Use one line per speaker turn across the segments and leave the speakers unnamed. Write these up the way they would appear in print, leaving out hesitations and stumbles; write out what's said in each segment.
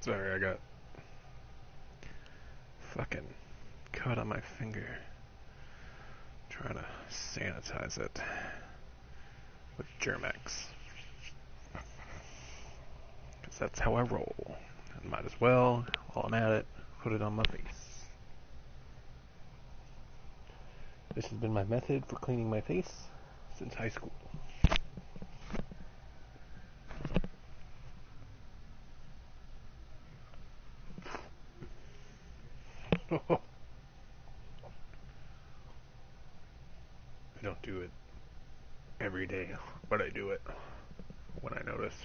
Sorry, I got fucking cut on my finger. Trying to sanitize it with Germex. Because that's how I roll. And might as well, while I'm at it, put it on my face. This has been my method for cleaning my face since high school. I don't do it every day, but I do it when I notice.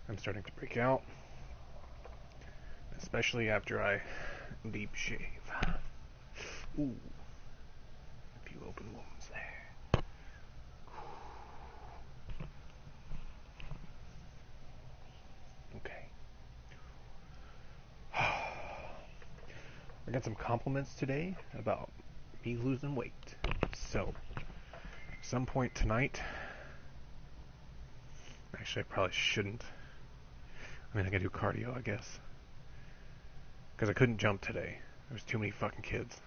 I'm starting to break out, especially after I deep shave. Ooh, a few open wounds there. Okay. I got some compliments today about me losing weight. So, at some point tonight, actually I probably shouldn't. I mean, I can do cardio, I guess. Because I couldn't jump today. There was too many fucking kids.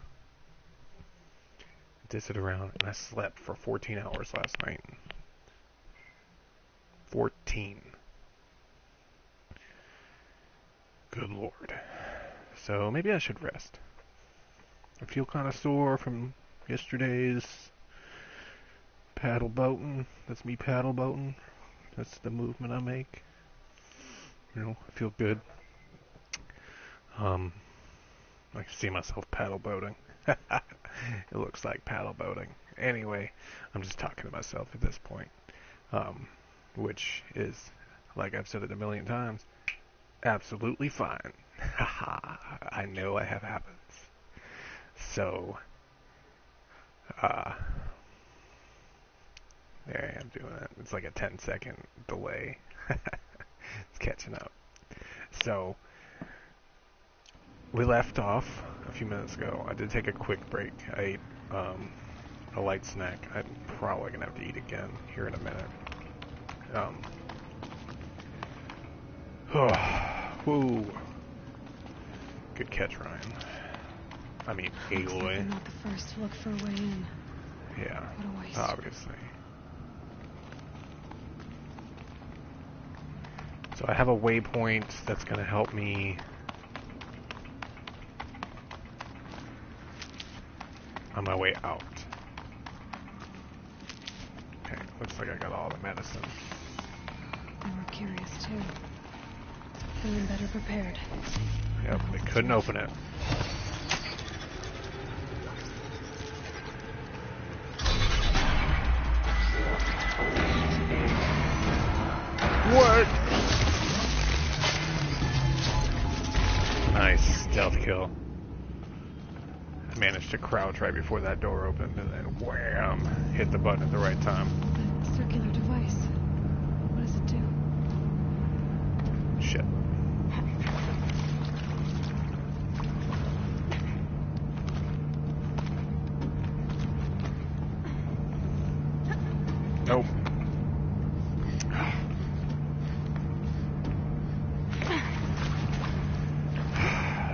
I did sit around and I slept for 14 hours last night. 14. Good lord. So maybe I should rest. I feel kind of sore from yesterday's paddle boating. That's me paddle boating. That's the movement I make. You know, I feel good. I can see myself paddle boating. It looks like paddle boating. Anyway, I'm just talking to myself at this point. Which is, like I've said it a million times, absolutely fine. I know I have habits. So, there I am doing it. It's like a 10-second delay. It's catching up. So, we left off a few minutes ago. I did take a quick break. I ate a light snack. I'm probably going to have to eat again here in a minute. Whoa. Good catch, Ryan. I mean, Aloy.
Like not the first to look for a way in.
Yeah,
what a waste.
Obviously. So I have a waypoint that's going to help me on my way out. Okay, looks like I got all the medicine.
They were curious too. Feeling better prepared.
Yep, they couldn't open it. What? Nice stealth kill. I managed to crouch right before that door opened and then wham! Hit the button at the right time.
That circular device. What does it do?
Shit. Nope.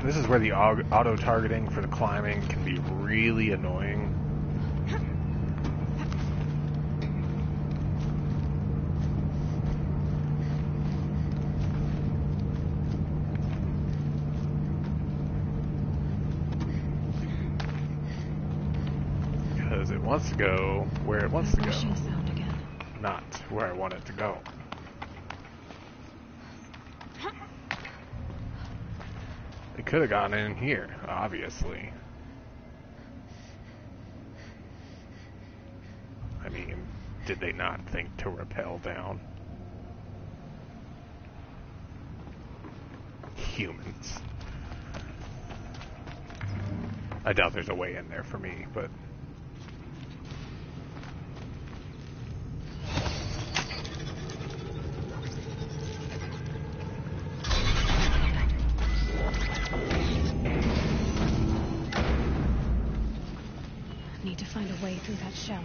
This is where the auto-targeting for the climbing can be really annoying. Because it wants to go where it wants to go.
Sound again.
Not where I want it to go. They could have gone in here, obviously. I mean, did they not think to rappel down? Humans. I doubt there's a way in there for me, but...
Need to find a way through that shell.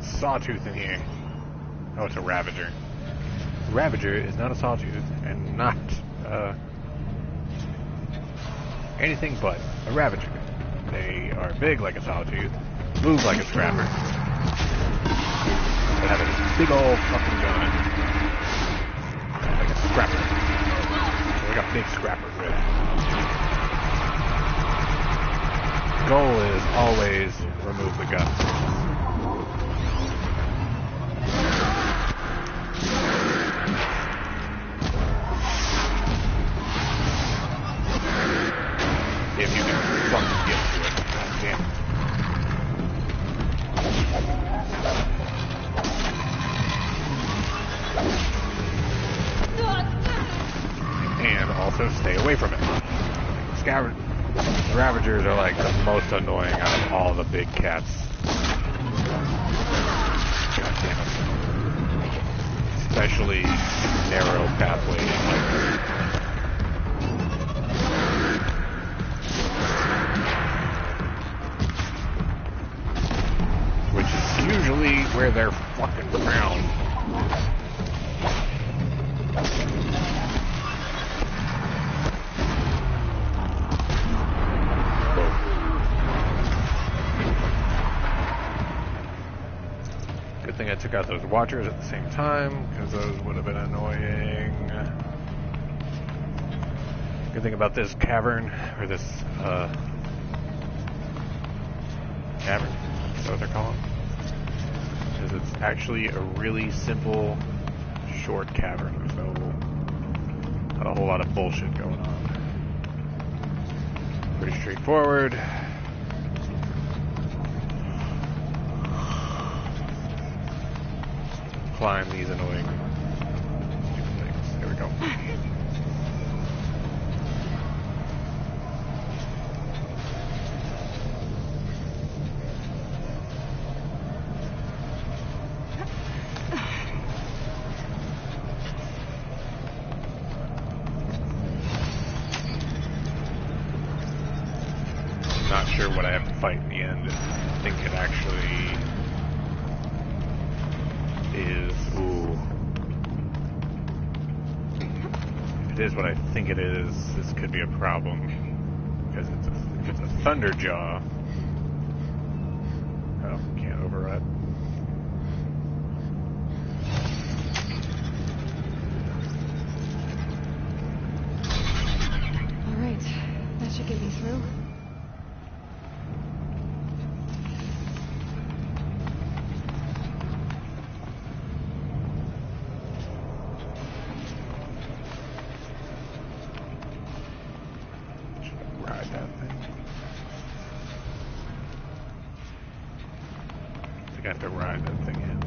sawtooth in here. Oh, it's a Ravager. Ravager is not a sawtooth, and not anything but a Ravager. They are big like a sawtooth, move like a scrapper, but have a big old fucking gun like a scrapper. Like a big scrapper grip. Goal is always remove the gun. If you can fucking get to it. God damn it. And also stay away from it. The Ravagers are like the most annoying out of all the big cats. God damn it. Especially narrow pathways like this. Which is usually where they're fucking found. Good thing I took out those watchers at the same time, because those would have been annoying. Good thing about this cavern, or this, cavern, is that what they're calling? Is it's actually a really simple, short cavern. There's not a whole lot of bullshit going on. Pretty straightforward. Climb these annoying stupid things. There we go. Not sure what I have to fight in the end. I think it actually is. Ooh. If it is what I think it is, this could be a problem. Because if it's a Thunderjaw. Oh, can't override.
Alright, that should get me through.
I have to ride that thing in.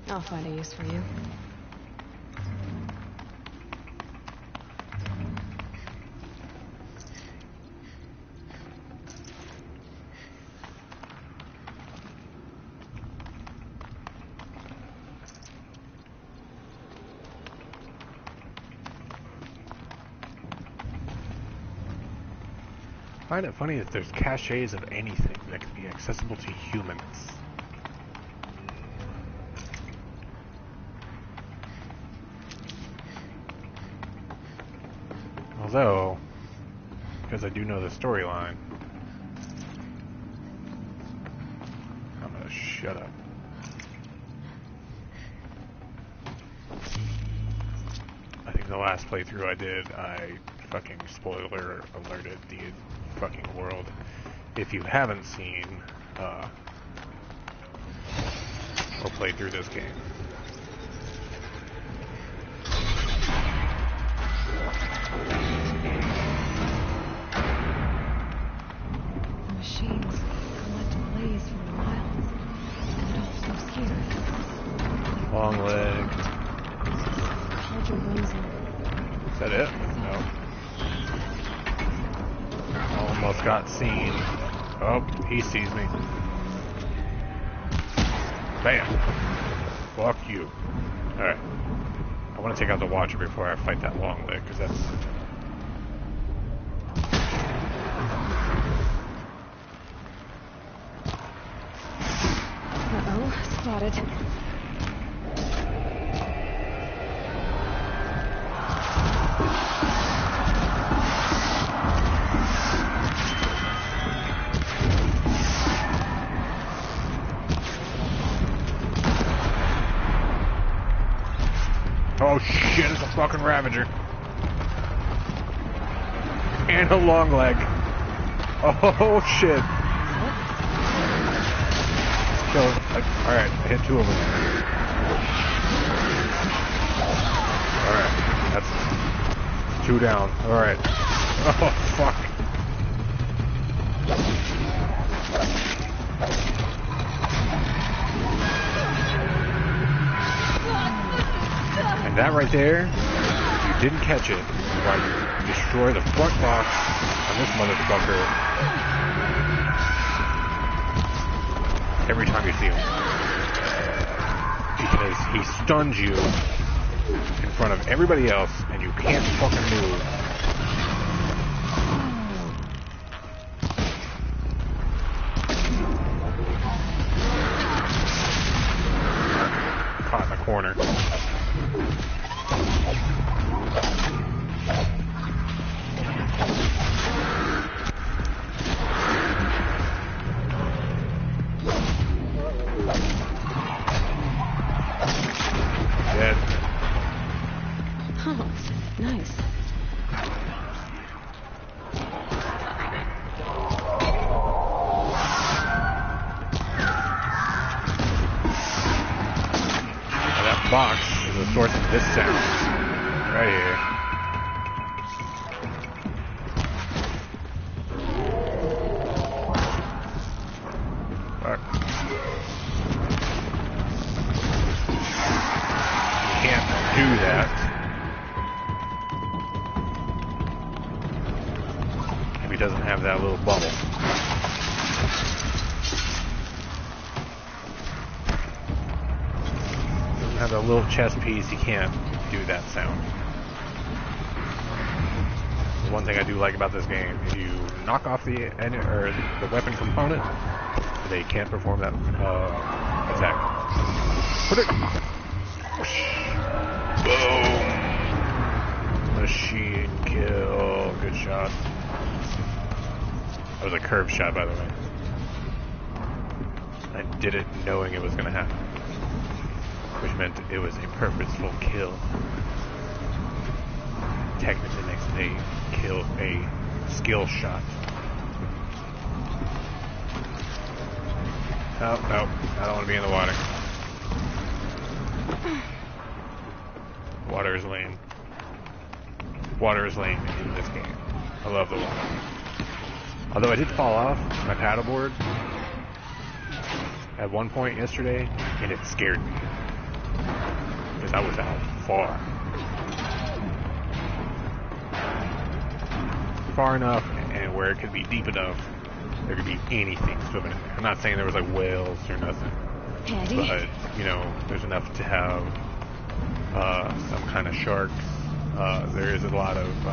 I'll find a use for you.
I find it funny that there's caches of anything that can be accessible to humans. Although, because I do know the storyline, I'm gonna shut up. I think the last playthrough I did, I fucking spoiler alerted the fucking world. If you haven't seen or played through this game.
The machines collect blaze from the wilds, and it all flows here.
Long leg.
Cauldron runs in.
Is that it? No. Almost got seen. Oh, he sees me. Bam! Fuck you. Alright. I want to take out the Watcher before I fight that long leg, because that's...
Uh-oh, spotted.
Oh shit, it's a fucking Ravager. And a long leg. Oh shit. Alright, I hit two of them. Alright, that's two down. Alright. Oh fuck. And that right there, if you didn't catch it, while you destroy the front box on this motherfucker every time you see him. Because he stuns you in front of everybody else and you can't fucking move. Caught in the corner. Dead.
Oh, nice.
Now that box is the source of this sound. Right here. Fuck. Can't do that. If he doesn't have that little bubble. Doesn't have that little chest piece, he can't do that sound. The one thing I do like about this game, if you knock off the weapon component, they can't perform that attack. Put it. Boom! Machine kill. Good shot. That was a curved shot, by the way. I did it knowing it was going to happen. Which meant it was a purposeful kill. Technically makes a kill a skill shot. Oh, no. I don't want to be in the water. Water is lame. Water is lame in this game. I love the water. Although I did fall off my paddleboard at one point yesterday, and it scared me. That was out far. Far enough, and where it could be deep enough, there could be anything swimming in there. I'm not saying there was like whales or nothing,
Patty?
but you know, there's enough to have some kind of sharks. There is a lot of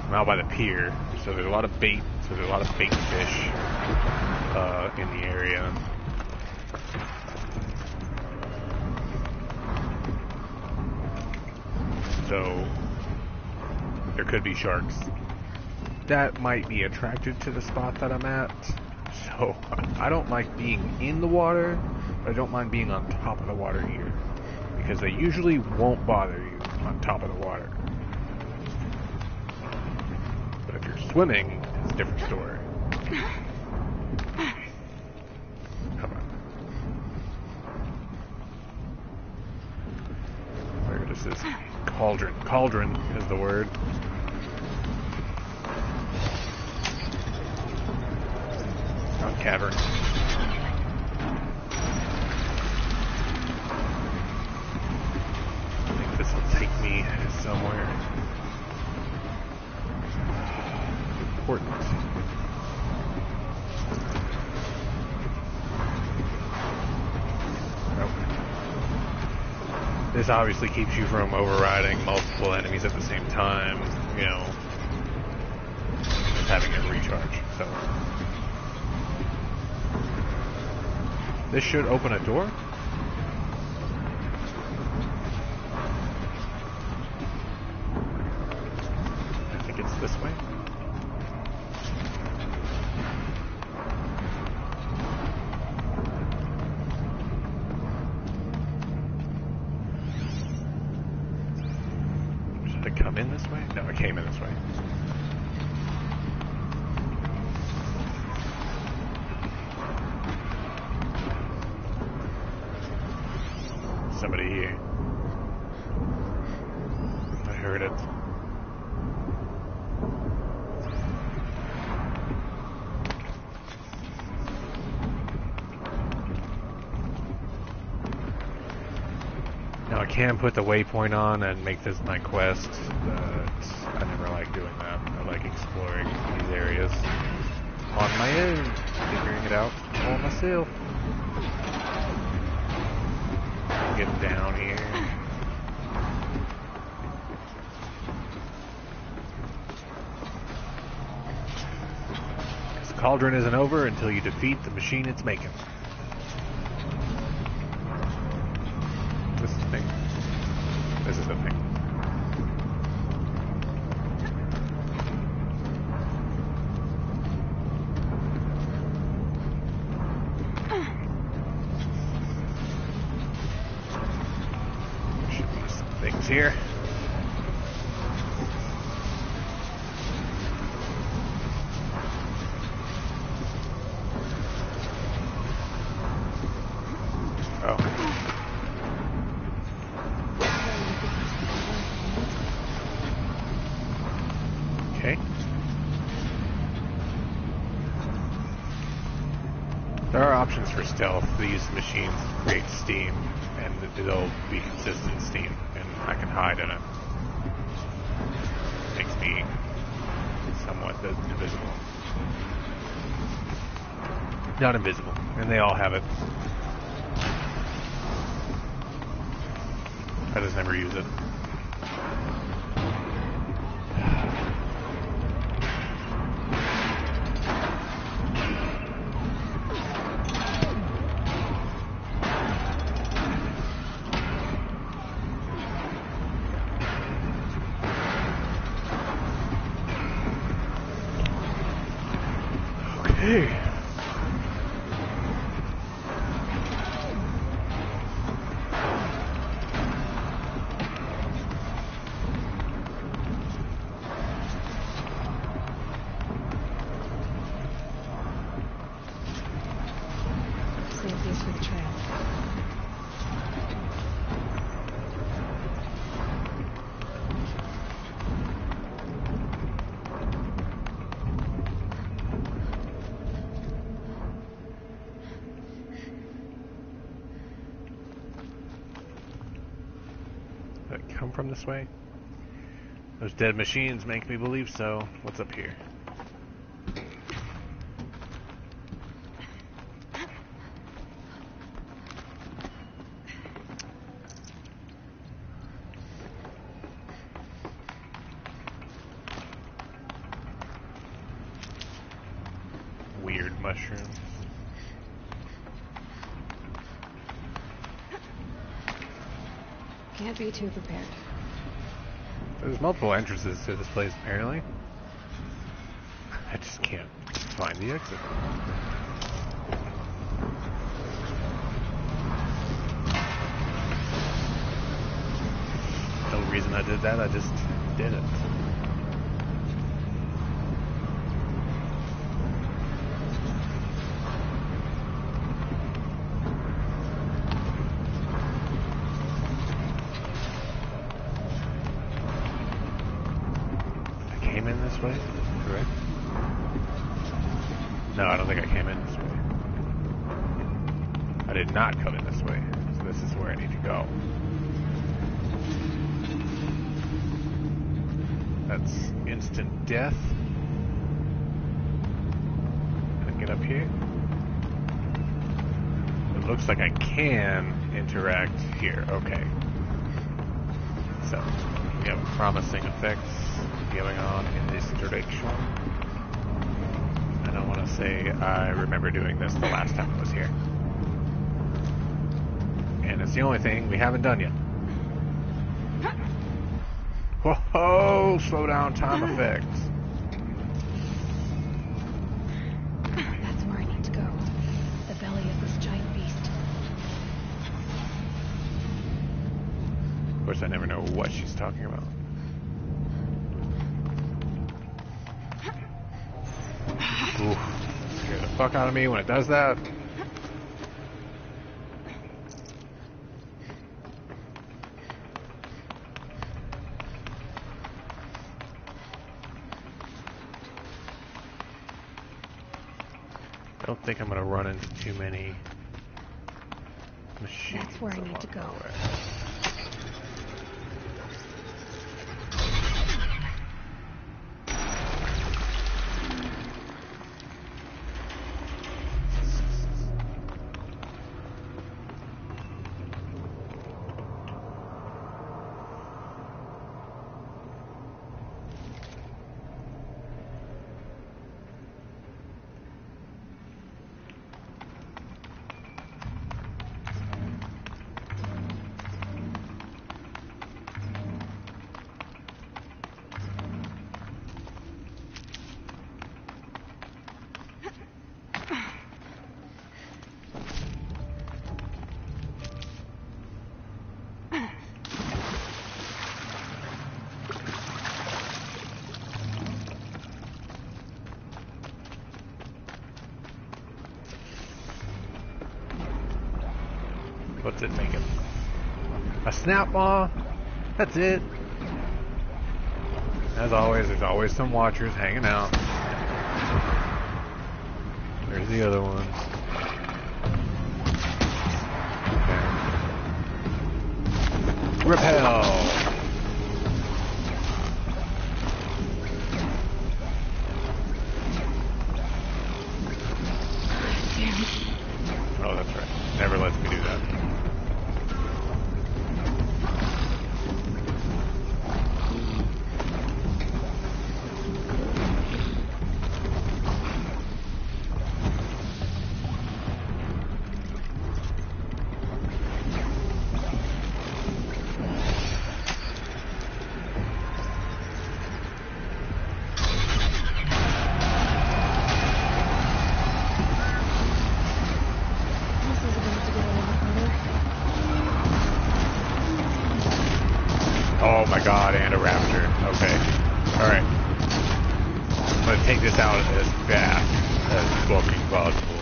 I'm out by the pier, so there's a lot of bait. So there's a lot of bait fish in the area. So there could be sharks that might be attracted to the spot that I'm at. So I don't like being in the water, but I don't mind being on top of the water either, because they usually won't bother you on top of the water. But if you're swimming, it's a different story. Come on. Where this is cauldron. Cauldron is the word. Not cavern. I think this will take me somewhere important. This obviously keeps you from overriding multiple enemies at the same time, you know, just having it recharge. So this should open a door. I think it's this way. Come in this way? No, I came in this way. Somebody here. I heard it. Now I can put the waypoint on and make this my quest, but I never like doing that. I like exploring these areas on my own, figuring it out all myself. Get down here. This cauldron isn't over until you defeat the machine it's making. This is the thing. This is the thing. There should be some things here. Oh. Okay. There are options for stealth. These machines create steam, and it'll be consistent steam, and I can hide in it. Makes me somewhat invisible. Not invisible, and they all have it. I just never use it. Okay.
Save these for the trail.
come from this way? Those dead machines make me believe so. What's up here? Weird mushrooms.
Can't be too prepared.
There's multiple entrances to this place, apparently. I just can't find the exit. No reason I did that, I just did it. This way, correct? No, I don't think I came in this way. I did not come in this way, so this is where I need to go. That's instant death. Can I get up here? It looks like I can interact here. Okay. So, we have promising effects going on in this direction. And I want to say I remember doing this the last time I was here. And it's the only thing we haven't done yet. Whoa, slow down time effects.
That's where I need to go. The belly of this giant beast.
Of course, I never know what she's talking about. Ooh, scare the fuck out of me when it does that. I don't think I'm going to run into too many machines.
That's where I need to go. What's it making? A snap maw? That's it. As always, there's always some watchers hanging out. There's the other ones. Okay. Repel! Oh, that's right. Never lets me do that. Oh my god, and a raptor. Okay. Alright. I'm gonna take this out as fast as fucking possible.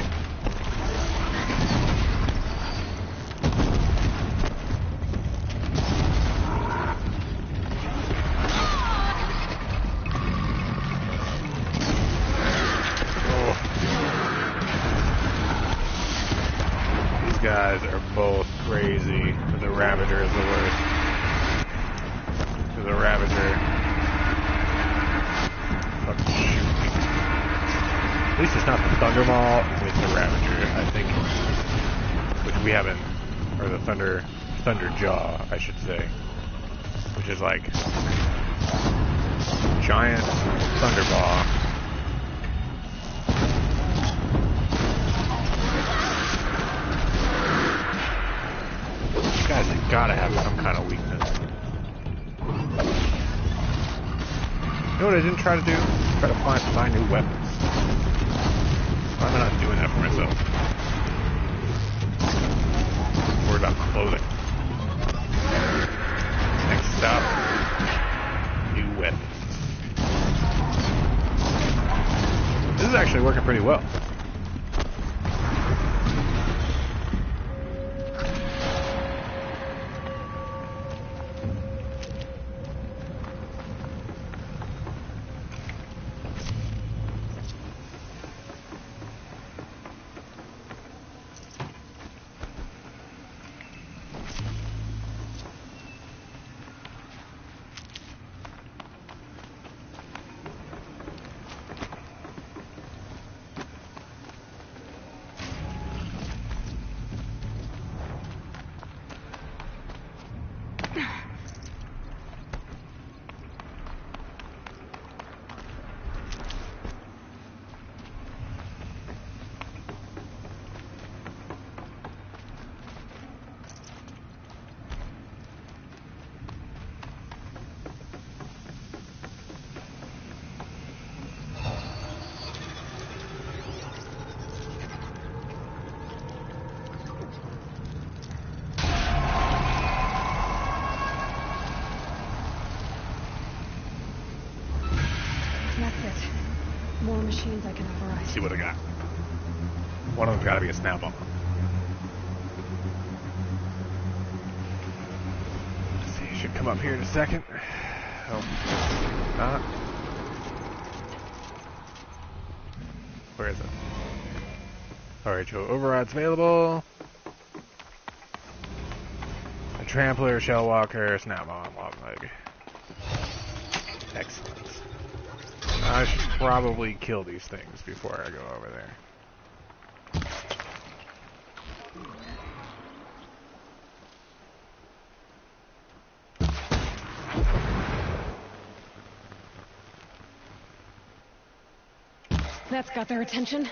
Oh. These guys are both crazy, but the raptor is the worst. is a Ravager. Fucking shoot me. At least it's not the Thundermaw, it's the Ravager, I think. Which we haven't, or the Thunderjaw, I should say. Which is like giant Thundermaw. These guys have gotta have some kind of weakness. You know what I didn't try to do? Try to find new weapons. Why am I not doing that for myself? I'm worried about clothing. Next stop, new weapons. This is actually working pretty well.
More machines I can override.
Let's see what I got. One of them's gotta be a snap-on. Let's see, it should come up here in a second. Oh, not. Where is it? Alright, Joe, override's available. A trampler, shell walker, snap-on, long leg. Excellent. I should probably kill these things before I go over there.
That's got their attention.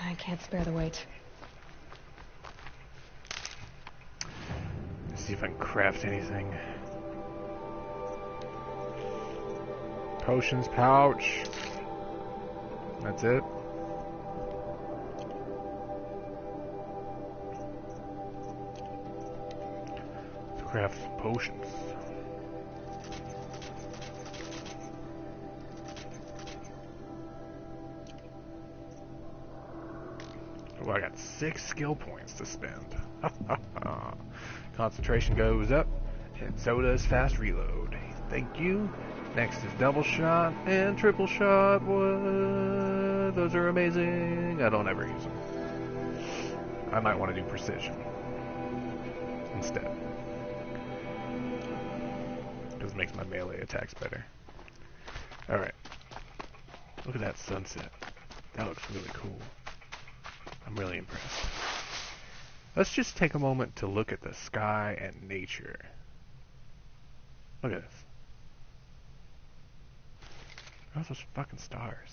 I can't spare the weight.
Let's see if I can craft anything. Potions pouch. That's it. Let's craft some potions. Oh, I got 6 skill points to spend. Concentration goes up, and so does fast reload. Thank you. Next is double shot and triple shot. What? Those are amazing. I don't ever use them. I might want to do precision instead. Because it makes my melee attacks better. Alright. Look at that sunset. That looks really cool. I'm really impressed. Let's just take a moment to look at the sky and nature. Look at this. Look at those fucking stars.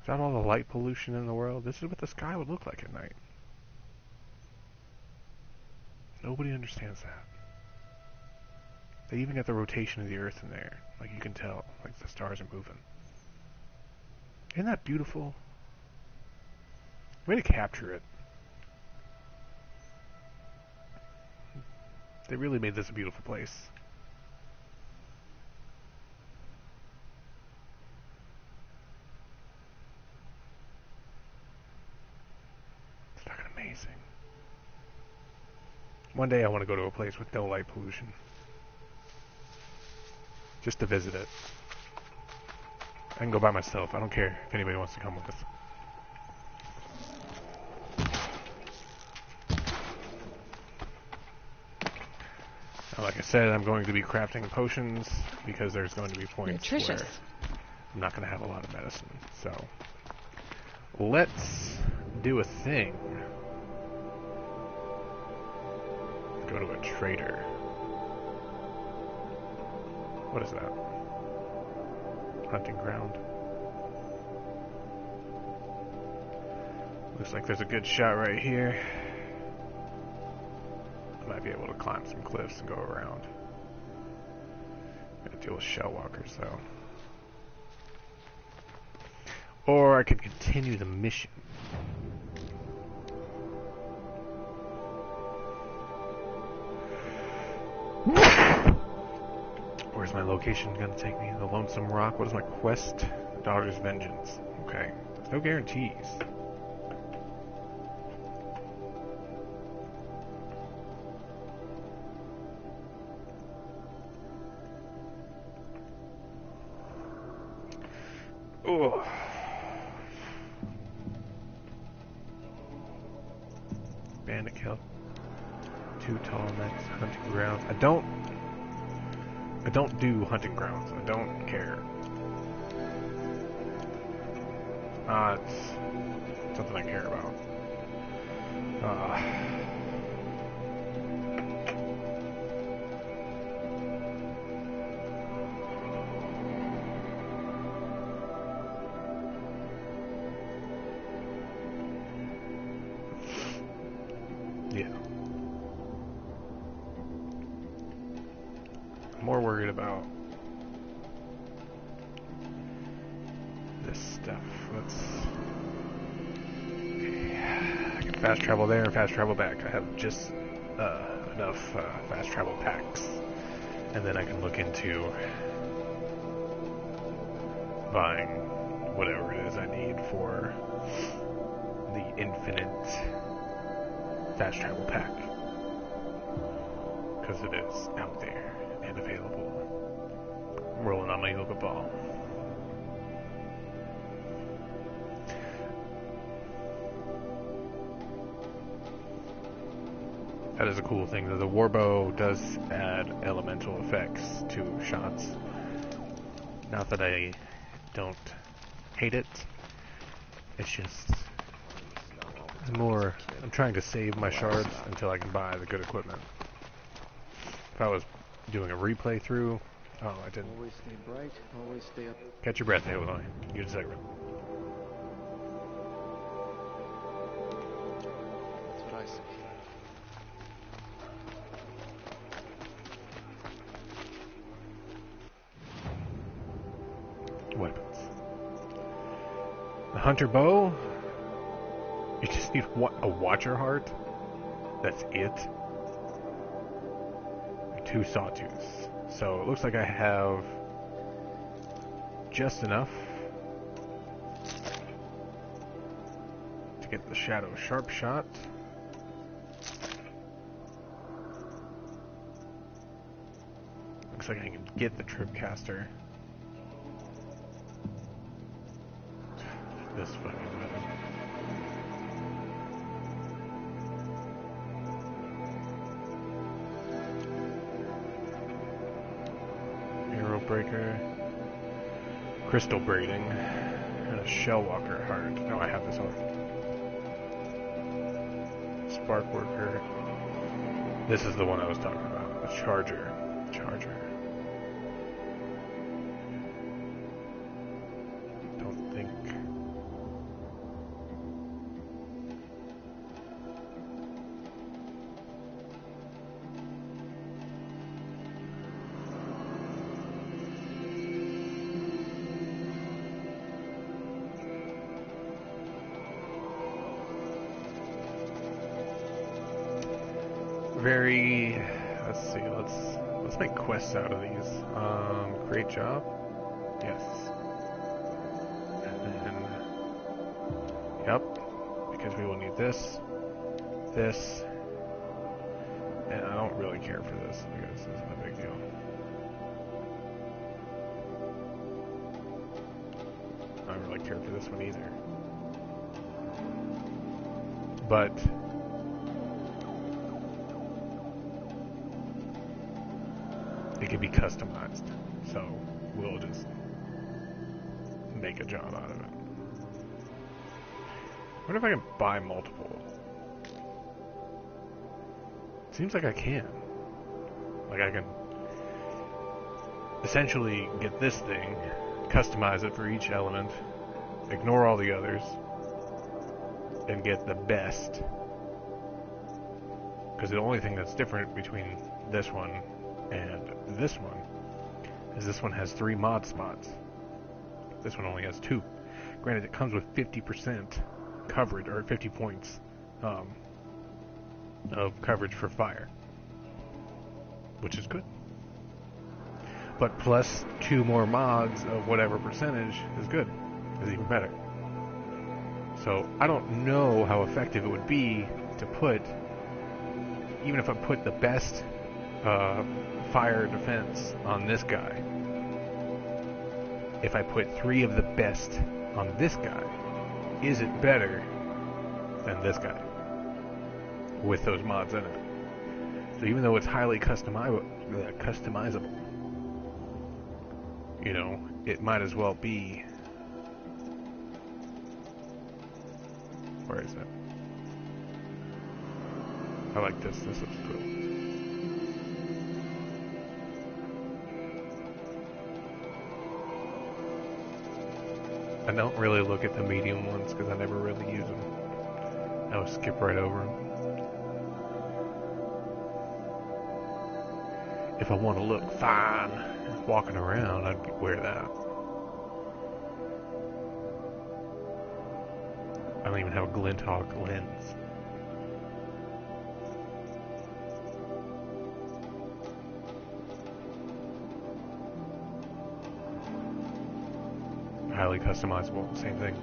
Is that all the light pollution in the world? This is what the sky would look like at night. Nobody understands that. They even got the rotation of the Earth in there. Like, you can tell. Like, the stars are moving. Isn't that beautiful? Way to capture it. They really made this a beautiful place. It's fucking amazing. One day I want to go to a place with no light pollution. Just to visit it. I can go by myself. I don't care if anybody wants to come with us. Now, like I said, I'm going to be crafting potions because there's going to be points where I'm not going to have a lot of medicine. So, let's do a thing. Go to a trader. What is that? Hunting ground. Looks like there's a good shot right here. I might be able to climb some cliffs and go around. Gotta deal with shell walkers though. Or I could continue the mission. Where's my location gonna take me? The Lonesome Rock? What is my quest? Daughter's Vengeance. Okay. There's no guarantees. Oh. Bandit kill. 2 tall necks, hunting grounds. I don't do hunting grounds. I don't care. It's something I care about. Yeah. I'm more worried about this stuff. Let's... Okay. I can fast travel there and fast travel back. I have just enough fast travel packs. And then I can look into buying whatever it is I need for the infinite fast travel pack. Because it is out there and available. I'm rolling on my yoga ball. That is a cool thing. The warbow does add elemental effects to shots. Not that I don't hate it. It's just I'm trying to save my shards until I can buy the good equipment. If I was doing a replay through, oh, I didn't.
Always stay bright, always stay up.
Catch your breath, hold on. Give it a second.
That's what I say.
Weapons. The hunter bow. You just need a watcher heart. That's it. And 2 sawtooths. So it looks like I have just enough to get the shadow sharp shot. Looks like I can get the tripcaster. This fucking weapon. Arrow breaker. Crystal braiding. And a shell walker heart. No, I have this on. Spark worker. This is the one I was talking about. The charger. very. Let's see. Let's make quests out of these. Create job. Yes. And then. Yep. Because we will need this. This. And I don't really care for this because this isn't a big deal. I don't really care for this one either. But it can be customized, so we'll just make a job out of it. I wonder if I can buy multiple. Seems like I can. Like I can essentially get this thing, customize it for each element, ignore all the others, and get the best. Because the only thing that's different between this one and this one is this one has 3 mod spots. This one only has 2. Granted, it comes with 50% coverage, or 50 points of coverage for fire, which is good. But plus 2 more mods of whatever percentage is good, is even better. So I don't know how effective it would be to put, even if I put the best fire defense on this guy, if I put 3 of the best on this guy, is it better than this guy with those mods in it? So even though it's highly customizable, you know, it might as well be. Where is it? I like this. This looks cool. I don't really look at the medium ones because I never really use them. I would skip right over them. If I want to look fine walking around, I'd wear that. I don't even have a Glinthawk lens. Highly customizable, same thing.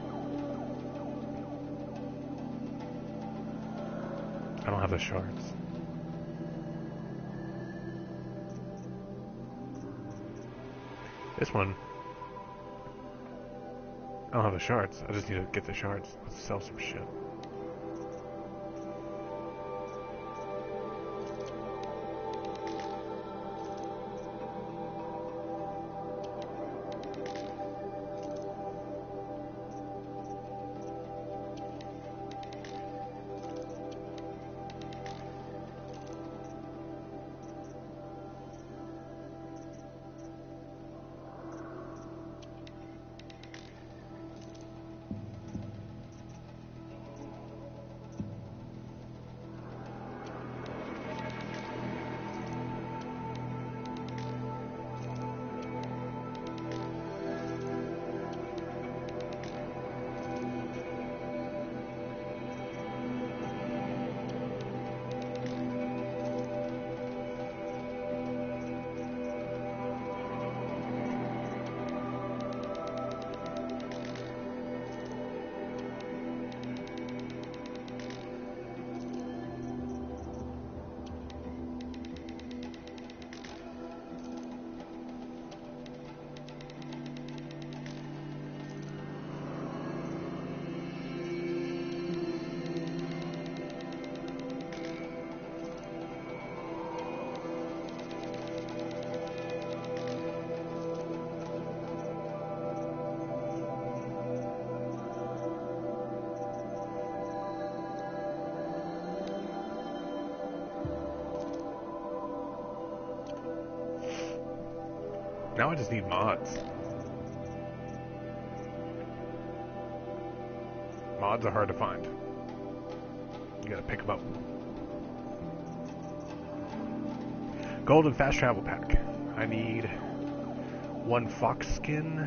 I don't have the shards. This one, I don't have the shards. I just need to get the shards. Let's sell some shit. Now I just need mods. Mods are hard to find. You gotta pick them up. Golden fast travel pack. I need 1 fox skin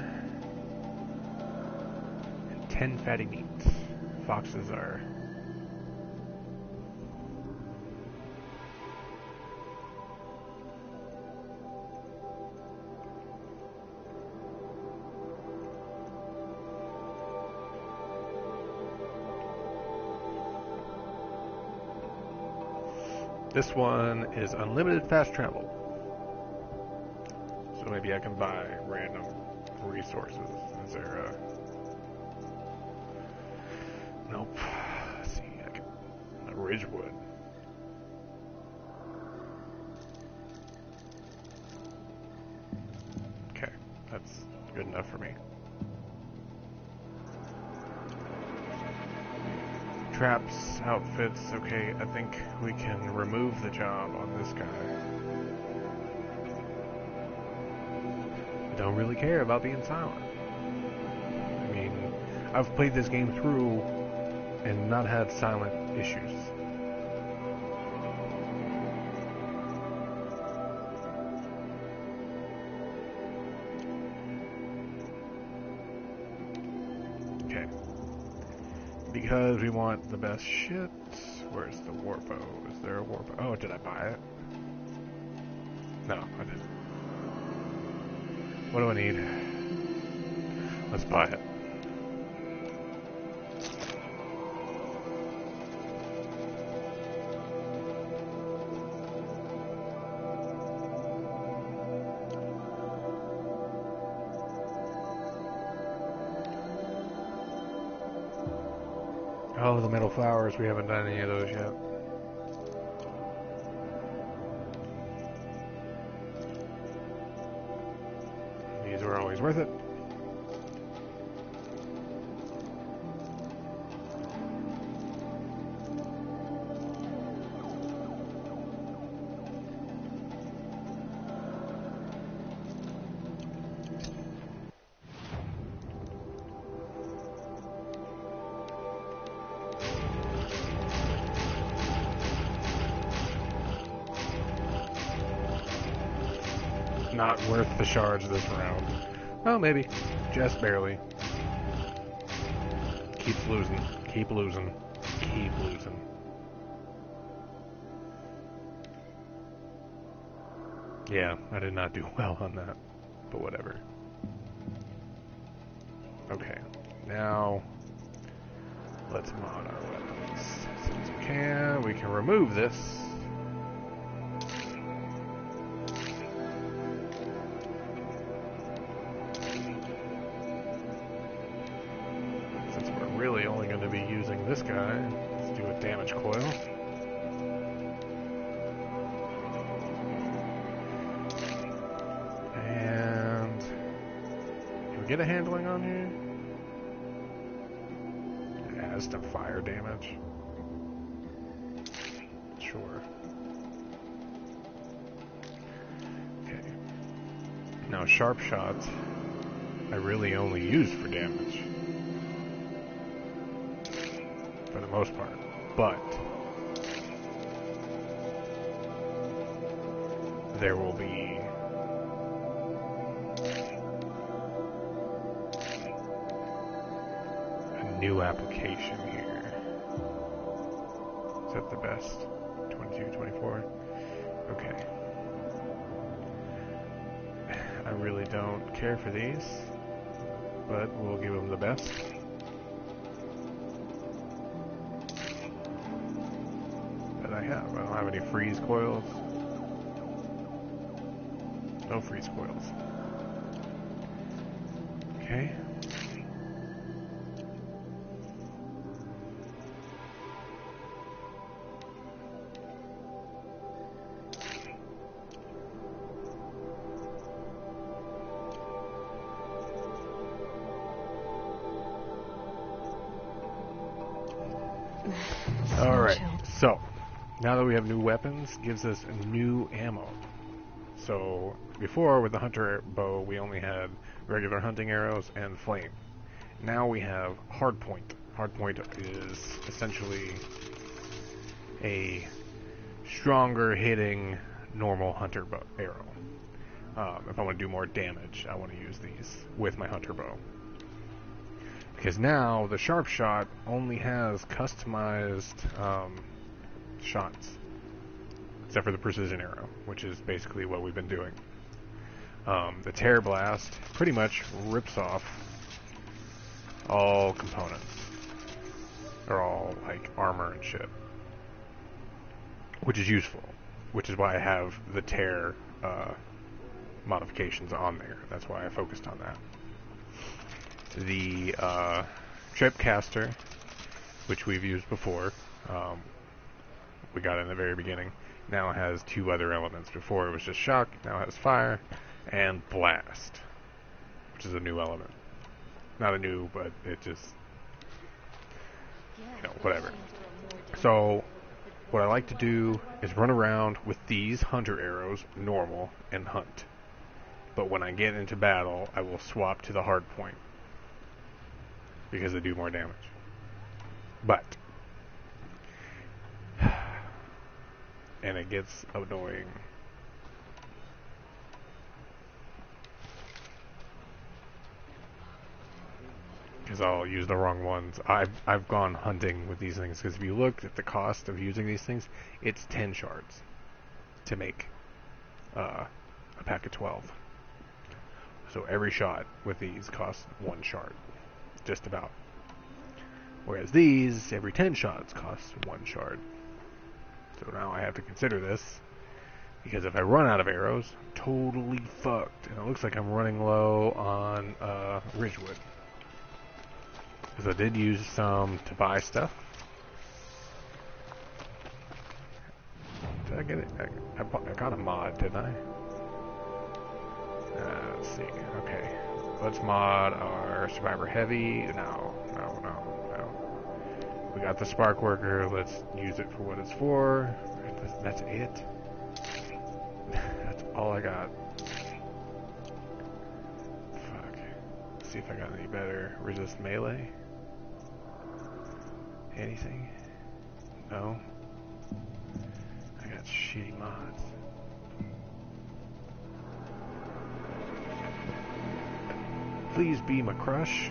and 10 fatty meats. Foxes are This one is unlimited fast travel. So maybe I can buy random resources. Is there a... Nope. Let's see, I can... A Ridgewood. Okay, that's good enough for me. Traps, outfits, okay, I think we can remove the job on this guy. I don't really care about being silent. I mean, I've played this game through and not had silent issues. Okay. Because we want the best shit. Where's the warbow? Is there a warbow? Oh, did I buy it? No, I didn't. What do I need? Let's buy it. Oh, the metal flowers. We haven't done any of those yet. These were always worth it. Not worth the shards this round. Well, maybe. Just barely. Keep losing. Keep losing. Keep losing. Yeah, I did not do well on that. But whatever. Okay. Now, let's mod our weapons. Since we can remove this. Really only going to be using this guy. Let's do a damage coil. And can we get a handling on here? It adds to fire damage. Sure. Okay. Now sharp shots I really only use for damage. For the most part, but there will be a new application here. Is that the best? 22, 24? Okay. I really don't care for these, but we'll give them the best. I don't have any freeze coils. No freeze coils. Okay. All right. So. Now that we have new weapons, gives us new ammo. So, before with the hunter bow, we only had regular hunting arrows and flame. Now we have hardpoint. Hardpoint is essentially a stronger hitting normal hunter bow arrow. If I want to do more damage, I want to use these with my hunter bow. Because now the sharp shot only has customized shots, except for the precision arrow, which is basically what we've been doing. The tear blast pretty much rips off all components, or all like armor and shit. which is useful, which is why I have the tear modifications on there. That's why I focused on that. The trip caster, which we've used before, we got in the very beginning, now has 2 other elements. Before it was just shock, now it has fire and blast, which is a new element. Not a new, but it just, whatever. So what I like to do is run around with these hunter arrows, normal, and hunt. But when I get into battle, I will swap to the hard point, because they do more damage. But, and it gets annoying. Because I'll use the wrong ones. I've gone hunting with these things, because if you look at the cost of using these things, it's 10 shards to make a pack of 12. So every shot with these costs 1 shard, just about. Whereas these, every 10 shots costs 1 shard. So now I have to consider this, because if I run out of arrows, I'm totally fucked. And it looks like I'm running low on Ridgewood. Because I did use some to buy stuff. Did I get it? I got a mod, didn't I? Let's see. Okay. Let's mod our Survivor Heavy. No. We got the Spark Worker. Let's use it for what it's for. That's it. That's all I got. Fuck. Let's see if I got any better. Resist melee. Anything? No. I got shitty mods. Please be my crush.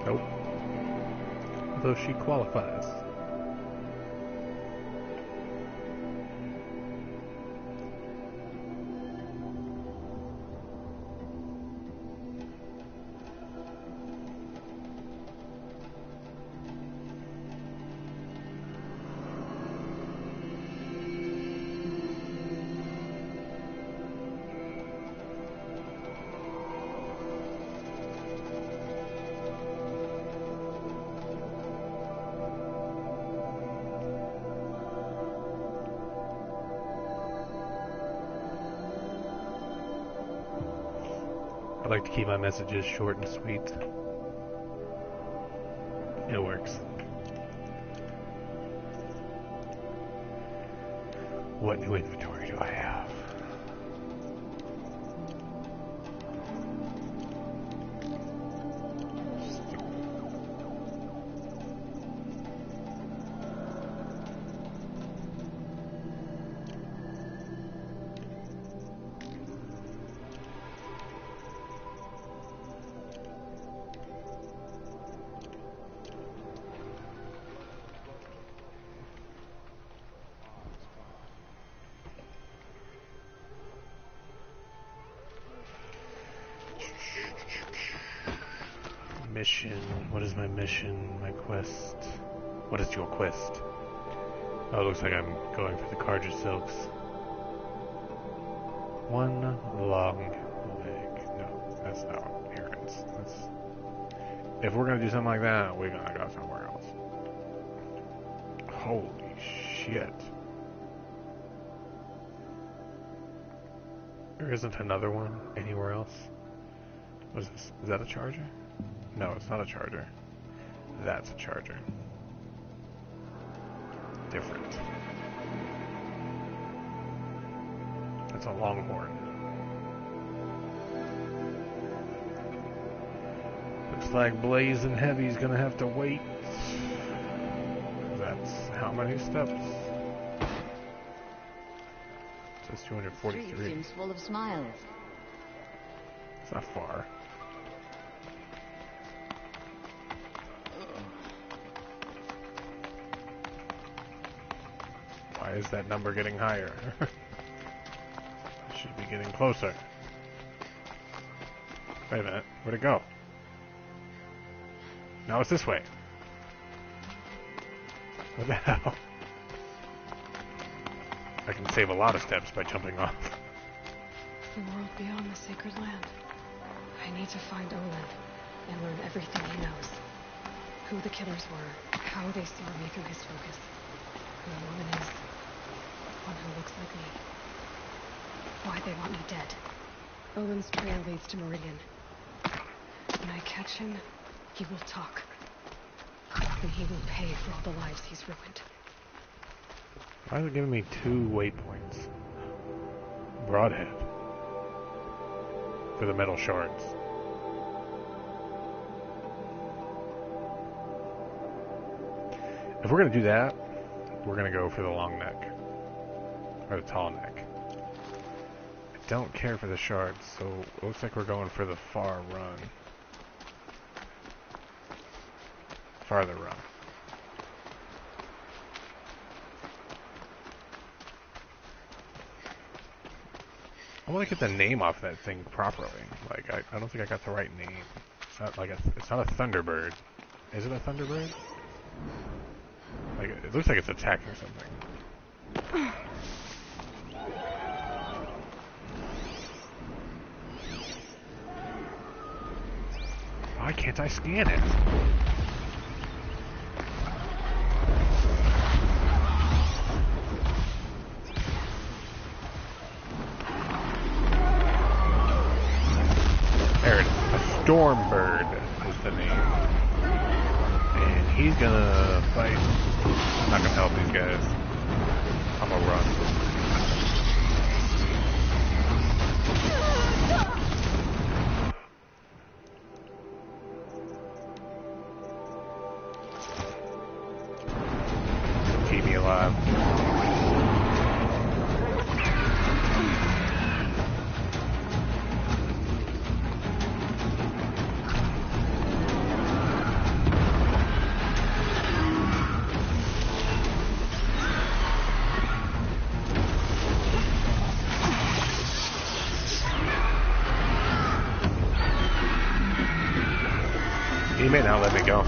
Nope. Though she qualifies. I like to keep my messages short and sweet. It works. What new inventory do I have? Mission. What is my mission? My quest. What is your quest? Oh, it looks like I'm going for the Carja Silks. One long leg. No, that's not errands. That's... If we're gonna do something like that, we're gonna go somewhere else. Holy shit. There isn't another one anywhere else? What is this? Is that a charger? No, it's not a charger. That's a charger. Different. That's a Longhorn. Looks like Blazing Heavy's gonna have to wait. That's how many steps? It says 243.
Seems full of smiles.
It's not far. Why Why is that number getting higher? Should be getting closer. Wait a minute. Where'd it go? No, it's this way. What the hell? I can save a lot of steps by jumping off.
The world beyond the sacred land. I need to find Olin and learn everything he knows. Who the killers were, how they saw me through his focus. Who the woman is. One who looks like me. Why they want me dead. Olin's trail leads to Meridian. When I catch him, he will talk. And he will pay for all the lives he's ruined.
Why is it giving me 2 waypoints? Broadhead. For the metal shards. If we're going to do that, we're going to go for the long neck. Or the tall neck. I don't care for the shards, so it looks like we're going for the far run. Farther run. I want to get the name off that thing properly. Like, I don't think I got the right name. It's not like it's not a Thunderbird. Is it a Thunderbird? Like, it looks like it's attacking something. Why can't I scan it? There it is. A Stormbird is the name. And he's gonna fight. I'm not gonna help these guys. I'm gonna run. Keep me alive. He may not let me go.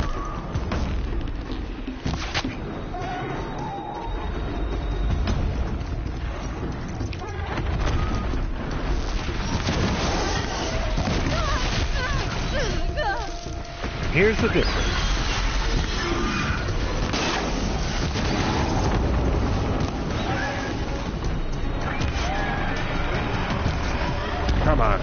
Here's the difference. Come on.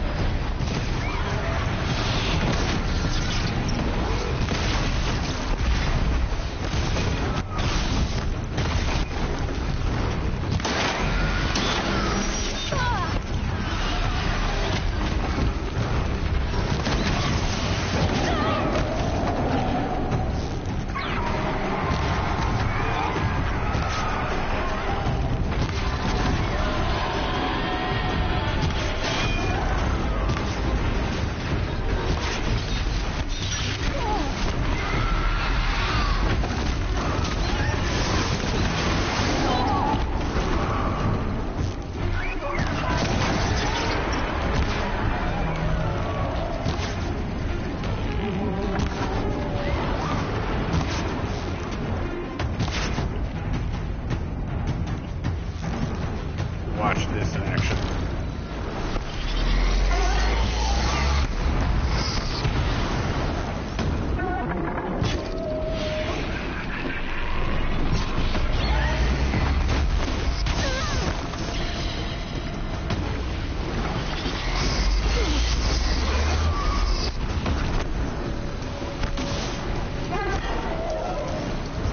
Watch this in action.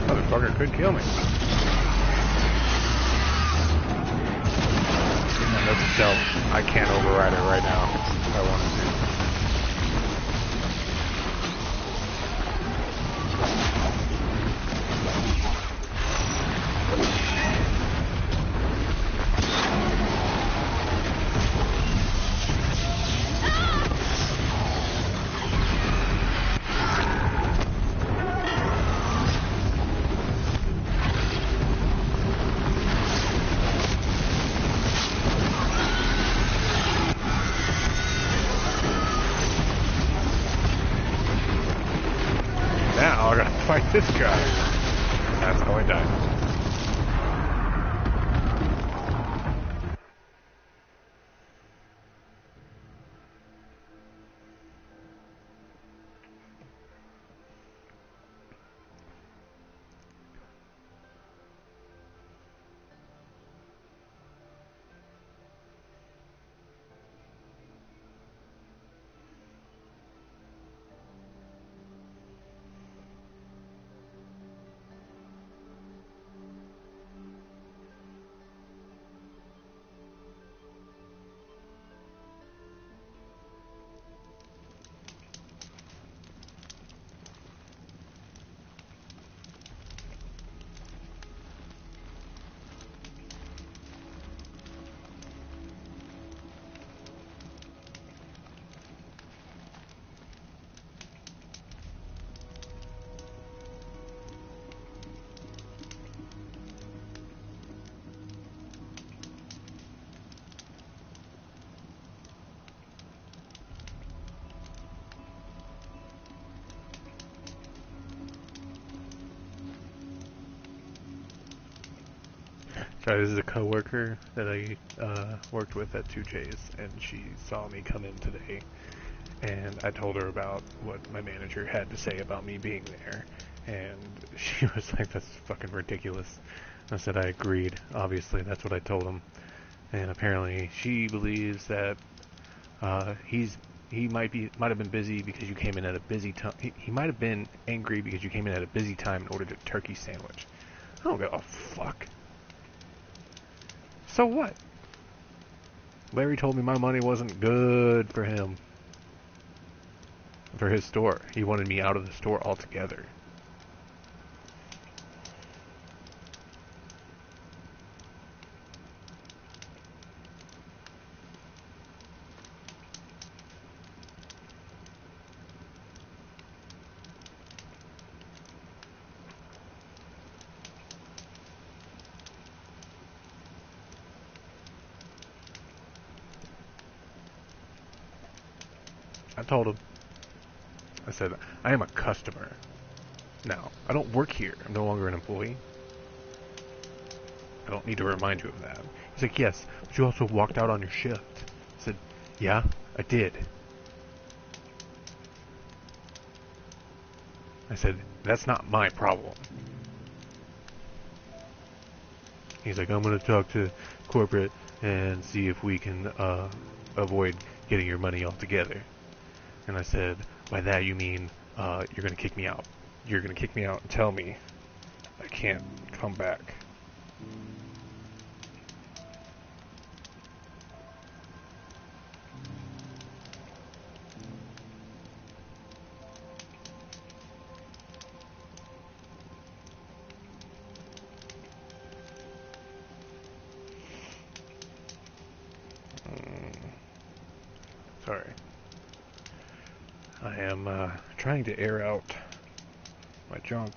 Motherfucker could kill me. That's stealth. I can't override it right now if I wanted to. Fifth try. That's how I died. Sorry, this is a coworker that I worked with at 2J's, and she saw me come in today, and I told her about what my manager had to say about me being there, and she was like, "That's fucking ridiculous." I said I agreed. Obviously, that's what I told him, and apparently she believes that he might have been busy because you came in at a busy time. He might have been angry because you came in at a busy time and ordered a turkey sandwich. I don't give a fuck. So what? Larry told me my money wasn't good for him. For his store. He wanted me out of the store altogether. I told him. I said, I am a customer. Now, I don't work here. I'm no longer an employee. I don't need to remind you of that. He's like, yes, but you also walked out on your shift. I said, yeah, I did. I said, that's not my problem. He's like, I'm going to talk to corporate and see if we can avoid getting your money altogether. And I said, by that you mean you're going to kick me out. You're going to kick me out and tell me I can't come back. Sorry. I am trying to air out my junk.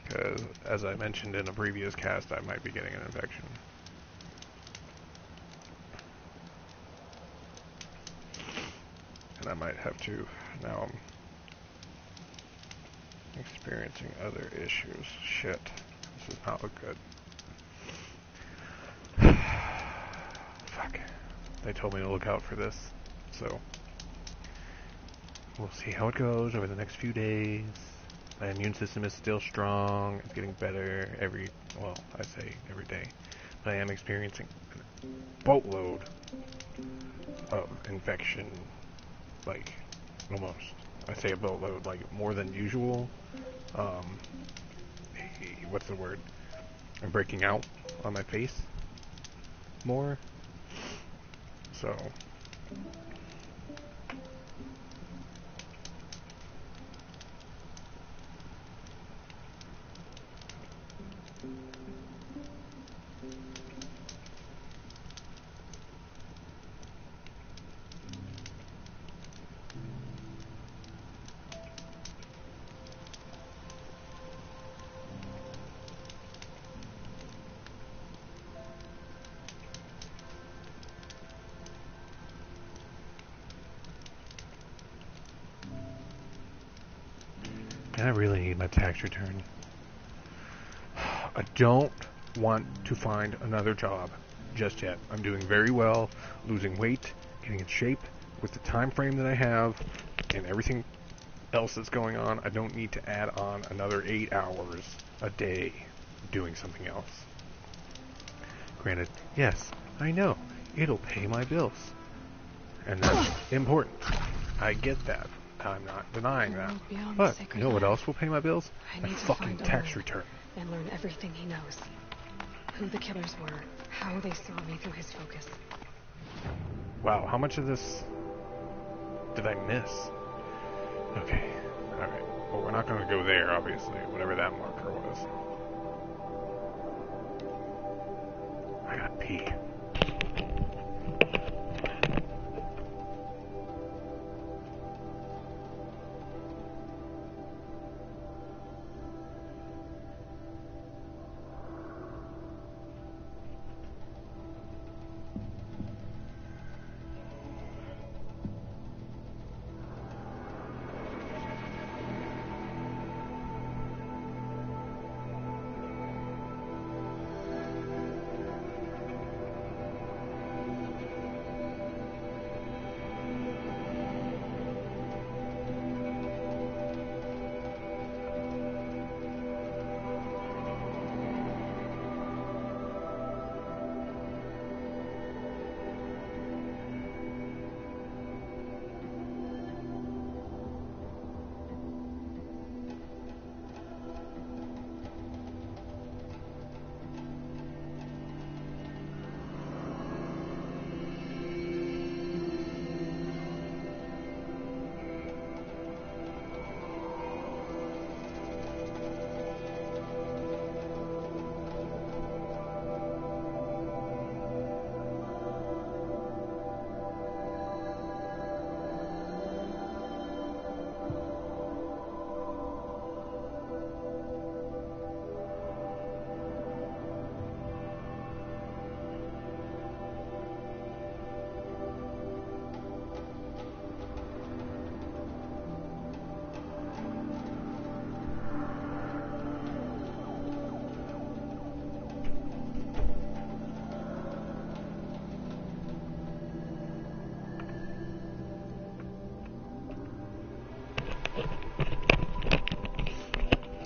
Because, as I mentioned in a previous cast, I might be getting an infection. And I might have to, now I'm experiencing other issues. Shit. This does not look good. Fuck. They told me to look out for this, so we'll see how it goes over the next few days. My immune system is still strong. It's getting better well, I say every day. But I am experiencing a boatload of infection, like, almost. I say a boatload, like, more than usual. What's the word? I'm breaking out on my face more. So And I really need my tax return. I don't want to find another job just yet. I'm doing very well, losing weight, getting in shape with the time frame that I have and everything else that's going on. I don't need to add on another 8 hours a day doing something else. Granted, yes, I know, it'll pay my bills. And that's important. I get that. I'm not denying that. But you know what else will pay my bills? My fucking tax return.
And learn everything he knows. Who the killers were, how they saw me through his focus.
Wow, how much of this did I miss? Okay, alright. Well, we're not going to go there, obviously, whatever that marker was. I gotta pee.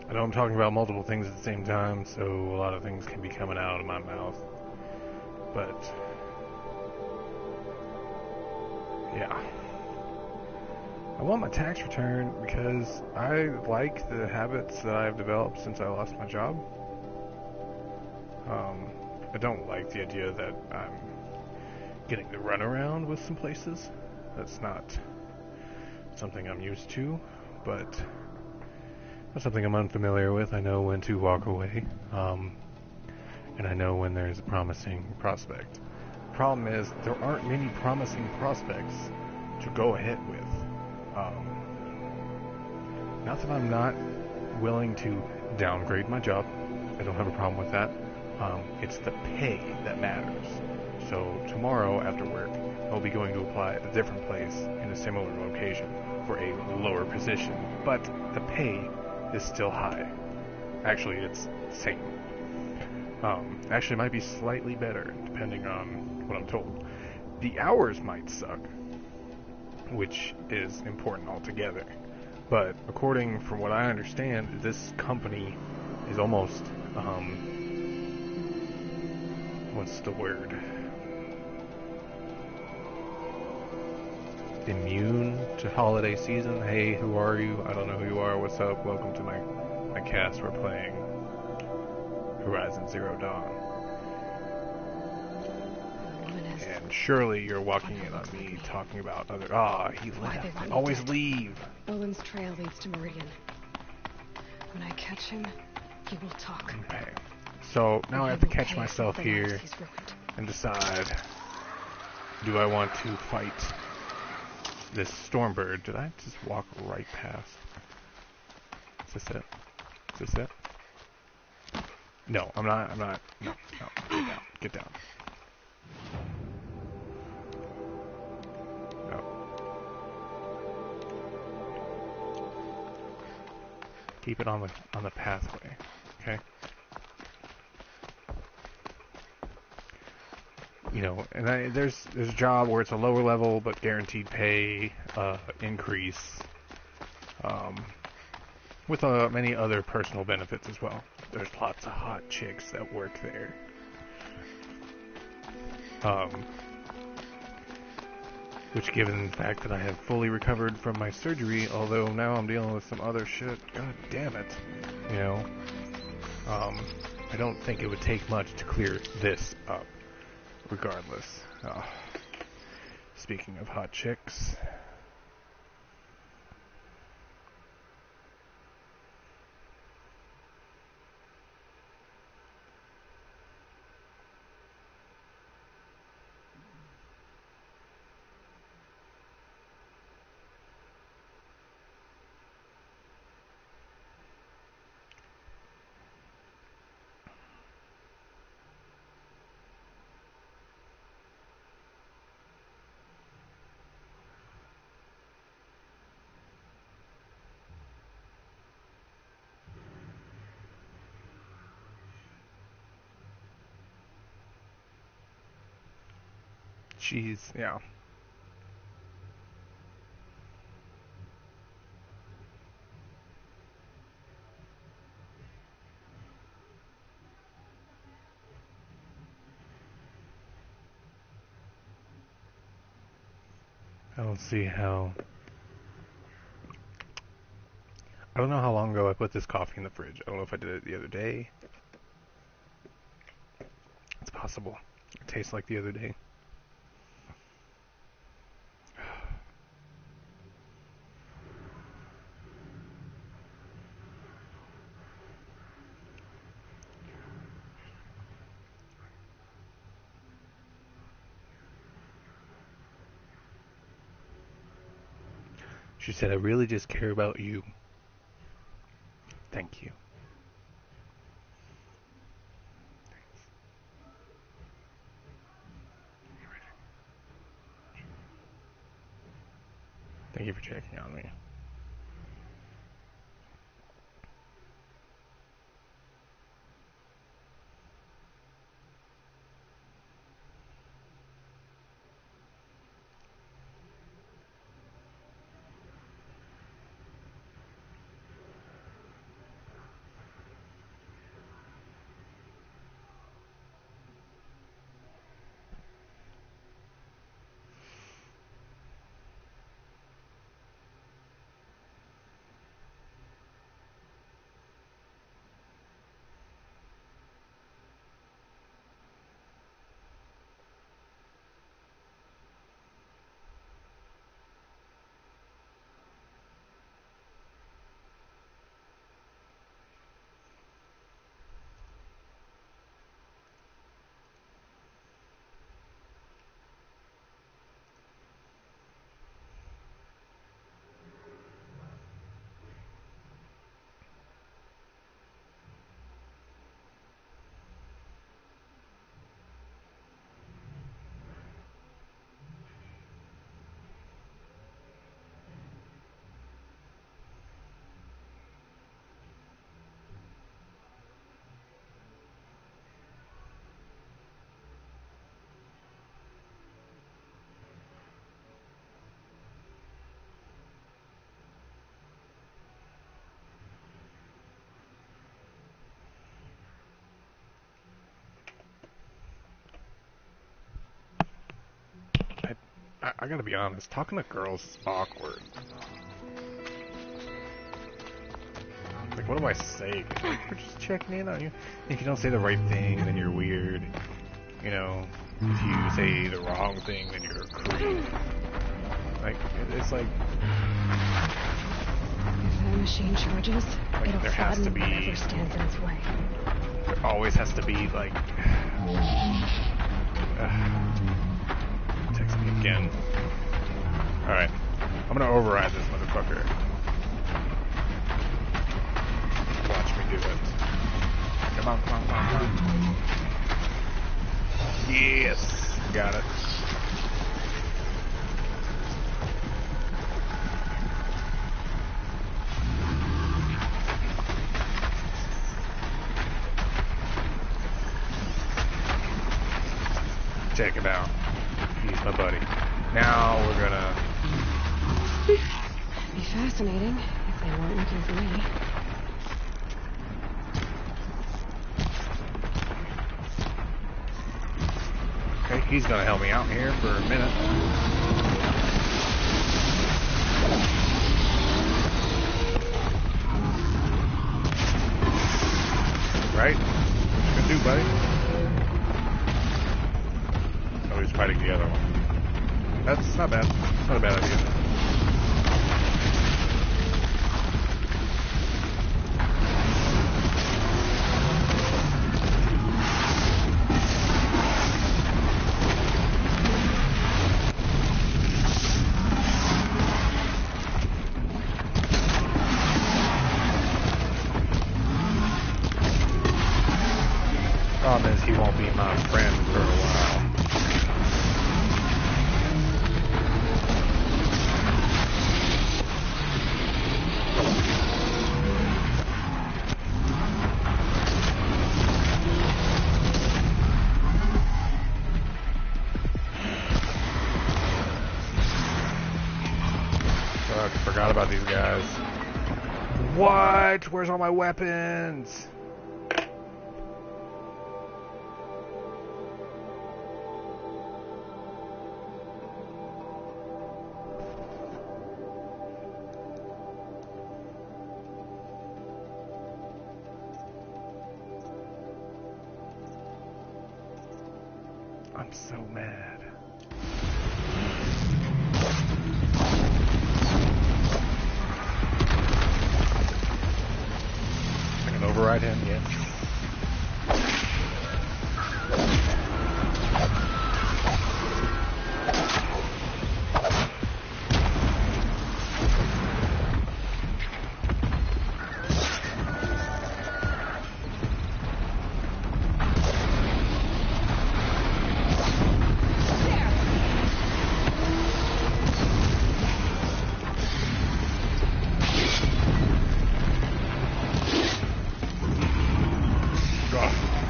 I know I'm talking about multiple things at the same time, so a lot of things can be coming out of my mouth. But, yeah. I want my tax return because I like the habits that I've developed since I lost my job. I don't like the idea that I'm getting the runaround with some places. That's not something I'm used to, but that's something I'm unfamiliar with. I know when to walk away, and I know when there's a promising prospect. The problem is there aren't many promising prospects to go ahead with. Not that I'm not willing to downgrade my job. I don't have a problem with that. It's the pay that matters. So tomorrow after work, I'll be going to apply at a different place in a similar location for a lower position, but the pay is still high. Actually, it's the same. Actually, it might be slightly better, depending on what I'm told. The hours might suck, which is important altogether. But according from what I understand, this company is almost, what's the word? Immune to holiday season. Hey, who are you? I don't know who you are. What's up? Welcome to my cast. We're playing Horizon Zero Dawn. And surely you're walking in on me talking about other... he left. They always leave.
Olin's trail leads to Meridian. When I catch him, he will talk.
Okay. So now I have to catch myself here and decide, do I want to fight this Stormbird? Did I just walk right past? Is this it? Is this it? No, I'm not. No. Get down. No. Keep it on the pathway. Okay. You know, and there's a job where it's a lower level but guaranteed pay increase, with many other personal benefits as well. There's lots of hot chicks that work there. Which, given the fact that I have fully recovered from my surgery, although now I'm dealing with some other shit, god damn it, you know, I don't think it would take much to clear this up. Regardless. Speaking of hot chicks. Jeez, yeah. I don't see how... I don't know how long ago I put this coffee in the fridge. I don't know if I did it the other day. It's possible. It tastes like the other day. She said, I really just care about you. Thank you. Thank you for checking on me. I gotta be honest, talking to girls is awkward. Like, what do I say? Like, we're just checking in on you. If you don't say the right thing, then you're weird. You know, if you say the wrong thing, then you're a creep. Like, it's like...
If that machine charges,
like,
it'll
there has to be...
whatever stands in its way.
There always has to be, like... text me again. Alright. I'm gonna override this motherfucker. Watch me do it. Come on, come on, come on, come on. Yes! Got it. check him out. He's my buddy. Now we're gonna...
Be fascinating if they weren't looking for me.
Okay, he's gonna help me out here for a minute. Right? What you gonna do, buddy? Oh, he's fighting the other one. That's not bad. Not a bad idea. Problem is, he won't be my friend for a while. Fuck, I forgot about these guys. What? Where's all my weapons? I'm so mad. I can override him, yeah.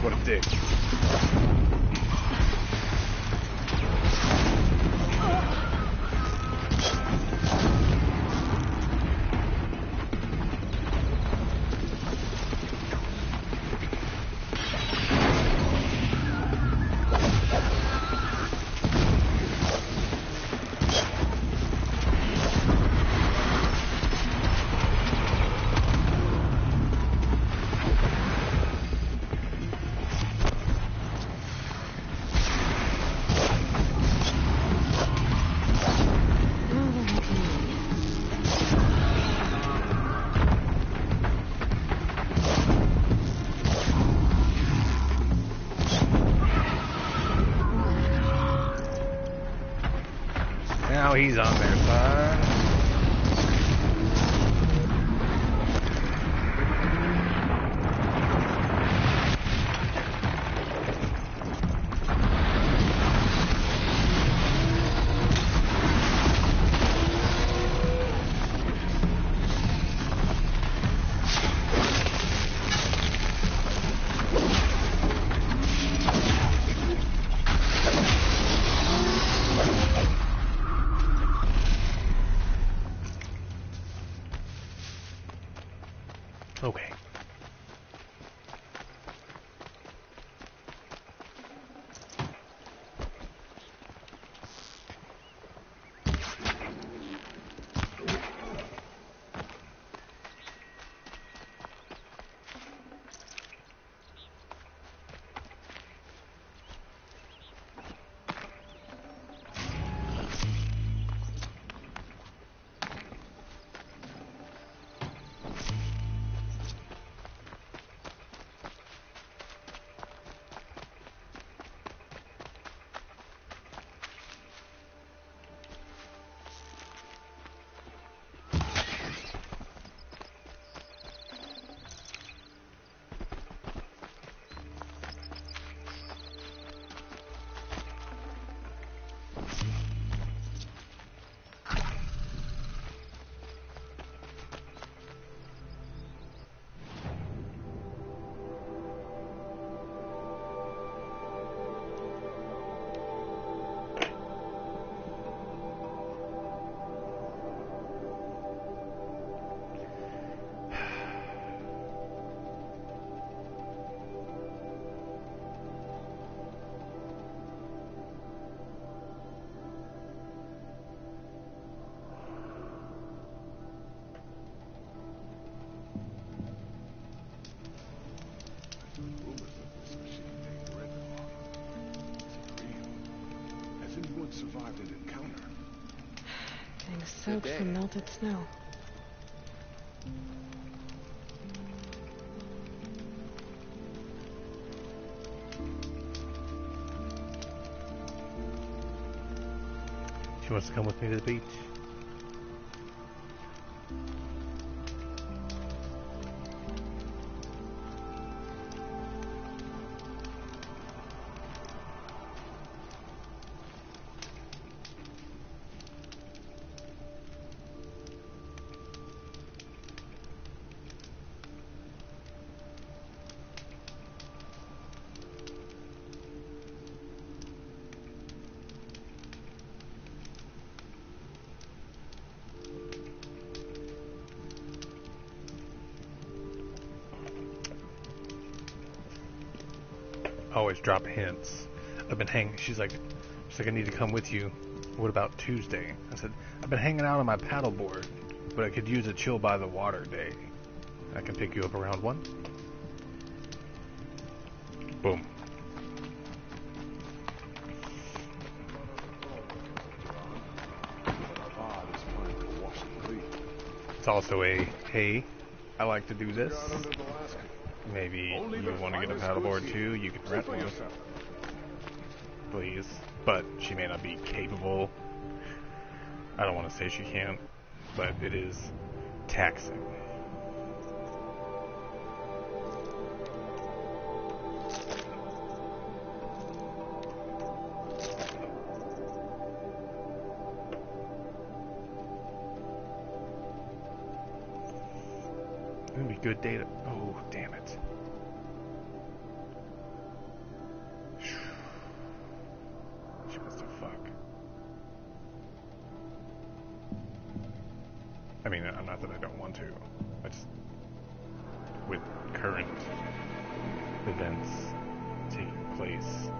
What a dick. Now he's on their side. Okay.
unexpected encounter.
Getting soaked from melted snow.
She wants to come with me to the beach. Always drop hints. I've been hanging. She's like, I need to come with you. What about Tuesday? I said, I've been hanging out on my paddleboard, but I could use a chill by the water day. I can pick you up around 1. Boom. It's also a, hey, I like to do this. Maybe you want to get a paddleboard too, you can rent one. Please. But she may not be capable. I don't want to say she can't, but it is taxing. It's gonna be good data. Oh, damn it. She wants to fuck. I mean, not that I don't want to. I just, with current events taking place,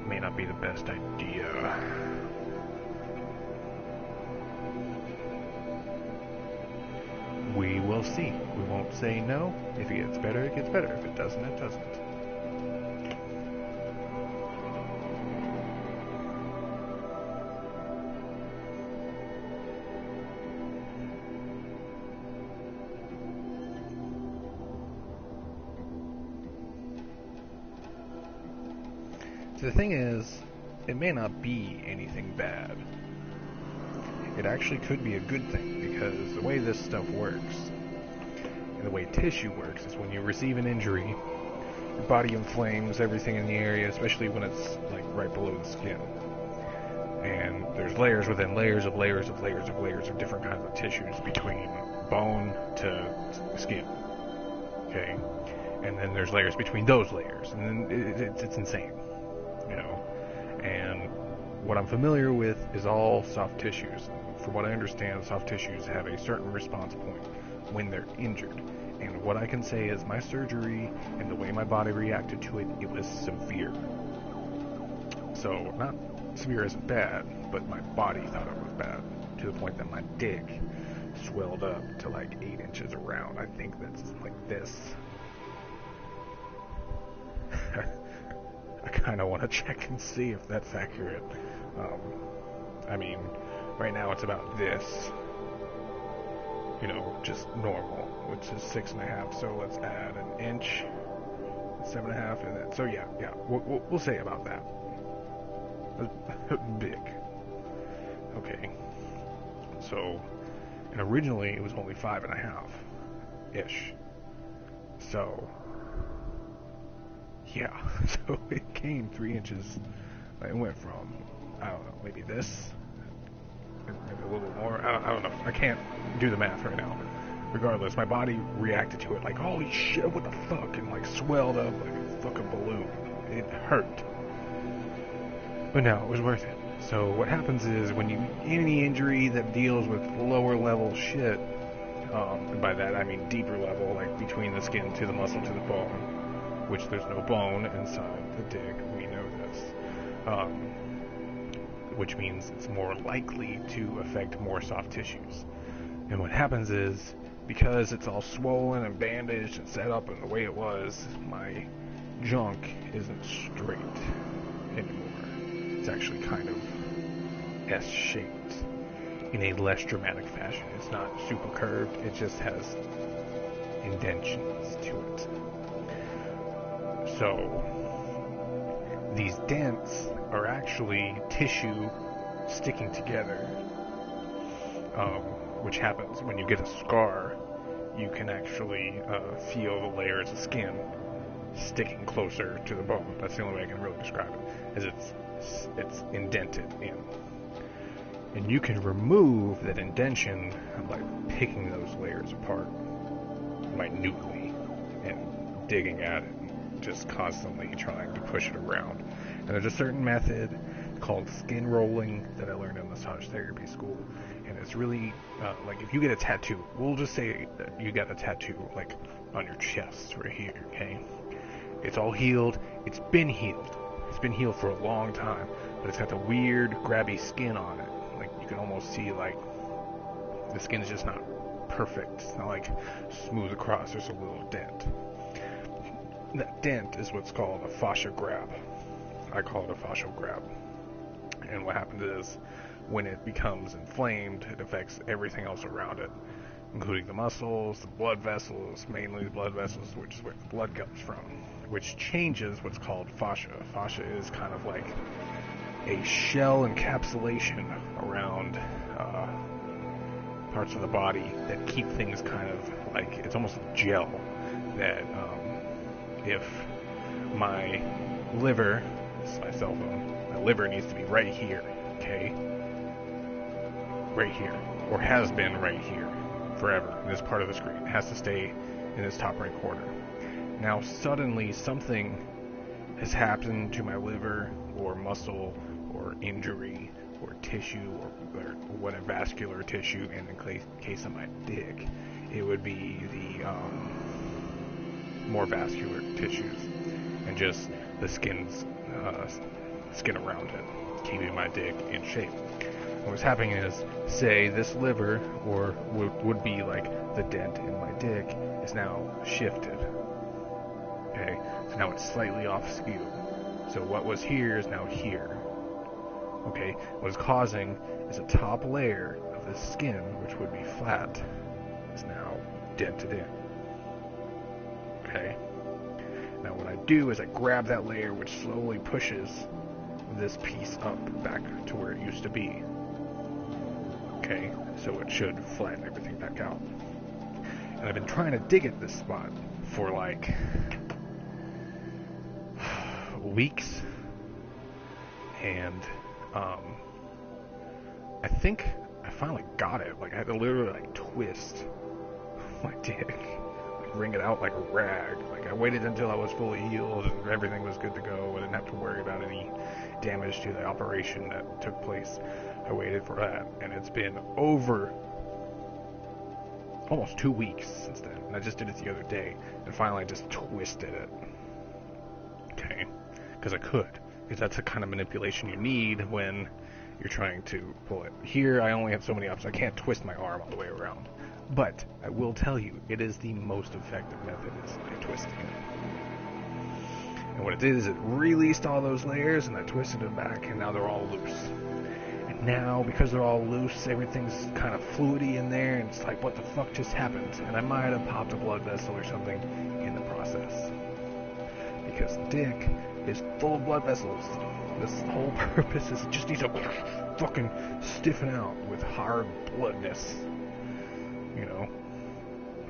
may not be the best idea. We will see. We won't say no. If it gets better, it gets better. If it doesn't, it doesn't. So the thing is, it may not be anything bad. It actually could be a good thing, because the way this stuff works, and the way tissue works, is when you receive an injury, your body inflames everything in the area, especially when it's like right below the skin. And there's layers within layers of layers of layers of layers of different kinds of tissues between bone to skin. Okay? And then there's layers between those layers, and then it's insane. You know? And what I'm familiar with is all soft tissues. From what I understand, soft tissues have a certain response point when they're injured. And what I can say is my surgery and the way my body reacted to it, it was severe. So, not severe isn't bad, but my body thought it was bad, to the point that my dick swelled up to like 8 inches around. I think that's like this. I kind of want to check and see if that's accurate. I mean, right now it's about this, you know, just normal, which is 6.5. So let's add an inch, 7.5, and then, so yeah, we'll say about that. Big. Okay. So, and originally it was only 5.5-ish. So, yeah, so it gained 3 inches. It went from, I don't know, maybe this, maybe a little bit more. I don't know. I can't do the math right now. Regardless, my body reacted to it like, holy shit, what the fuck? And like swelled up like a fucking balloon. It hurt. But no, it was worth it. So what happens is when you any injury that deals with lower level shit, and by that I mean deeper level, like between the skin to the muscle to the bone, which there's no bone inside the dick, we know this, which means it's more likely to affect more soft tissues. And what happens is, because it's all swollen and bandaged and set up in the way it was, my junk isn't straight anymore. It's actually kind of S-shaped in a less dramatic fashion. It's not super curved, it just has indentions to it. So these dents are actually tissue sticking together, which happens when you get a scar. You can actually feel the layers of skin sticking closer to the bone. That's the only way I can really describe it, as it's indented in. And you can remove that indention by picking those layers apart minutely and digging at it, just constantly trying to push it around. And there's a certain method called skin rolling that I learned in massage therapy school, and it's really like if you get a tattoo, we'll just say that you got a tattoo like on your chest right here, okay? It's all healed. It's been healed for a long time, but it's got the weird grabby skin on it. Like you can almost see like the skin's just not perfect. It's not like smooth across. There's a little dent. That dent is what's called a fascia grab. I call it a fascial grab. And what happens is, when it becomes inflamed, it affects everything else around it, including the muscles, the blood vessels, mainly the blood vessels, which is where the blood comes from, which changes what's called fascia. Fascia is kind of like a shell encapsulation around parts of the body that keep things kind of like, it's almost a gel that if my liver, this is my cell phone, my liver needs to be right here, okay? Right here, or has been right here forever in this part of the screen. It has to stay in this top right corner. Now suddenly something has happened to my liver or muscle or injury or tissue or what a vascular tissue, and in case of my dick, it would be the more vascular tissues and just the skin around it, keeping my dick in shape. What's happening is, say this liver, or would be like the dent in my dick, is now shifted. Okay, so now it's slightly off skew. So what was here is now here. Okay, what is causing is a top layer of the skin, which would be flat, is now dented in. Okay, now what I do is I grab that layer, which slowly pushes this piece up back to where it used to be. Okay, so it should flatten everything back out. And I've been trying to dig at this spot for like weeks, and I think I finally got it. Like I had to literally like twist my dick, like wring it out like a rag. Like I waited until I was fully healed and everything was good to go. I didn't have to worry about any damage to the operation that took place. I waited for that, and it's been over almost 2 weeks since then, and I just did it the other day, and finally I just twisted it. Okay, because I could, because that's the kind of manipulation you need when you're trying to pull it. Here I only have so many options. I can't twist my arm all the way around, but I will tell you, it is the most effective method, is by twisting it. And what it did is it released all those layers, and I twisted them back, and now they're all loose. And now, because they're all loose, everything's kind of fluidy in there, and it's like, what the fuck just happened? And I might have popped a blood vessel or something in the process. Because the dick is full of blood vessels. This whole purpose is it just needs to fucking stiffen out with hard bloodness. You know?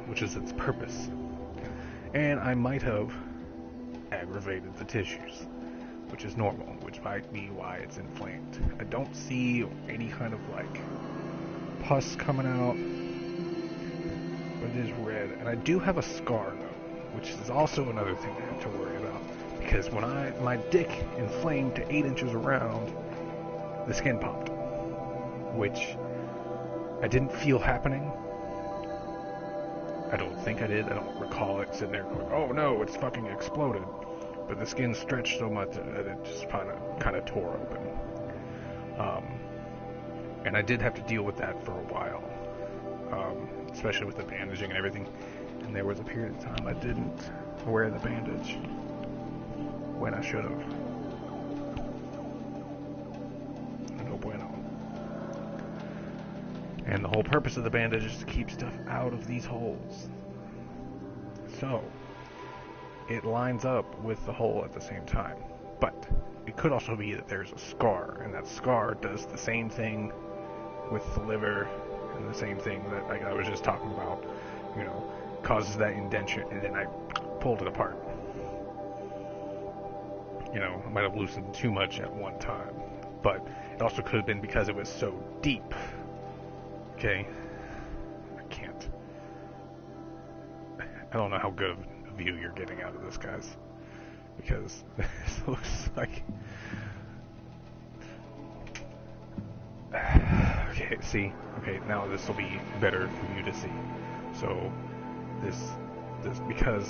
Which is its purpose. And I might have aggravated the tissues, which is normal, which might be why it's inflamed. I don't see any kind of like pus coming out, but it is red. And I do have a scar though, which is also another thing I have to worry about, because when my dick inflamed to 8 inches around, the skin popped, which I didn't feel happening. I don't think I did. I don't recall it sitting there going, oh no, it's fucking exploded. But the skin stretched so much that it just kind of tore open. And I did have to deal with that for a while, especially with the bandaging and everything. And there was a period of time I didn't wear the bandage when I should have. No bueno. And the whole purpose of the bandage is to keep stuff out of these holes. So, it lines up with the hole at the same time. But it could also be that there's a scar, and that scar does the same thing with the liver, and the same thing that like I was just talking about, you know, causes that indentation, and then I pulled it apart. You know, I might have loosened too much at one time, but it also could have been because it was so deep. Okay, I don't know how good of a view you're getting out of this, guys, because this looks like... Okay, see? Okay, now this will be better for you to see. So, this, because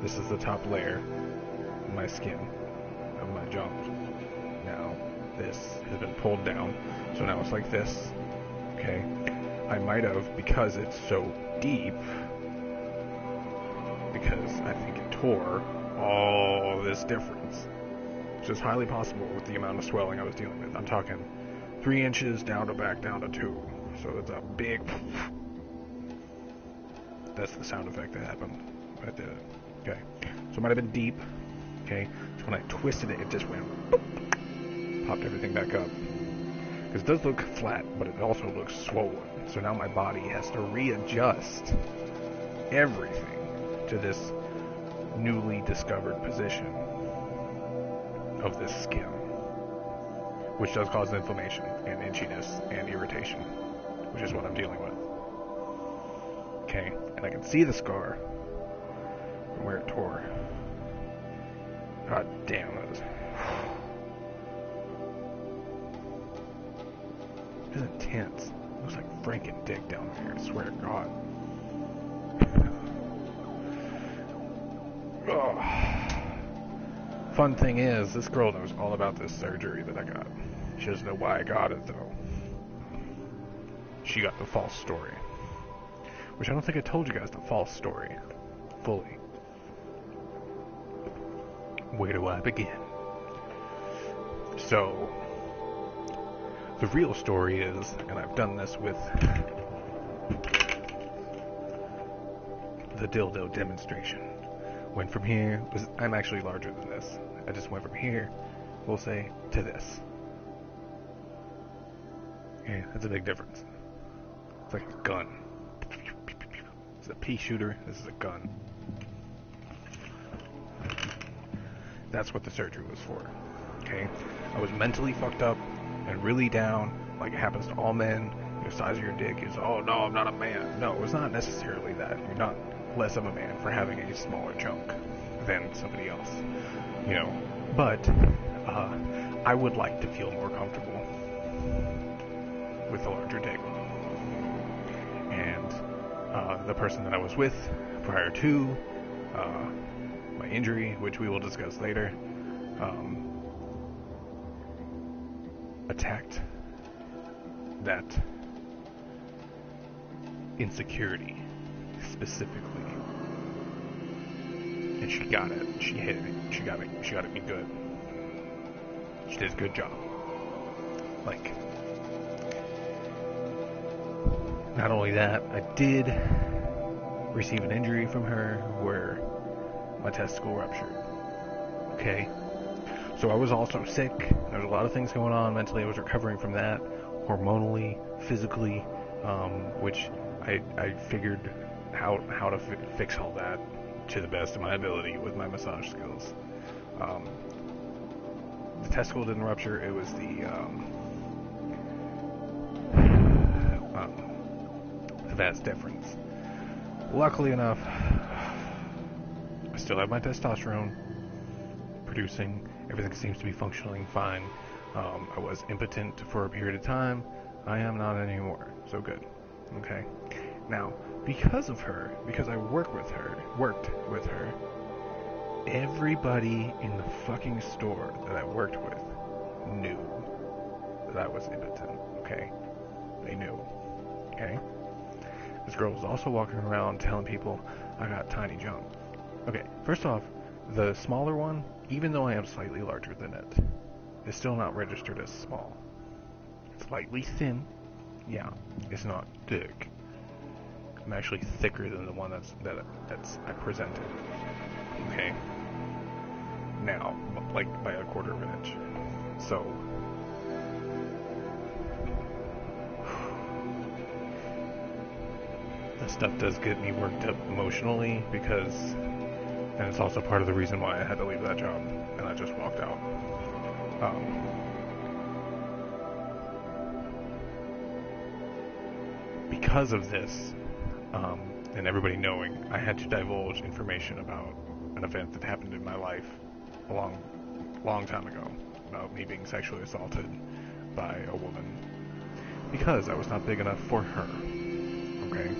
this is the top layer of my skin, of my junk. Now, this has been pulled down, so now it's like this, okay? I might have, because it's so deep, because I think it tore all this difference, which is highly possible with the amount of swelling I was dealing with. I'm talking 3 inches down to back down to 2, so it's a big... That's the sound effect that happened when I did it. Okay, so it might have been deep. Okay, so when I twisted it, it just went boop, popped everything back up. Because it does look flat, but it also looks swollen. So now my body has to readjust everything to this newly discovered position of this skin, which does cause inflammation and itchiness and irritation, which is what I'm dealing with. Okay, and I can see the scar from where it tore. God damn it. It's intense. It looks like Franken dick down there, I swear to God. Oh. Fun thing is, this girl knows all about this surgery that I got. She doesn't know why I got it, though. She got the false story. Which I don't think I told you guys the false story fully. Where do I begin? So, the real story is, and I've done this with the dildo demonstration. Went from here, I'm actually larger than this. I just went from here, we'll say, to this. Okay, that's a big difference. It's like a gun. It's a pea shooter, this is a gun. That's what the surgery was for. Okay? I was mentally fucked up and really down, like it happens to all men. The size of your dick is, oh no, I'm not a man. No, it's not necessarily that. You're not less of a man for having a smaller chunk than somebody else. You know? But, I would like to feel more comfortable with a larger dick. And, the person that I was with prior to, my injury, which we will discuss later, attacked that insecurity specifically, and she got it. She hit it. She got it me good. She did a good job. Like, not only that, I did receive an injury from her where my testicle ruptured. Okay? So I was also sick. There was a lot of things going on mentally. I was recovering from that, hormonally, physically, which I figured how to fix all that to the best of my ability with my massage skills. The testicle didn't rupture. It was the vas deferens. Luckily enough, I still have my testosterone producing. Everything seems to be functioning fine. I was impotent for a period of time. I am not anymore. So good. Okay. Now, because of her, because I worked with her, everybody in the fucking store that I worked with knew that I was impotent. Okay? They knew. Okay? This girl was also walking around telling people I got tiny junk. Okay, first off, the smaller one, even though I am slightly larger than it, is still not registered as small. It's slightly thin, yeah, it's not dick. I'm actually thicker than the one that's I presented. Okay. Now, like by a quarter of an inch. So that stuff does get me worked up emotionally because, and it's also part of the reason why I had to leave that job and I just walked out. Because of this, and everybody knowing, I had to divulge information about an event that happened in my life a long time ago, about me being sexually assaulted by a woman because I was not big enough for her. Okay?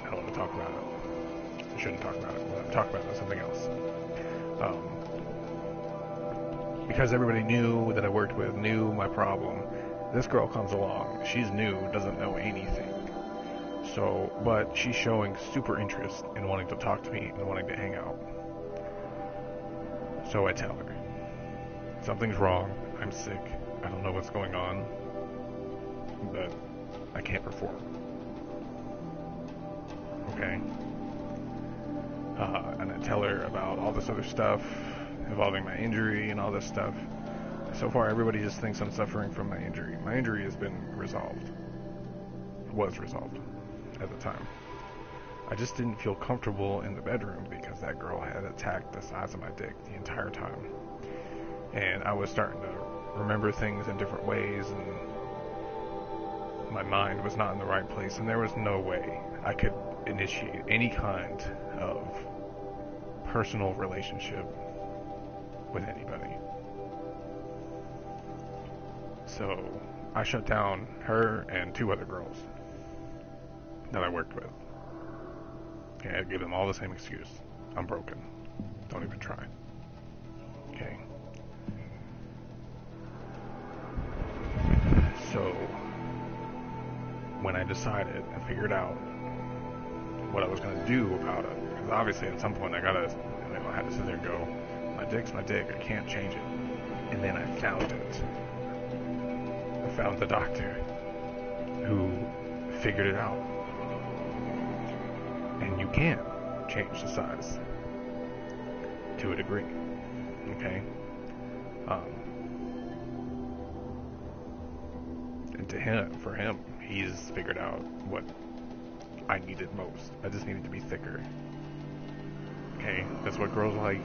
I don't want to talk about it. I shouldn't talk about it. What I'm talking about is something else. Because everybody knew that I worked with, knew my problem, this girl comes along. She's new, doesn't know anything. So, but she's showing super interest in wanting to talk to me and wanting to hang out. So I tell her, something's wrong, I'm sick, I don't know what's going on, but I can't perform. Okay? And I tell her about all this other stuff involving my injury and all this stuff. So far, everybody just thinks I'm suffering from my injury. My injury has been resolved. Was resolved at the time. I just didn't feel comfortable in the bedroom because that girl had attacked the size of my dick the entire time. And I was starting to remember things in different ways, and my mind was not in the right place, and there was no way I could initiate any kind of personal relationship with anybody. So I shut down her and 2 other girls that I worked with. Okay, I gave them all the same excuse. I'm broken. Don't even try. Okay. So when I decided and figured out what I was going to do about it, because obviously at some point I had to sit there and go, my dick's my dick, I can't change it. And then I found it. I found the doctor who figured it out. And you can change the size to a degree. Okay? And for him, he's figured out what I needed most. I just needed to be thicker. Okay? That's what girls like.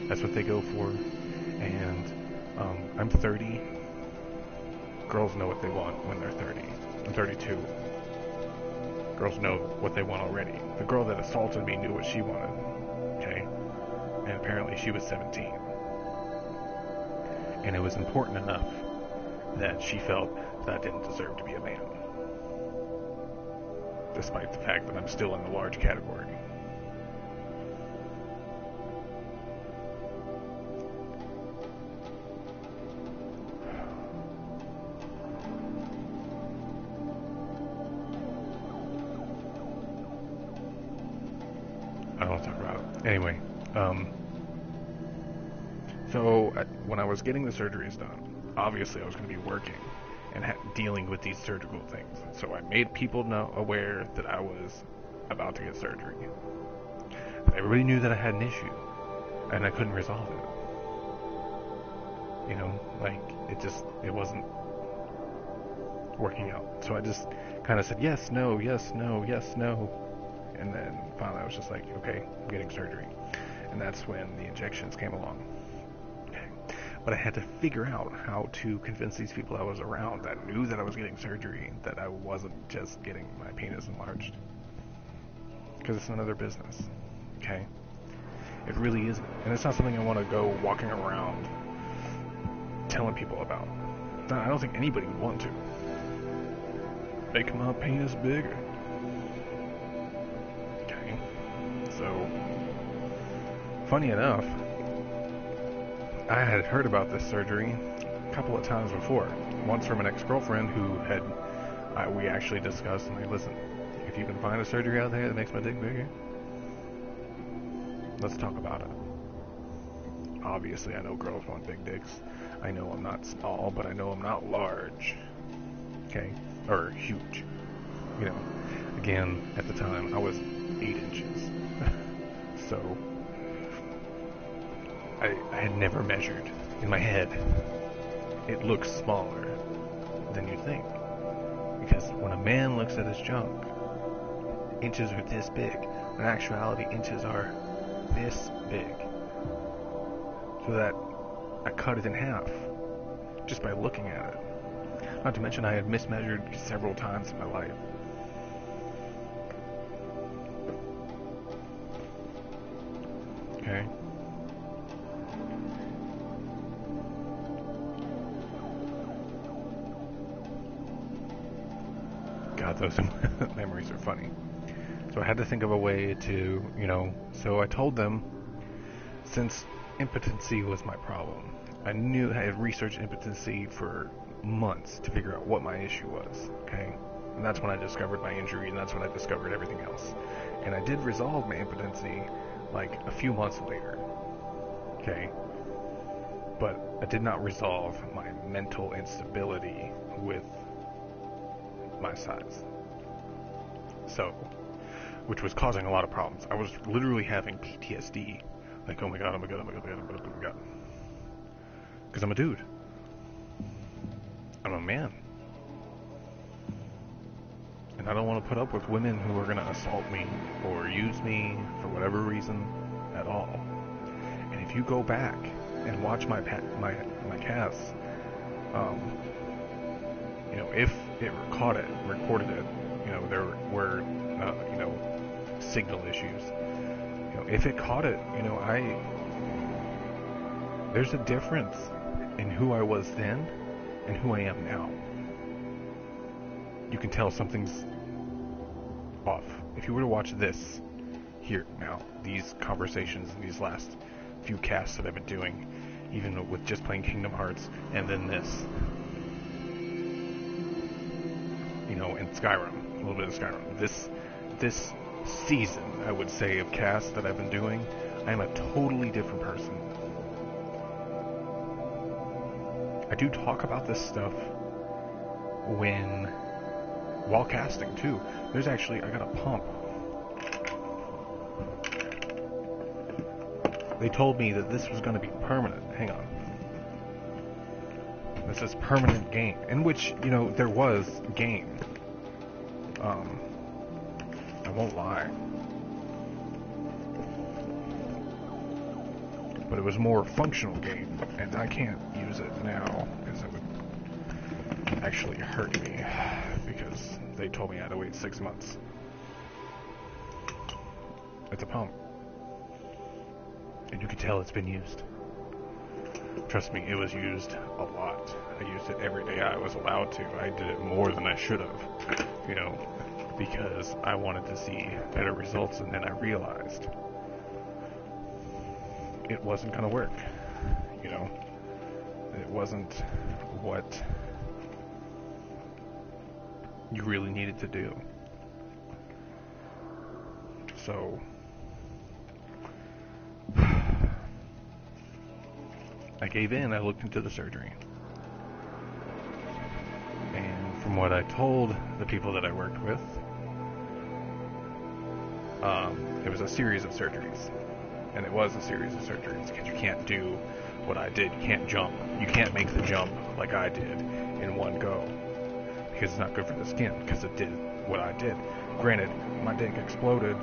That's what they go for. And I'm 30. Girls know what they want when they're 30. I'm 32. Girls know what they want already. The girl that assaulted me knew what she wanted. Okay? And apparently she was 17. And it was important enough that she felt that I didn't deserve to be a man. Despite the fact that I'm still in the large category. I don't want to talk about it. Anyway, so when I was getting the surgeries done, obviously I was going to be working and dealing with these surgical things. So I made people aware that I was about to get surgery. Everybody knew that I had an issue, and I couldn't resolve it. You know, like, it wasn't working out. So I just kind of said yes, no, yes, no, yes, no. And then finally I was just like, okay, I'm getting surgery. And that's when the injections came along. Okay. But I had to figure out how to convince these people I was around that knew that I was getting surgery that I wasn't just getting my penis enlarged. Because it's none of their business. Okay? It really isn't. And it's not something I want to go walking around telling people about. I don't think anybody would want to. Make my penis bigger. Okay. So, funny enough, I had heard about this surgery a couple of times before. Once from an ex-girlfriend who had, we actually discussed, and like, listen, if you can find a surgery out there that makes my dick bigger, let's talk about it. Obviously, I know girls want big dicks. I know I'm not small, but I know I'm not large. Okay? Or huge. You know, again, at the time, I was 8 inches. So, I had never measured. In my head, it looks smaller than you think. Because when a man looks at his junk, inches are this big. In actuality, inches are this big. So that I cut it in half just by looking at it. Not to mention I had mismeasured several times in my life. Okay. God, those memories are funny. So I had to think of a way to, so I told them, since impotency was my problem, I had researched impotency for months to figure out what my issue was, okay? And that's when I discovered my injury, and that's when I discovered everything else. And I did resolve my impotency, like, a few months later, okay? But I did not resolve my mental instability with my size. So, which was causing a lot of problems. I was literally having PTSD. Like, oh my god, oh my god, oh my god, oh my god, oh my god. Because I'm a dude. I'm a man. And I don't want to put up with women who are going to assault me or use me for whatever reason at all. And if you go back and watch my casts, if it recorded it, there were, signal issues. If it caught it, there's a difference in who I was then and who I am now. You can tell something's off. If you were to watch this here now, these conversations and these last few casts that I've been doing, even with just playing Kingdom Hearts, and then this, and Skyrim, a little bit of Skyrim. This season, I would say, of casts that I've been doing, I am a totally different person. I do talk about this stuff while casting too. I got a pump. They told me that this was going to be permanent. Hang on. This is permanent gain, in which, there was gain. I won't lie. But it was more functional gain, and I can't use it now, because it would actually hurt me, because they told me I had to wait 6 months. It's a pump. And you can tell it's been used. Trust me, it was used a lot. I used it every day I was allowed to. I did it more than I should have, because I wanted to see better results, and then I realized it wasn't going to work. It wasn't what you really needed to do. So I gave in. I looked into the surgery. And from what I told the people that I worked with, it was a series of surgeries. And it was a series of surgeries, because you can't do what I did. You can't jump. You can't make the jump like I did in one go, because it's not good for the skin, because it did what I did. Granted, my dick exploded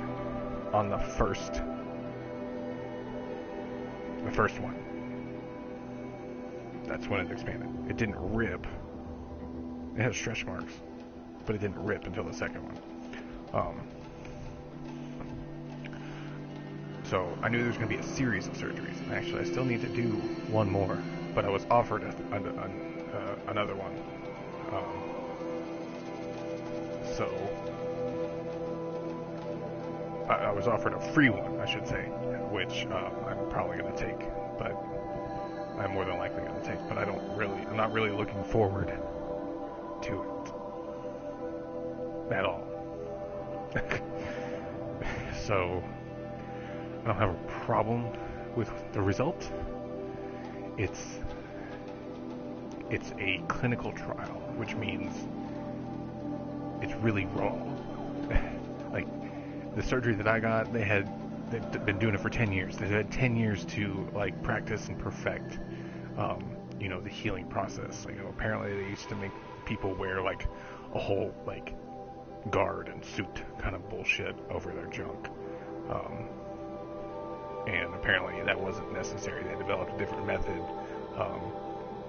on the first one. That's when it expanded. It didn't rip. It had stretch marks, but it didn't rip until the second one. So I knew there was going to be a series of surgeries. Actually, I still need to do one more, but I was offered another one. So I was offered a free one, I should say, which I'm probably going to take, but I'm more than likely going to take. But I'm not really looking forward to it at all. So I don't have a problem with the result. It's
it's a clinical trial, which means it's really raw. Like, the surgery that I got, they've been doing it for 10 years. They've had 10 years to, like, practice and perfect, the healing process. Apparently they used to make people wear, like, a whole, like, guard and suit kind of bullshit over their junk. And apparently that wasn't necessary. They developed a different method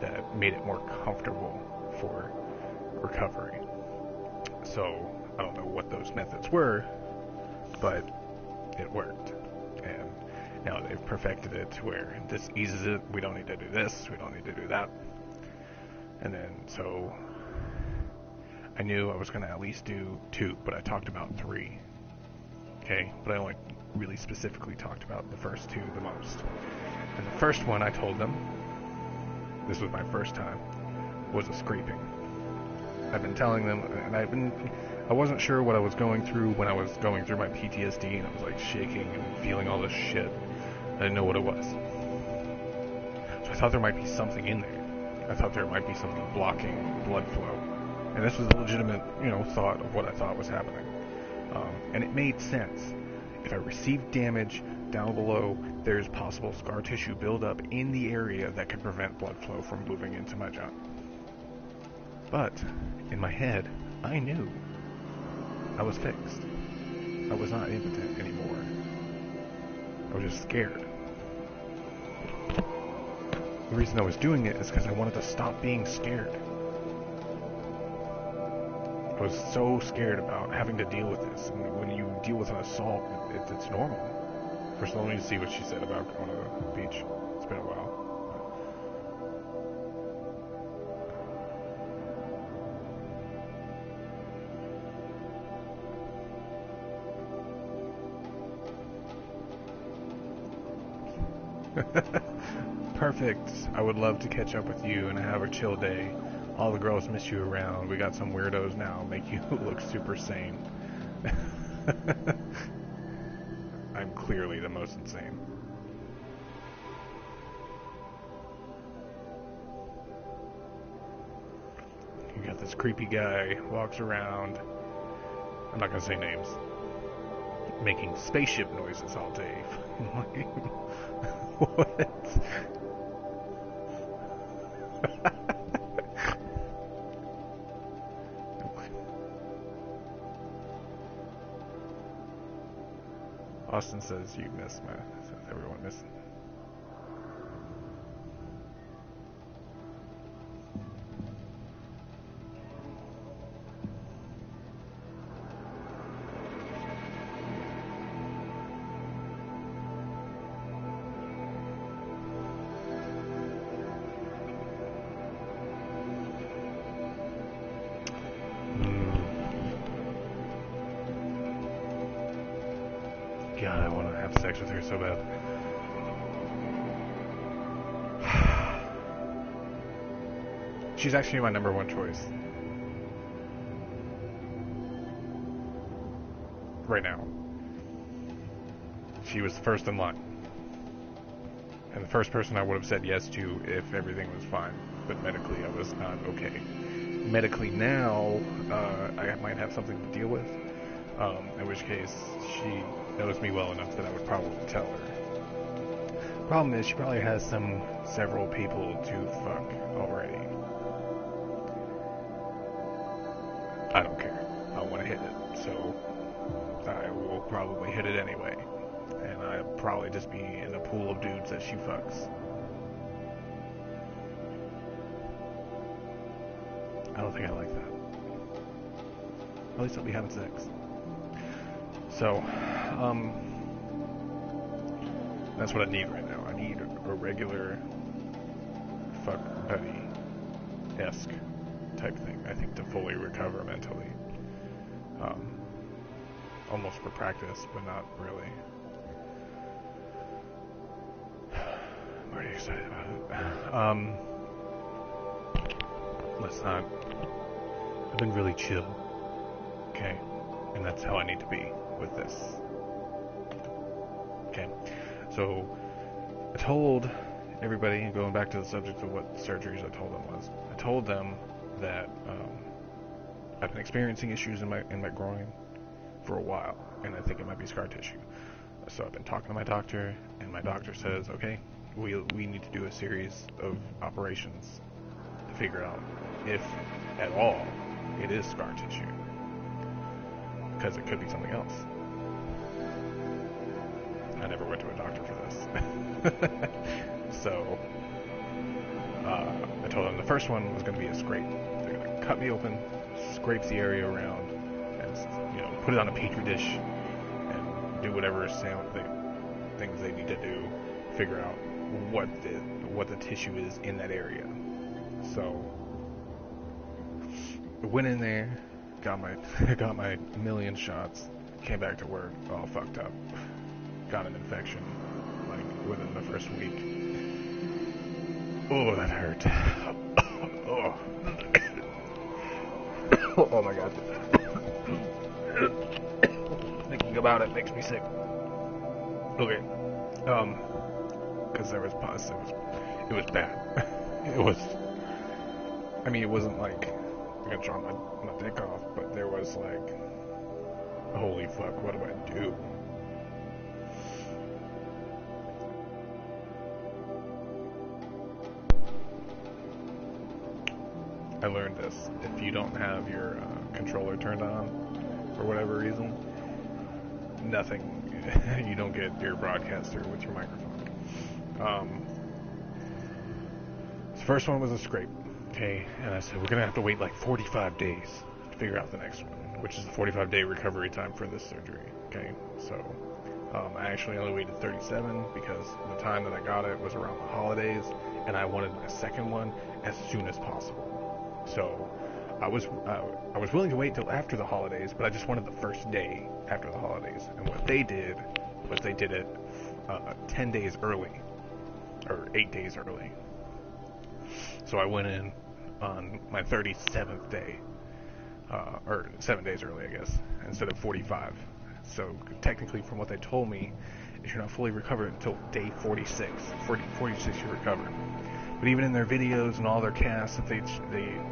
that made it more comfortable for recovery. So I don't know what those methods were, but it worked. And now they've perfected it to where this eases it. We don't need to do this. We don't need to do that. And then so I knew I was going to at least do 2, but I talked about 3. Okay, but I only really specifically talked about the first 2 the most. And the first one I told them, this was my first time, was a scraping. I've been telling them, and I wasn't sure what I was going through when I was going through my PTSD, and I was like shaking and feeling all this shit. I didn't know what it was. So I thought there might be something in there. I thought there might be something blocking blood flow. And this was a legitimate, thought of what I thought was happening. And it made sense. If I received damage down below, there's possible scar tissue buildup in the area that could prevent blood flow from moving into my junk. But, in my head, I knew I was fixed. I was not impotent anymore. I was just scared. The reason I was doing it is because I wanted to stop being scared. I was so scared about having to deal with this. And when you deal with an assault, it's normal. First of all, let me see what she said about going to the beach. It's been a while. Perfect. I would love to catch up with you and have a chill day. All the girls miss you around. We got some weirdos now. Make you look super sane. I'm clearly the most insane. You got this creepy guy, walks around. I'm not gonna say names. Making spaceship noises all day. What? Austin says you miss my. Says everyone miss. God, I want to have sex with her so bad. She's actually my number 1 choice. Right now. She was the first in line. And the first person I would have said yes to if everything was fine. But medically, I was not okay. Medically now, I might have something to deal with. In which case, she knows me well enough that I would probably tell her. Problem is, she probably has several people to fuck already. I don't care. I want to hit it, so I will probably hit it anyway. And I'll probably just be in a pool of dudes that she fucks. I don't think I like that. At least I'll be having sex. So, that's what I need right now. I need a regular fuck buddy-esque type thing, I think, to fully recover mentally. Almost for practice, but not really. I'm already excited about it. Let's not... I've been really chill. Okay? And that's how I need to be with this. Okay? So, I told
everybody, going back to the subject of what surgeries I told them was, I told them that I've been experiencing issues in my groin for a while, and I think it might be scar tissue. So I've been talking to my doctor, and my doctor says, okay, we need to do a series of operations to figure out if, at all, it is scar tissue, because it could be something else. I never went to a doctor for this. So I told them the first one was going to be a scrape. They're going to cut me open, scrape the area around, and put it on a petri dish, and do whatever things they need to do, figure out what the tissue is in that area. So I went in there, got my million shots, came back to work all fucked up, got an infection like within the first week. Oh, that hurt. Oh. Oh my god. Thinking about it makes me sick. Okay. Because there was pus. It was bad. It was. I mean, it wasn't like I'm gonna draw my dick off, but there was like, holy fuck, what do I do? I learned this. If you don't have your controller turned on for whatever reason, nothing. You don't get your broadcaster with your microphone. The first one was a scrape. Okay, and I said we're gonna have to wait like 45 days to figure out the next one, which is the 45-day recovery time for this surgery. Okay, so I actually only waited 37 because the time that I got it was around the holidays, and I wanted my second one as soon as possible. So I was willing to wait till after the holidays, but I just wanted the first day after the holidays. And what they did was they did it 10 days early, or 8 days early. So I went in on my 37th day, or 7 days early, I guess, instead of 45. So technically, from what they told me, if you're not fully recovered until day 46, 46 you're recovered. But even in their videos and all their casts that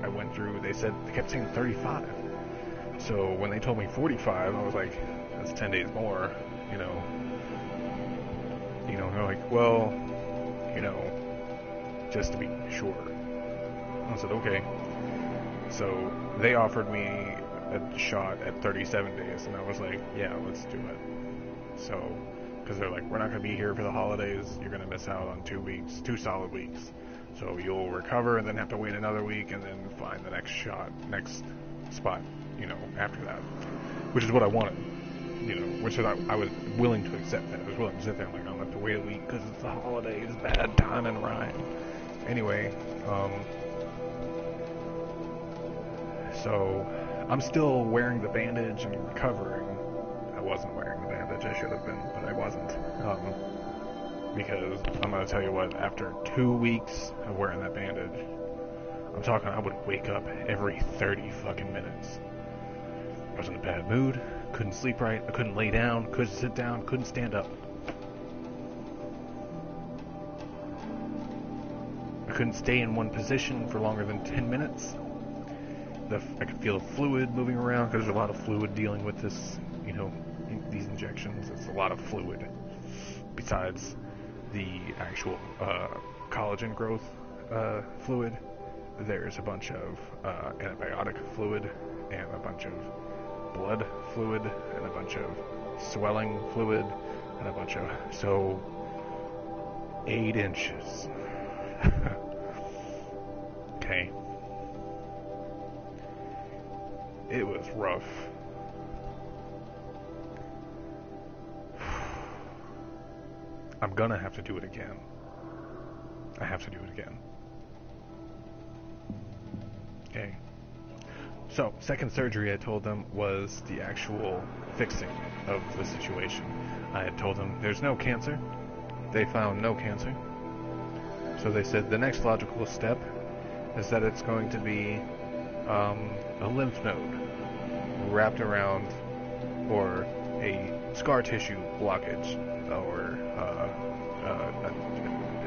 I went through, they kept saying 35. So when they told me 45, I was like, that's 10 days more, they're like, well, just to be sure. I said, okay. So they offered me a shot at 37 days, and I was like, yeah, let's do it. So, because they're like, we're not going to be here for the holidays, you're going to miss out on 2 solid weeks. So you'll recover and then have to wait another week and then find the next spot, after that. Which is what I wanted, which is I was willing to accept that. I was willing to sit there and I'm going to have to wait a week because it's the holidays, bad time and rhyme. Anyway, so I'm still wearing the bandage and recovering. I wasn't wearing the bandage, I should have been, but I wasn't. Because I'm going to tell you what, after 2 weeks of wearing that bandage, I would wake up every 30 fucking minutes. I was in a bad mood, couldn't sleep right, I couldn't lay down, couldn't sit down, couldn't stand up. I couldn't stay in one position for longer than 10 minutes. I could feel the fluid moving around, because there's a lot of fluid dealing with this, these injections. It's a lot of fluid. Besides the actual collagen growth fluid, there's a bunch of antibiotic fluid, and a bunch of blood fluid, and a bunch of swelling fluid, and a bunch of... So, 8 inches. Okay. It was rough. I'm gonna have to do it again. I have to do it again. Okay. So, second surgery I told them was the actual fixing of the situation. I had told them there's no cancer. They found no cancer. So they said the next logical step is that it's going to be a lymph node wrapped around, or a scar tissue blockage, or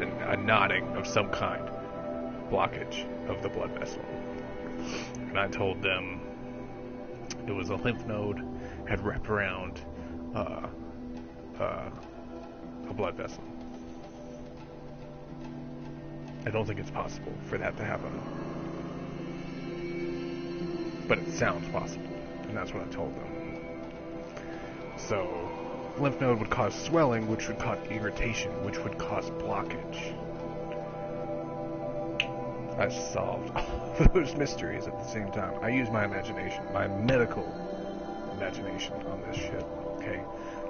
a knotting of some kind, blockage of the blood vessel. And I told them it was a lymph node had wrapped around a blood vessel. I don't think it's possible for that to happen, but it sounds possible, and that's what I told them. So, lymph node would cause swelling, which would cause irritation, which would cause blockage. I solved all of those mysteries at the same time. I used my imagination, my medical imagination on this shit, okay?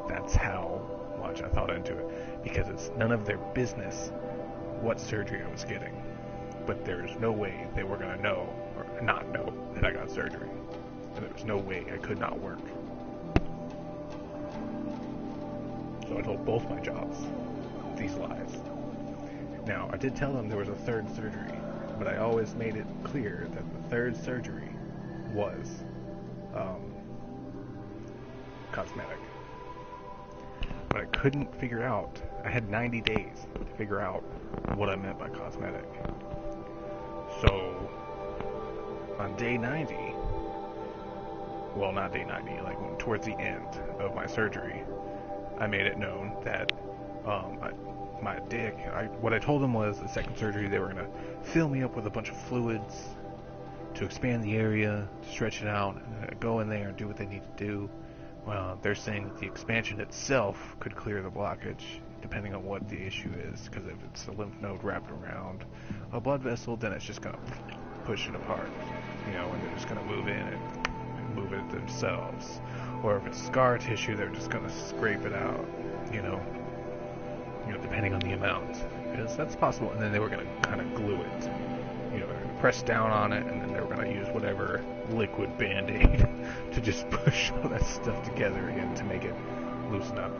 That's how much I thought into it, because it's none of their business what surgery I was getting, but there's no way they were going to know, or not know, that I got surgery, and there was no way I could not work. So I told both my jobs these lies. Now, I did tell them there was a third surgery, but I always made it clear that the third surgery was cosmetic. But I couldn't figure out, I had 90 days to figure out what I meant by cosmetic. So, on day 90, well, not day 90, like towards the end of my surgery, I made it known that my dick, what I told them was the second surgery they were going to fill me up with a bunch of fluids to expand the area, to stretch it out, and go in there and do what they need to do. Well, they're saying that the expansion itself could clear the blockage, depending on what the issue is, because if it's a lymph node wrapped around a blood vessel, then it's just going to push it apart, and they're just going to move in and move it themselves. Or if it's scar tissue, they're just going to scrape it out, depending on the amount. Because that's possible. And then they were going to kind of glue it. They're going to press down on it, and then they were going to use whatever liquid Band-Aid to just push all that stuff together again to make it loosen up.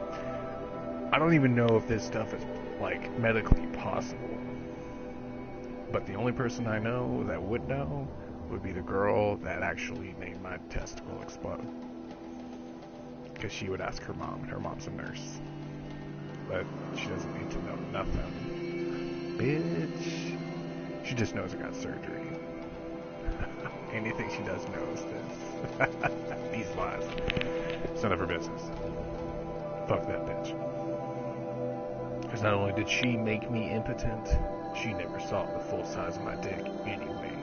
I don't even know if this stuff is, medically possible. But the only person I know that would know would be the girl that actually made my testicle explode. Because she would ask her mom, and her mom's a nurse. But she doesn't need to know nothing. Bitch. She just knows I got surgery. Anything she does know is this. These lies. It's none of her business. Fuck that bitch. Because not only did she make me impotent, she never saw the full size of my dick anyway.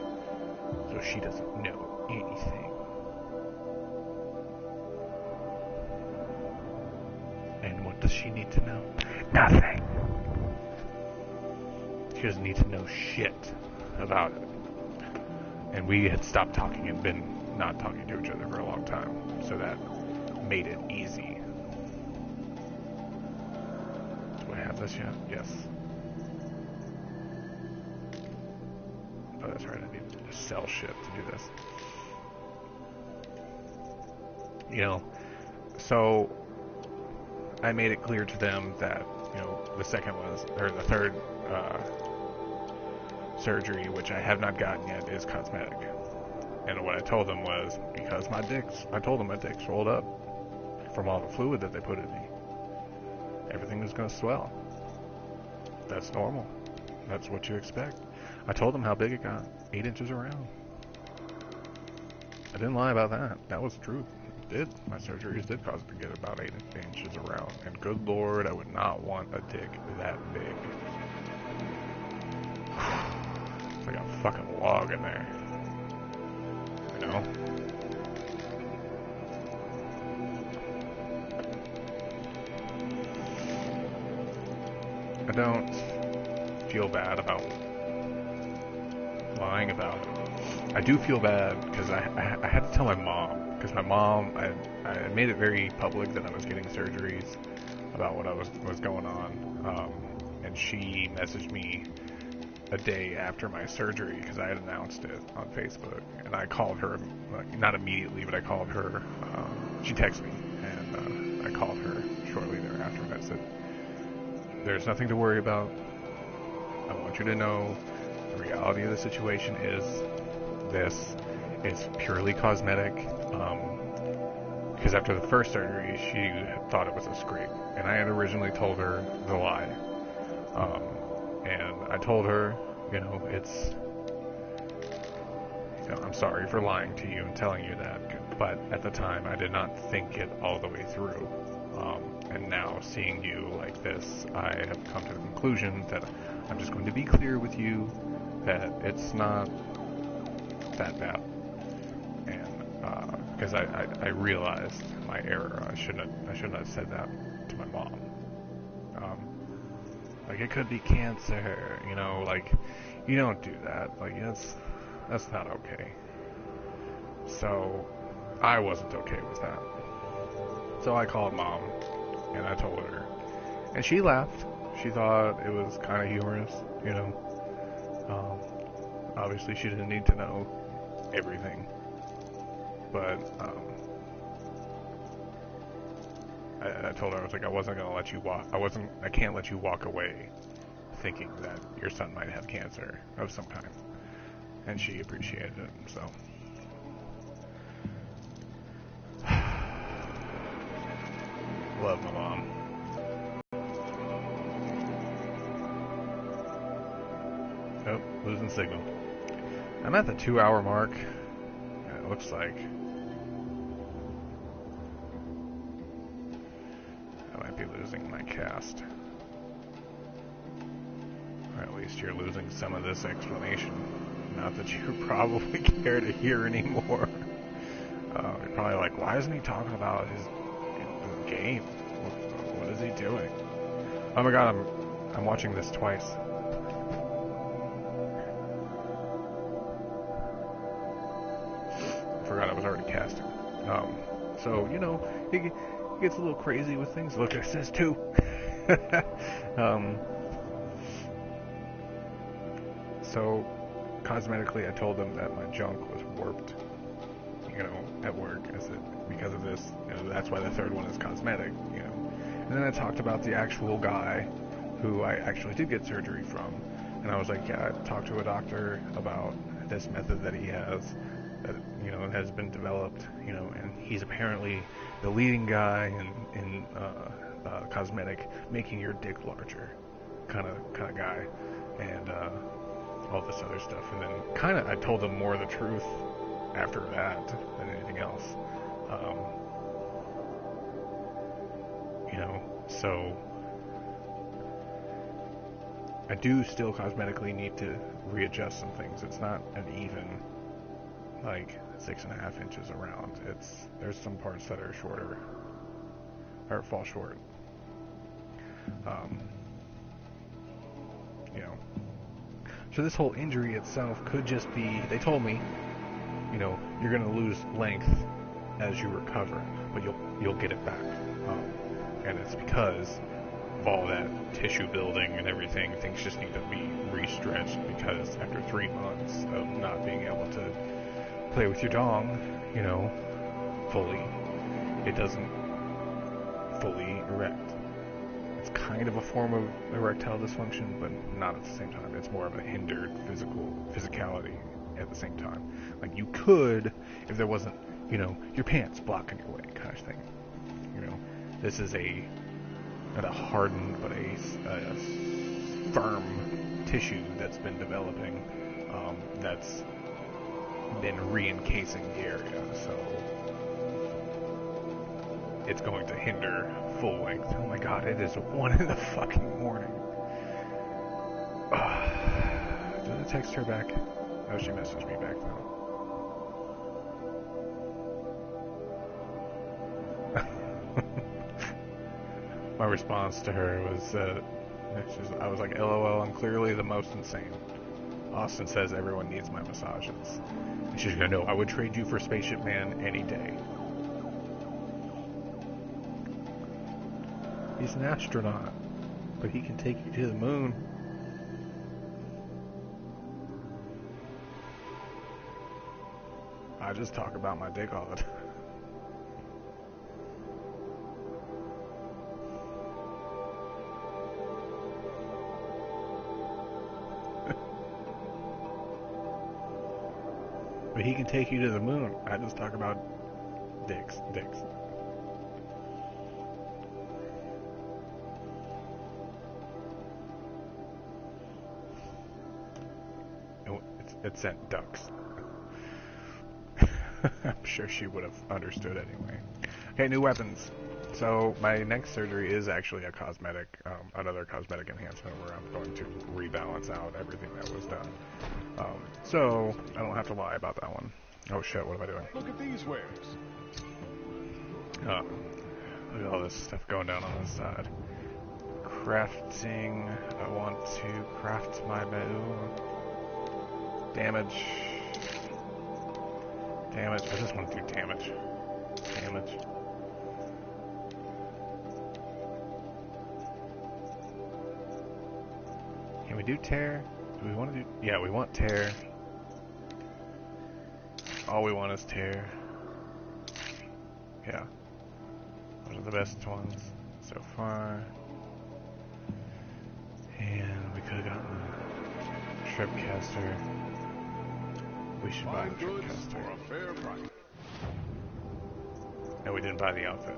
So she doesn't know anything. And what does she need to know? Nothing. She doesn't need to know shit about it. And we had stopped talking and been not talking to each other for a long time. So that made it easy. Do I have this yet? Yes. Oh, that's right. I need to sell shit to do this. So I made it clear to them that, the third surgery, which I have not gotten yet, is cosmetic. And what I told them was, because I told them my dick swelled up from all the fluid that they put in me. Everything was going to swell. That's normal. That's what you expect. I told them how big it got. 8 inches around. I didn't lie about that. That was the truth. My surgeries did cause it to get about 8 inches around. And good lord, I would not want a dick that big. It's like a fucking log in there. I don't feel bad about lying about it. I do feel bad because I had to tell my mom. Because my mom, I made it very public that I was getting surgeries about what was going on. And she messaged me a day after my surgery because I had announced it on Facebook. And I called her, not immediately, but I called her. She texted me, and I called her shortly thereafter, and I said, "There's nothing to worry about. I want you to know the reality of the situation is this. It's purely cosmetic. Because after the first surgery, she thought it was a scrape, and I had originally told her the lie. And I told her, I'm sorry for lying to you and telling you that, but at the time I did not think it all the way through. And now seeing you like this, I have come to the conclusion that I'm just going to be clear with you that it's not that bad. And because I realized my error, I shouldn't have said that to my mom. Like it could be cancer, like you don't do that. Like that's not okay. So I wasn't okay with that. So I called mom and I told her, and she laughed. She thought it was kind of humorous, Obviously, she didn't need to know everything, but I told her, I was like, I wasn't gonna let you walk. I can't let you walk away thinking that your son might have cancer of some kind. And she appreciated it. So love my mom. Oh, losing signal. I'm at the 2-hour mark. It looks like I might be losing my cast. Or at least you're losing some of this explanation. Not that you probably care to hear anymore. You're probably like, why isn't he talking about his game? What is he doing? Oh my god, I'm watching this twice. I forgot I was already casting. So, he gets a little crazy with things. Look, it says 2. So, cosmetically, I told them that my junk was warped, at work. I said, because of this, that's why the third one is cosmetic, And then I talked about the actual guy who I actually did get surgery from. And I was like, yeah, I talked to a doctor about this method that he has, that, has been developed, and he's apparently the leading guy in cosmetic, making your dick larger kind of guy. And, all this other stuff, and then I told them more of the truth after that than anything else. So I do still cosmetically need to readjust some things. It's not an even like 6.5 inches around. There's some parts that are shorter or fall short. So this whole injury itself could just be, they told me, you're going to lose length as you recover, but you'll get it back. And it's because of all that tissue building and everything, things just need to be re-stretched, because after 3 months of not being able to play with your dong, fully, it doesn't fully erect. It's kind of a form of erectile dysfunction, but not at the same time. It's more of a hindered physicality at the same time. Like you could, if there wasn't, your pants blocking your way kind of thing. This is not a hardened, but a firm tissue that's been developing, that's been re-encasing the area, so it's going to hinder full length. Oh my god, it is 1 in the fucking morning. Did I text her back? Oh, she messaged me back though. My response to her was, I was like, LOL, I'm clearly the most insane. Austin says everyone needs my massages. And she's gonna know, I would trade you for Spaceship Man any day. He's an astronaut, but he can take you to the moon. I just talk about my dick all the time. But he can take you to the moon. I just talk about dicks. it sent ducks. I'm sure she would have understood anyway. Okay, new weapons. So my next surgery is actually a cosmetic, another cosmetic enhancement where I'm going to rebalance out everything that was done. So I don't have to lie about that one. Oh shit, what am I doing?
Look at these wares.
Look at all this stuff going down on this side. Crafting. I want to craft my bow. Damage. Damage. I just want to do damage. Damage. Can we do tear? Do we want to do... Yeah, we want tear. All we want is tear. Yeah. Those are the best ones so far. And we could have gotten a shrimp caster. We should buy the shrimp caster.
For a fair price.
And we didn't buy the outfit.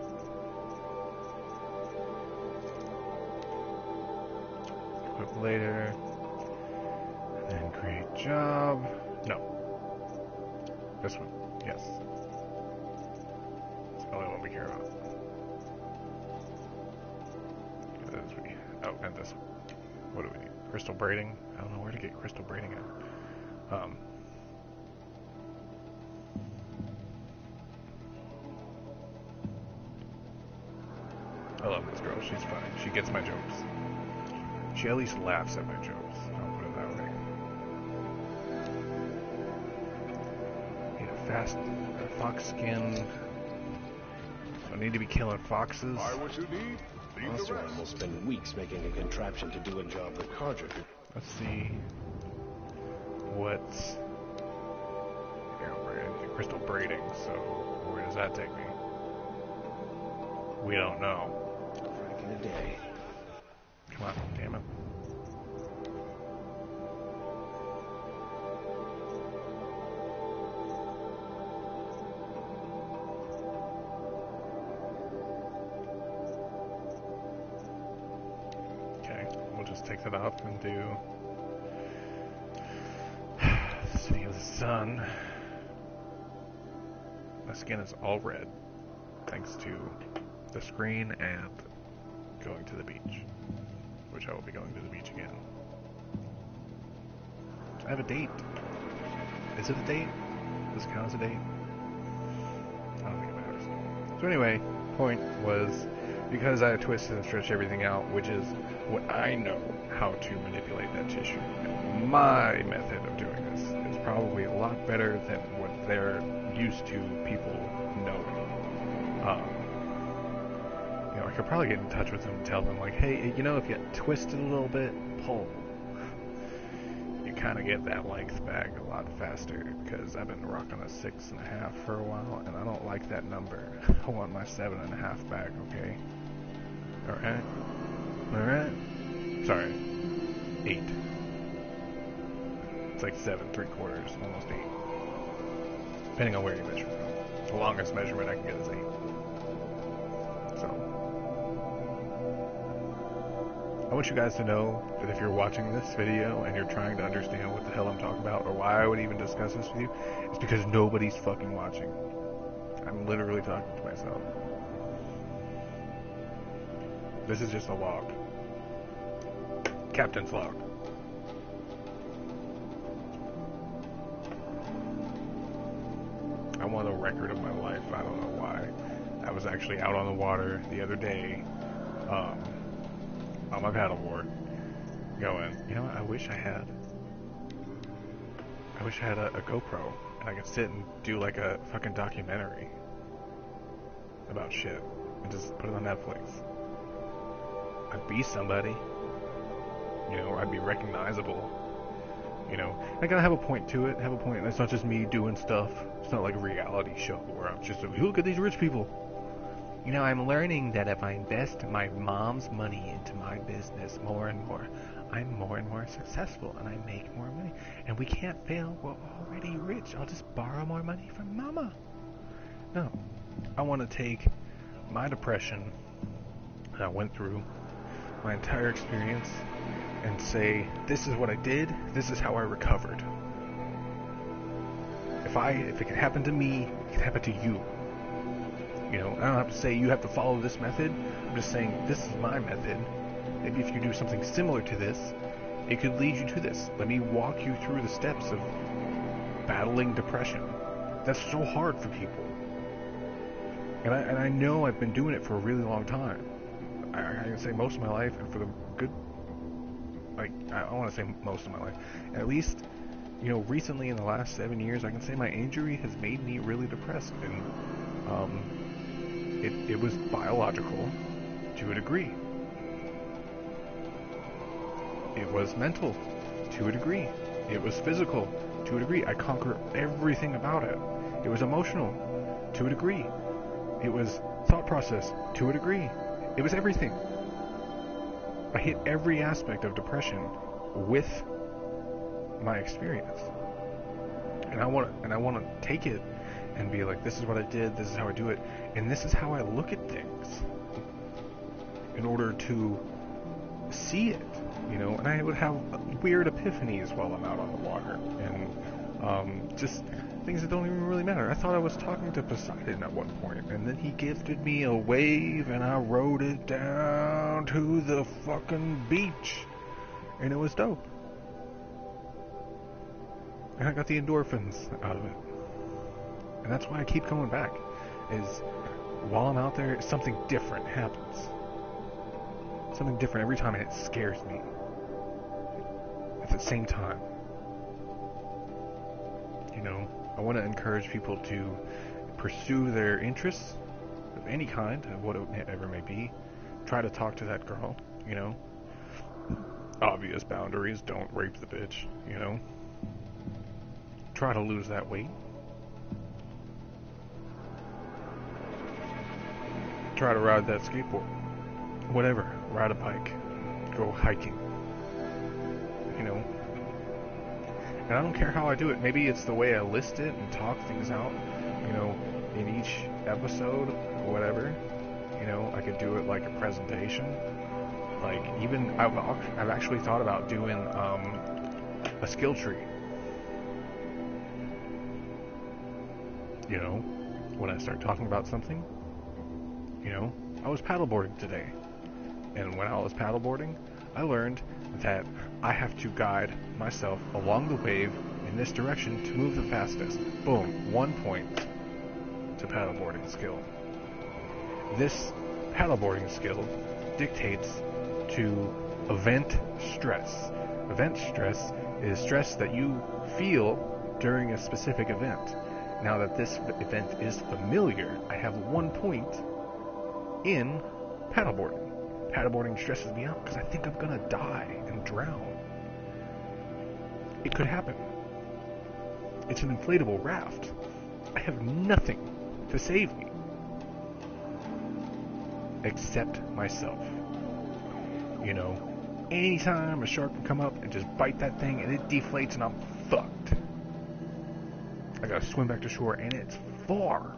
Equip later. And then create job. No. This one. Yes. It's the only one we care about. Oh, and this one. What do we need? Crystal braiding? I don't know where to get crystal braiding at. I love this girl. She's funny. She gets my jokes. She at least laughs at my jokes. I'll put it that way. Need a fast fox skin. I need to be killing foxes.
Buy what you need, leave the
Monster
rest.
animals spend weeks making a contraption to do a job that Carja could.
Let's see what's... Yeah, we're into crystal braiding, so where does that take me? We don't know.
Back in the day.
Come on, damn it. Okay, we'll just take that off and do City of the Sun. My skin is all red, thanks to the screen and going to the beach, which I will be going to the beach again. I have a date. Is it a date? Does it count as a date? I don't think it matters. So anyway, point was, because I twisted and stretched everything out, which is what I know how to manipulate that tissue. And my method of doing this is probably a lot better than what they're used to people knowing. You know, I could probably get in touch with them and tell them, like, hey, you know, if you twist it a little bit, pull. You kind of get that length back a lot faster, because I've been rocking a 6.5 for a while, and I don't like that number. I want my 7.5 back, okay? Alright? Alright? Sorry. 8. It's like 7.75, almost 8. Depending on where you measure from. The longest measurement I can get is 8. So, I want you guys to know that if you're watching this video and you're trying to understand what the hell I'm talking about, or why I would even discuss this with you, it's because nobody's fucking watching. I'm literally talking to myself. This is just a log. Captain's log. I want a record of my life. I don't know why. I was actually out on the water the other day, on my paddleboard, going, you know what, I wish I had a GoPro, and I could sit and do like a fucking documentary about shit, and just put it on Netflix. I'd be somebody, you know, I'd be recognizable, you know, I gotta have a point to it, have a point, and it's not just me doing stuff. It's not like a reality show where I'm just like, look at these rich people. You know, I'm learning that if I invest my mom's money into my business more and more, I'm more and more successful, and I make more money. And we can't fail, we're already rich. I'll just borrow more money from mama. No. I want to take my depression that I went through, my entire experience, and say, this is what I did, this is how I recovered. if it can happen to me, it can happen to you. You know, I don't have to say you have to follow this method. I'm just saying this is my method. Maybe if you do something similar to this, it could lead you to this. Let me walk you through the steps of battling depression. That's so hard for people. And I know I've been doing it for a really long time. I can say most of my life, and for the good, like, I don't want to say most of my life. At least, you know, recently in the last 7 years, I can say my injury has made me really depressed. And it was biological to a degree. It was mental to a degree. It was physical to a degree. I conquered everything about it. It was emotional to a degree. It was thought process to a degree. It was everything. I hit every aspect of depression with my experience. And I want to take it and be like, this is what I did, this is how I do it, and this is how I look at things in order to see it, you know. And I would have weird epiphanies while I'm out on the water, and just things that don't even really matter. I thought I was talking to Poseidon at one point, and then he gifted me a wave, and I rode it down to the fucking beach, and it was dope. And I got the endorphins out of it. And that's why I keep coming back, is while I'm out there, something different happens. Something different every time, and it scares me. At the same time. You know, I want to encourage people to pursue their interests of any kind, of whatever may be. Try to talk to that girl, you know. Obvious boundaries, don't rape the bitch, you know. Try to lose that weight. Try to ride that skateboard. Whatever. Ride a bike. Go hiking. You know. And I don't care how I do it. Maybe it's the way I list it and talk things out. You know, in each episode, or whatever. You know, I could do it like a presentation. Like, even, I've actually thought about doing a skill tree. You know, when I start talking about something, you know, I was paddleboarding today, and when I was paddleboarding, I learned that I have to guide myself along the wave in this direction to move the fastest. Boom, 1 point to paddleboarding skill. This paddleboarding skill dictates to event stress. Event stress is stress that you feel during a specific event. Now that this event is familiar, I have 1 point in paddleboarding. Paddleboarding stresses me out because I think I'm gonna die and drown. It could happen. It's an inflatable raft. I have nothing to save me except myself. You know, anytime a shark can come up and just bite that thing and it deflates and I'm fucked. I gotta swim back to shore, and it's far.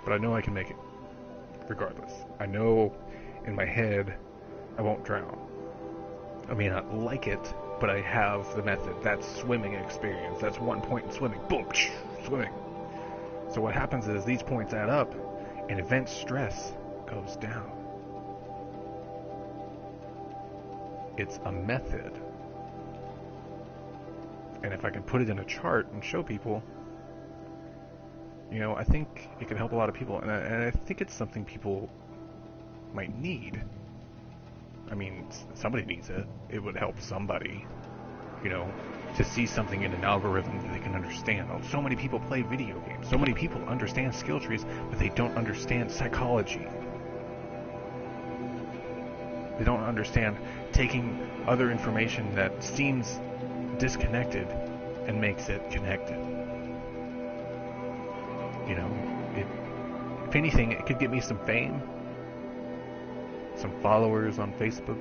But I know I can make it, regardless. I know in my head I won't drown. I may not like it, but I have the method. That's swimming experience. That's 1 point in swimming. Boom, swimming. So what happens is these points add up, and event stress goes down. It's a method. And if I can put it in a chart and show people, you know, I think it can help a lot of people. And I think it's something people might need. I mean, somebody needs it. It would help somebody, you know, to see something in an algorithm that they can understand. Oh, so many people play video games. So many people understand skill trees, but they don't understand psychology. They don't understand taking other information that seems disconnected and makes it connected. You know, if anything, it could get me some fame, some followers on Facebook.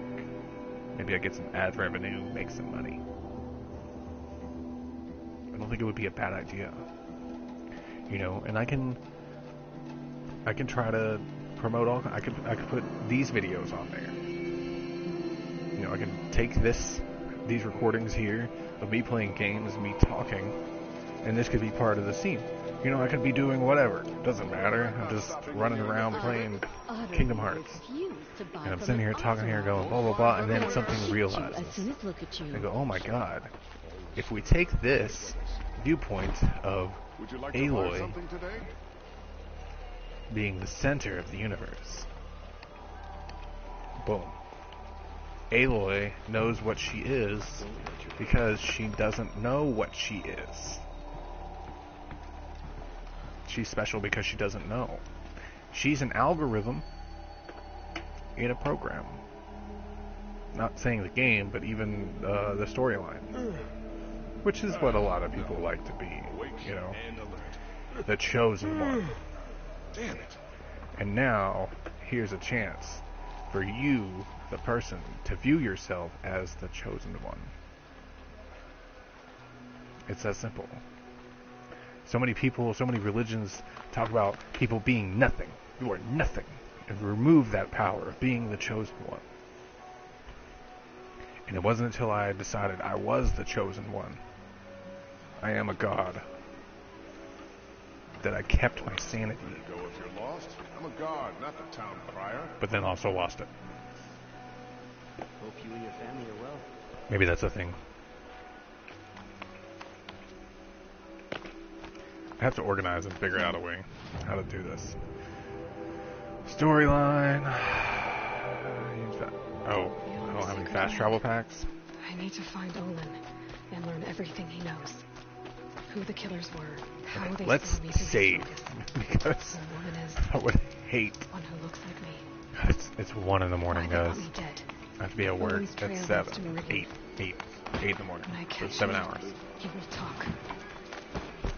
Maybe I get some ad revenue, make some money. I don't think it would be a bad idea. You know, and I can try to promote all. I could put these videos on there. You know, I can take this these recordings here of me playing games, me talking, and this could be part of the scene. You know, I could be doing whatever. Doesn't matter. I'm just running around playing Kingdom Hearts. And I'm sitting here talking here going blah blah blah, and then something realizes. I go, oh my god. If we take this viewpoint of Aloy being the center of the universe, boom. Aloy knows what she is because she doesn't know what she is. She's special because she doesn't know. She's an algorithm in a program. Not saying the game, but even the storyline. Which is what a lot of people like to be, you know. The chosen one.
Damn it.
And now, here's a chance for you, the person, to view yourself as the chosen one. It's that simple. So many people, so many religions talk about people being nothing. You are nothing. And remove that power of being the chosen one. And it wasn't until I decided I was the chosen one, I am a god, that I kept my sanity.
Go if you're lost. I'm a god, not the town crier.
But then also lost it.
Hope you and your family are well.
Maybe that's a thing. I have to organize and figure out a way how to do this. Storyline. Oh, I don't have any fast travel packs.
I need to find Olin and learn everything he knows. Who the killers were, how they
Let's
saw me through
save,
his focus.
because
The woman is
I would hate.
one who looks like me.
It's 1 in the morning,
Why they
guys.
want me dead.
I have to be at work
Olin's trail
at
leads
7,
to Meridian.
8 in the morning.
When I
For
catch
7
him,
hours.
he will talk.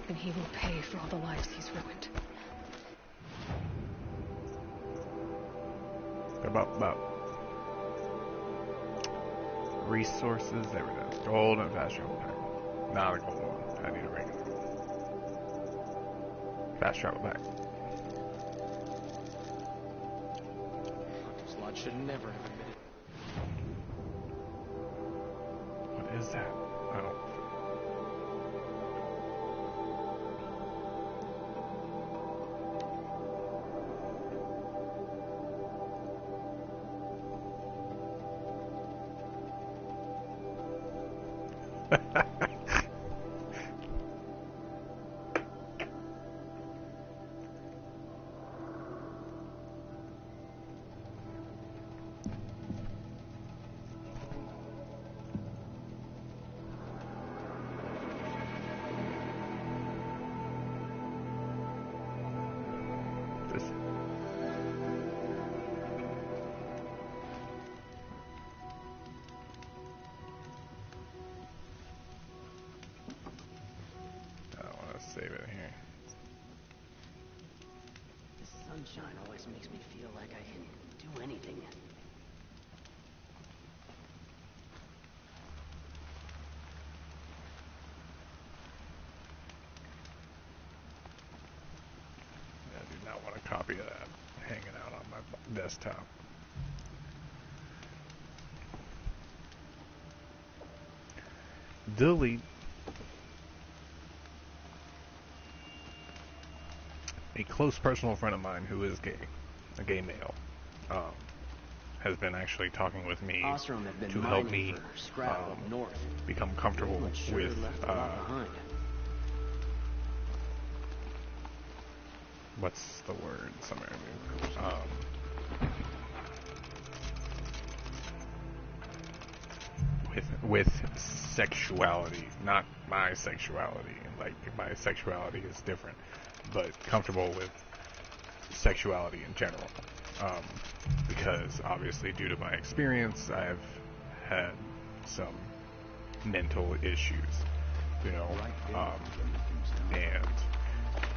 And he will pay for all the lives he's ruined.
About resources. There we go. Gold and fast travel pack. Not a gold one. I need a regular fast travel pack.
Hunter's Lodge should never have admitted.
What is that? Oh. This. I don't want to save it here.
The sunshine always makes me feel like I can do anything.
I do not want a copy of that hanging out on my desktop. Delete. A close personal friend of mine who is gay, a gay male, has been actually talking with me
Ostrom have been
to help
mining
me
for scrap up north.
become comfortable
But sure
with
left a lot behind.
what's the word? Somewhere. With sexuality, not my sexuality. Like my sexuality is different, but comfortable with sexuality in general. Because obviously, due to my experience, I've had some mental issues, you know. And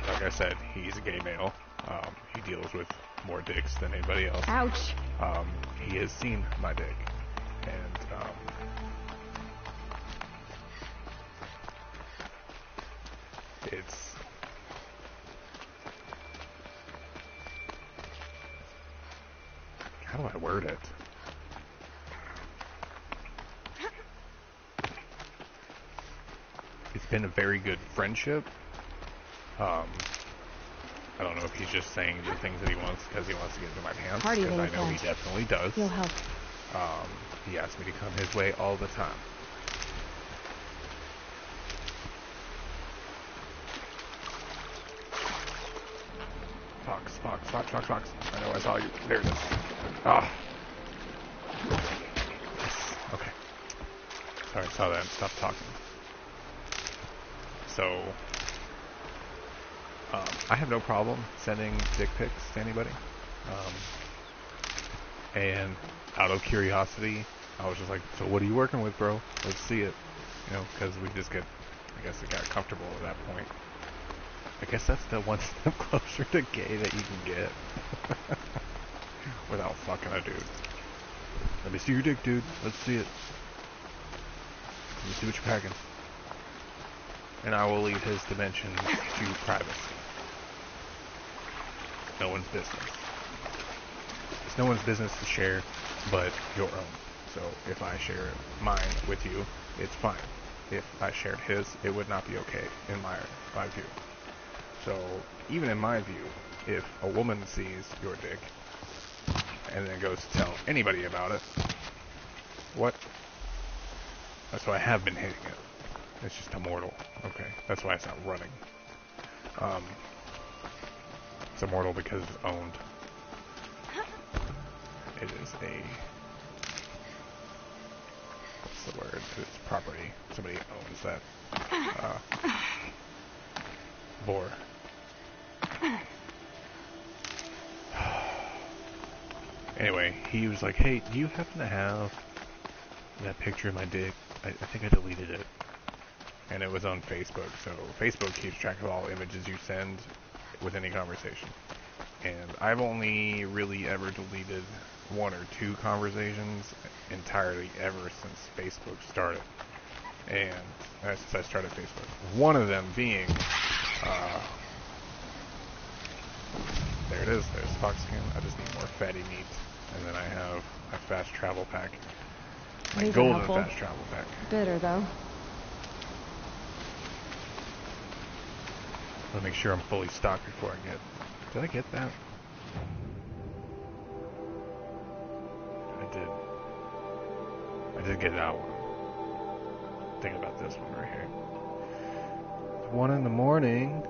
like I said, he's a gay male. He deals with more dicks than anybody else.
Ouch!
He has seen my dick, and it's how do I word it? been a very good friendship. I don't know if he's just saying the things that he wants because he wants to get into my pants,
Party
because I
they
know he
planned.
definitely does.
You'll help.
He asks me to come his way all the time. Fox. I know I saw you. There it is. Ah. Yes. Okay. Sorry, I saw that. Stop talking. So, I have no problem sending dick pics to anybody. And out of curiosity, I was just like, so what are you working with, bro? Let's see it. You know, because we just get, I guess it got comfortable at that point. I guess that's the one step closer to gay that you can get. Without fucking a dude. Let me see your dick, dude. Let's see it. Let me see what you're packing. And I will leave his dimensions to privacy. No one's business. It's no one's business to share but your own. So if I share mine with you, it's fine. If I shared his, it would not be okay in my view. So even in my view, if a woman sees your dick and then goes to tell anybody about it, what? That's why I have been hitting it. It's just immortal. Okay, that's why it's not running. It's immortal because it's owned. It is a... what's the word? It's property. Somebody owns that. Boar. Anyway, he was like, hey, do you happen to have that picture of my dick? I think I deleted it. And it was on Facebook, so Facebook keeps track of all images you send with any conversation. And I've only really ever deleted 1 or 2 conversations entirely ever since Facebook started. And since I started Facebook. One of them being, there it is, there's Foxskin. I just need more fatty meat. And then I have my fast travel pack. My
These are
golden
helpful.
fast travel pack.
Bitter, though.
I want to make sure I'm fully stocked before I get... Did I get that? I did get that one. Think about this one right here. It's 1 in the morning.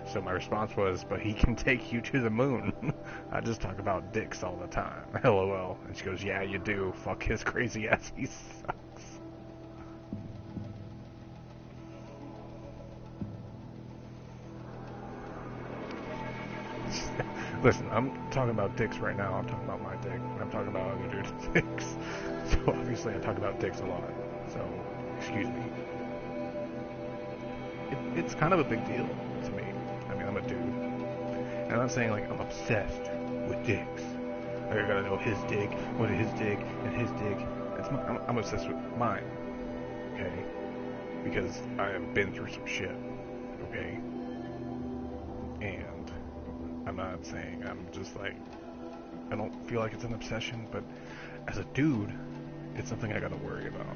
So my response was, but he can take you to the moon. I just talk about dicks all the time. LOL. And she goes, yeah, you do. Fuck his crazy ass. He sucks. Listen, I'm talking about dicks right now. I'm talking about my dick. I'm talking about other dudes' dicks. So obviously I talk about dicks a lot. So, excuse me. It's kind of a big deal to me. I mean, I'm a dude. And I'm not saying like I'm obsessed with dicks. Like I gotta know his dick, what is his dick, and his dick. I'm obsessed with mine. Okay? Because I have been through some shit. Okay? And I'm not saying I'm just like, I don't feel like it's an obsession, but as a dude, it's something I gotta worry about.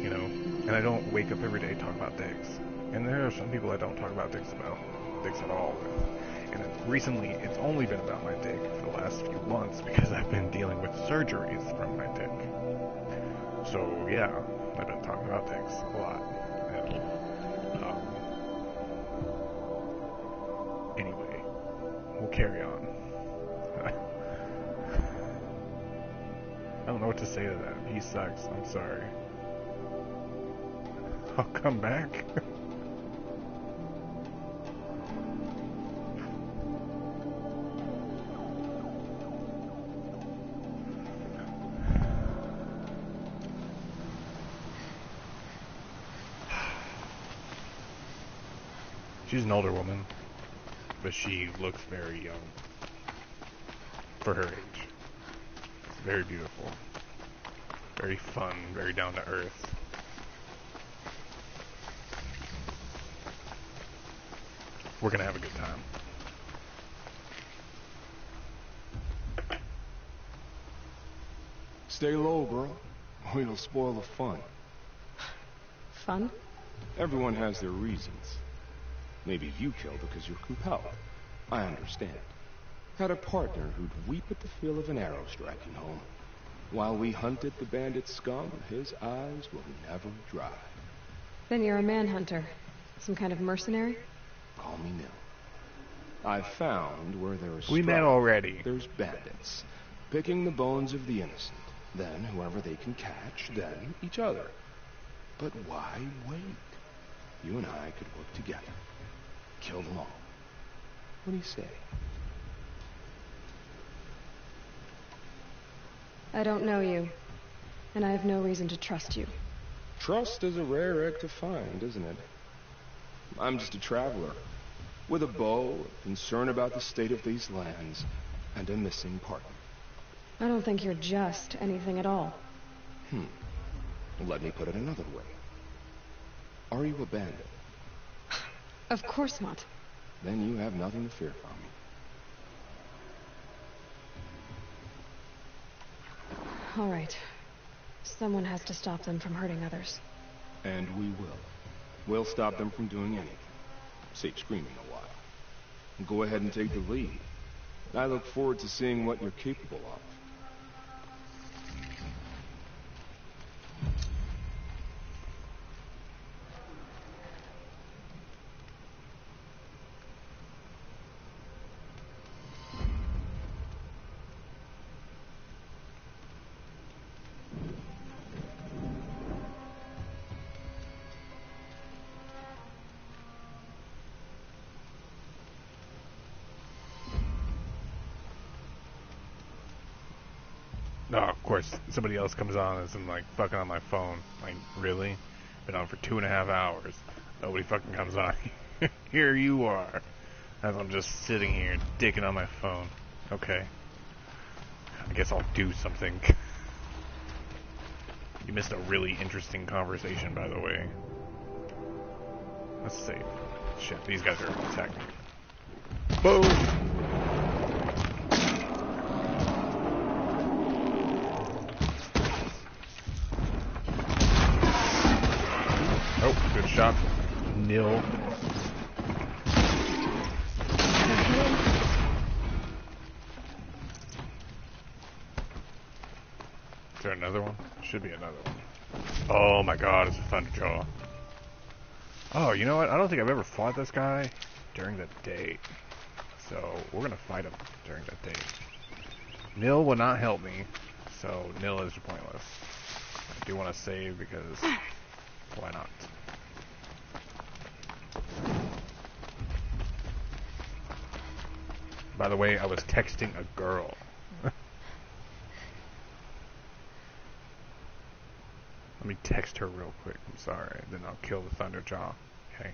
You know? And I don't wake up every day talking about dicks. And there are some people I don't talk about dicks at all with. And recently, it's only been about my dick for the last few months because I've been dealing with surgeries from my dick. So yeah, I've been talking about dicks a lot. And, anyway, we'll carry on. I don't know what to say to that. He sucks. I'm sorry. I'll come back. She's an older woman, but she looks very young for her age. Very beautiful. Very fun, very down to earth. We're gonna have a good time.
Stay low, girl, or you'll spoil the fun.
Fun?
Everyone has their reasons. Maybe you killed because you're compelled. I understand. Had a partner who'd weep at the feel of an arrow striking home. While we hunted the bandit scum, his eyes will never dry.
Then you're a manhunter. Some kind of mercenary?
Call me Nil. I found where there is
We met
strife,
already.
there's bandits, picking the bones of the innocent. Then whoever they can catch, then each other. But why wait? You and I could work together. Kill them all. What do you say?
I don't know you, and I have no reason to trust you.
Trust is a rare egg to find, isn't it? I'm just a traveler, with a bow, a concern about the state of these lands, and a missing partner.
I don't think you're just anything at all.
Let me put it another way. Are you a bandit?
Of course not.
Then you have nothing to fear from me.
All right. Someone has to stop them from hurting others.
And we will. We'll stop them from doing anything. Save screaming a while. Go ahead and take the lead. I look forward to seeing what you're capable of.
No, of course, somebody else comes on and I'm like fucking on my phone. Like, really? Been on for 2.5 hours. Nobody fucking comes on. Here you are. As I'm just sitting here, dicking on my phone. Okay. I guess I'll do something. You missed a really interesting conversation, by the way. Let's see. Shit, these guys are attacking me. Boom! Oh, good shot. Nil. Is there another one? Should be another one. Oh my god, it's a Thunderjaw. Oh, you know what? I don't think I've ever fought this guy during the day. So, we're gonna fight him during the day. Nil will not help me, so Nil is pointless. I do want to save because why not? By the way, I was texting a girl. Let me text her real quick. I'm sorry. Then I'll kill the Thunderjaw. Okay.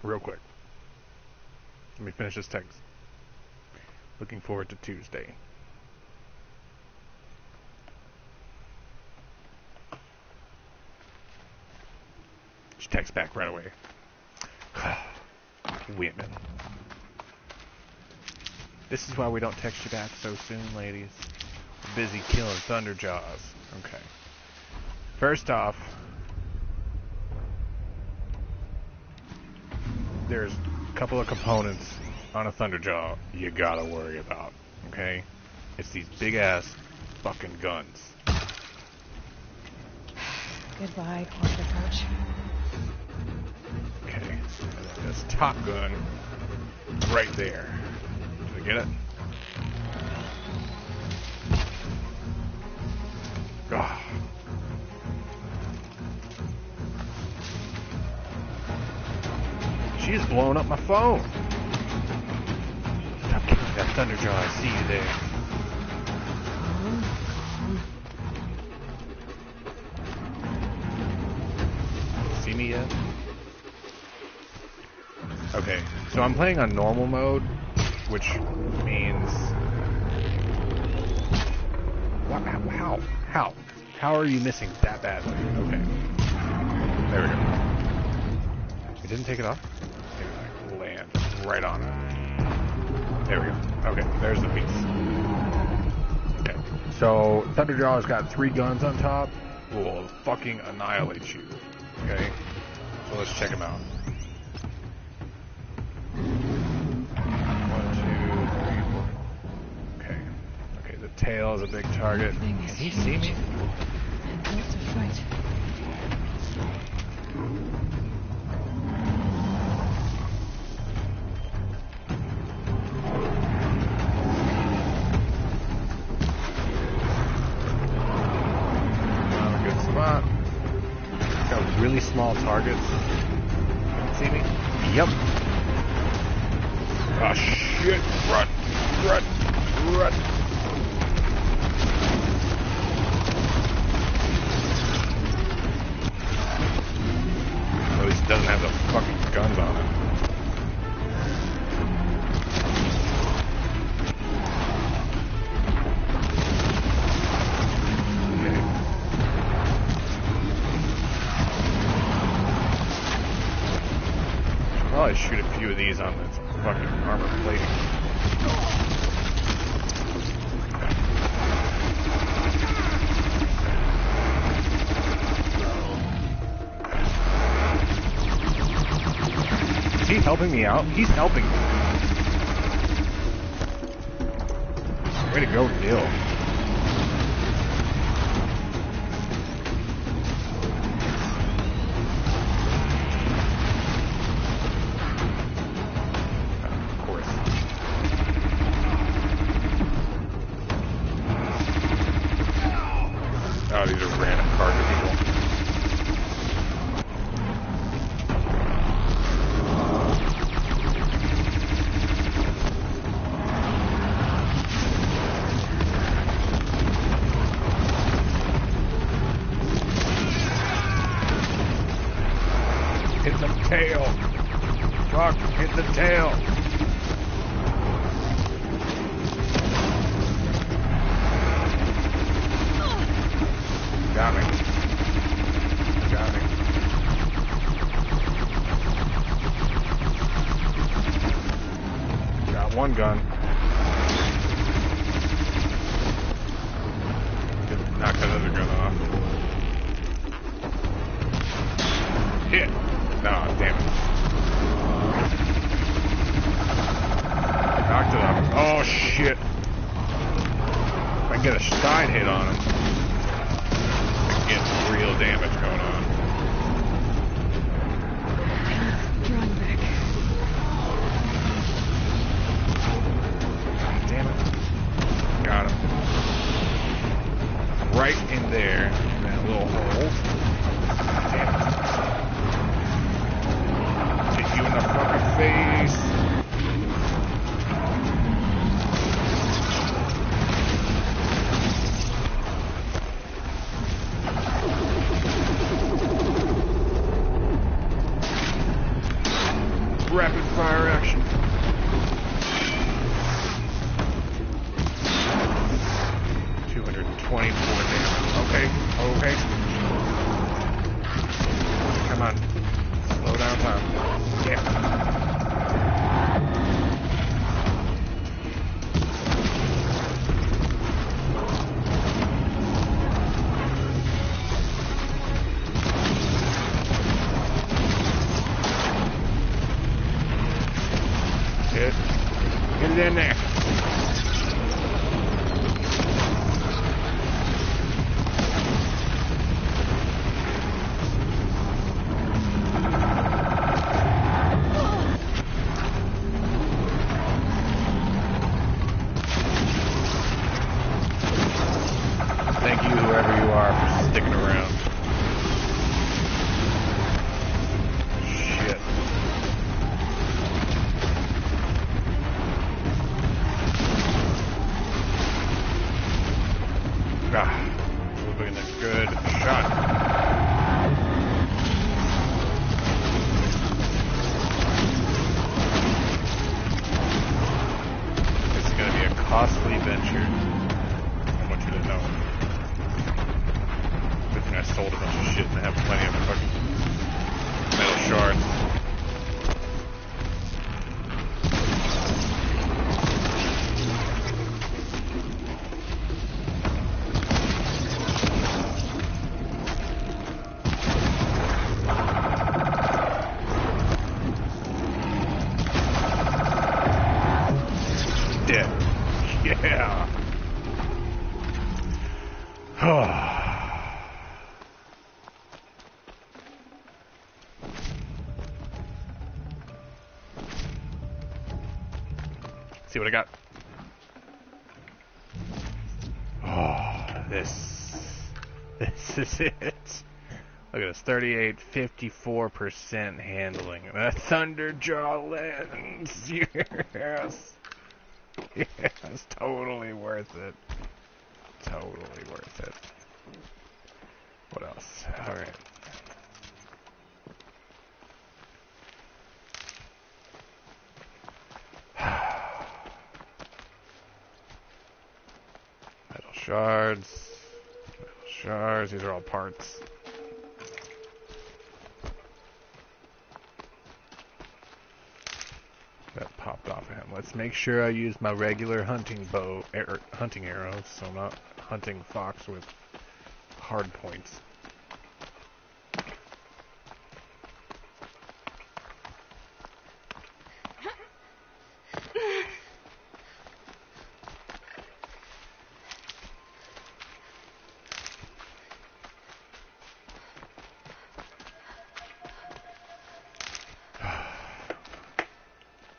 Real quick. Let me finish this text. Looking forward to Tuesday. She texts back right away. Women. This is why we don't text you back so soon, ladies. We're busy killing Thunderjaws. Okay. First off, there's a couple of components on a Thunderjaw you gotta worry about. Okay? It's these big ass fucking guns.
Goodbye, portrait perch.
Okay. And then this top gun right there. Did I get it? Ah. She is blowing up my phone. Stop kicking that Thunderjaw. I see you there. See me yet? Okay, so I'm playing on normal mode, which means... How are you missing that badly? Okay. There we go. We didn't take it off? Maybe like land. right on it. There we go. Okay, there's the piece. Okay, so Thunderjaw's got 3 guns on top. Will fucking annihilate you. Okay, so let's check him out. 1, 2, 3, 4. Okay, okay. The tail is a big target. Can he see me?
And built to fight.
Got really small targets. See me? Yep. Oh shit! Run! Run! Run! At least it doesn't have the fucking guns on it. Probably shoot a few of these on this fucking armor plating. Is he helping me out? He's helping me. Way to go, Dill. Oh, these are random cargo people. Hit the tail. Fuck, hit the tail. Got me. Got me. Got one gun. Knock that other gun off. Hit! No, damn it. Knocked it off. Oh shit. If I can get a side hit on him. Get real damage going on.
Drawing back.
Damn it. Got him. Right in there. In that little hole. Damn it. Hit you in the fucking face. Rapid fire action. $224 damage. Okay, okay. Come on. Slow down time. Yeah. Get it in there. Thank you, whoever you are, for sticking around. Shit. Moving a good shot. This is going to be a costly venture. I want you to know. Good thing I sold a bunch of shit and I have plenty of fucking metal shards. dead. Yeah. See what I got. Oh, this is it. Look at this, 38.54% handling. A Thunderjaw lens. Yes. Yes, totally worth it. Totally worth it. What else? Alright. Metal shards. Metal shards. These are all parts. That popped off of him. Let's make sure I use my regular hunting bow, hunting arrows, so I'm not hunting fox with hard points.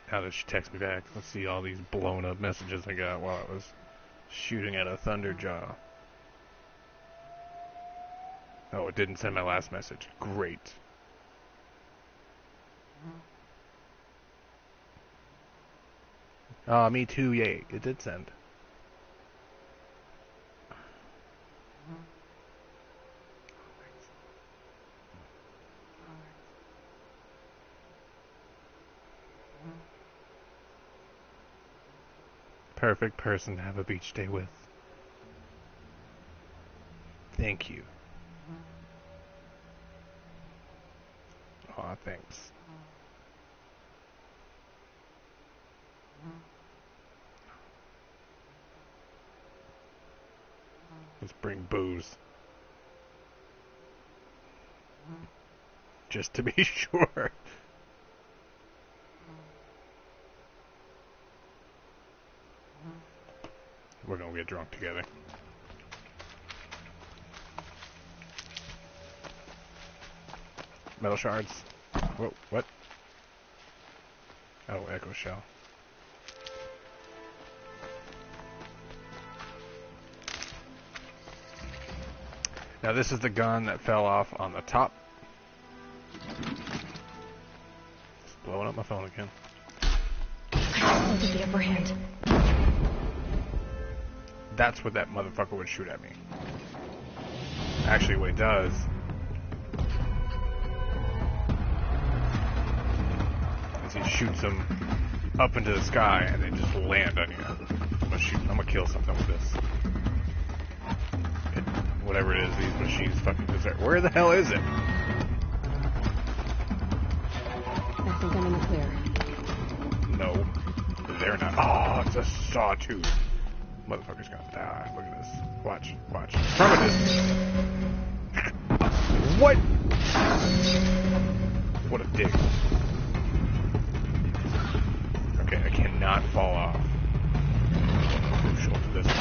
How did she text me back? Let's see all these blown up messages I got while I was shooting at a Thunderjaw. Oh, it didn't send my last message. Great. Me too, yay. It did send. Perfect person to have a beach day with. Thank you. Aw, thanks. Let's bring booze. Just to be sure. We're gonna get drunk together. Metal shards. Whoa, what? Oh, echo shell. Now this is the gun that fell off on the top. Just blowing up my phone again.
I'll get the upper hand.
That's what that motherfucker would shoot at me. Actually, what he does is he shoots them up into the sky and they just land on you. I'm gonna kill something with this. Whatever it is, these machines fucking deserve. Where the hell is it?
I think I'm in the clear.
No, they're not. Oh, it's a sawtooth. Motherfucker's gonna die. Look at this. Watch, watch. From a distance. What? What a dick. Okay, I cannot fall off. Crucial to this one.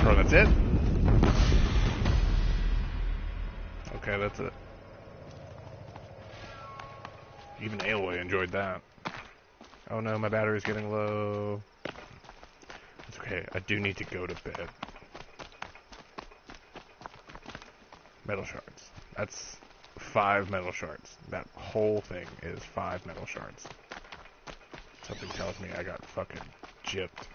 Oh, that's it? Okay, that's it. Even Aloy enjoyed that. Oh no, my battery's getting low. It's okay, I do need to go to bed. Metal shards. That's 5 metal shards. That whole thing is 5 metal shards. Something tells me I got fucking gypped.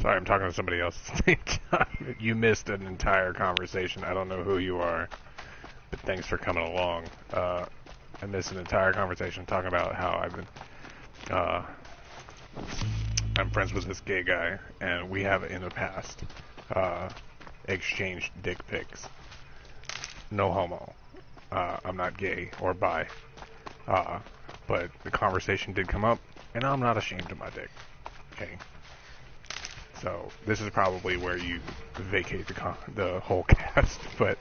Sorry, I'm talking to somebody else at the same time. You missed an entire conversation. I don't know who you are, but thanks for coming along. I missed an entire conversation talking about how I'm friends with this gay guy, and we have in the past exchanged dick pics. No homo. I'm not gay or bi. But the conversation did come up, and I'm not ashamed of my dick. Okay. So this is probably where you vacate the whole cast, but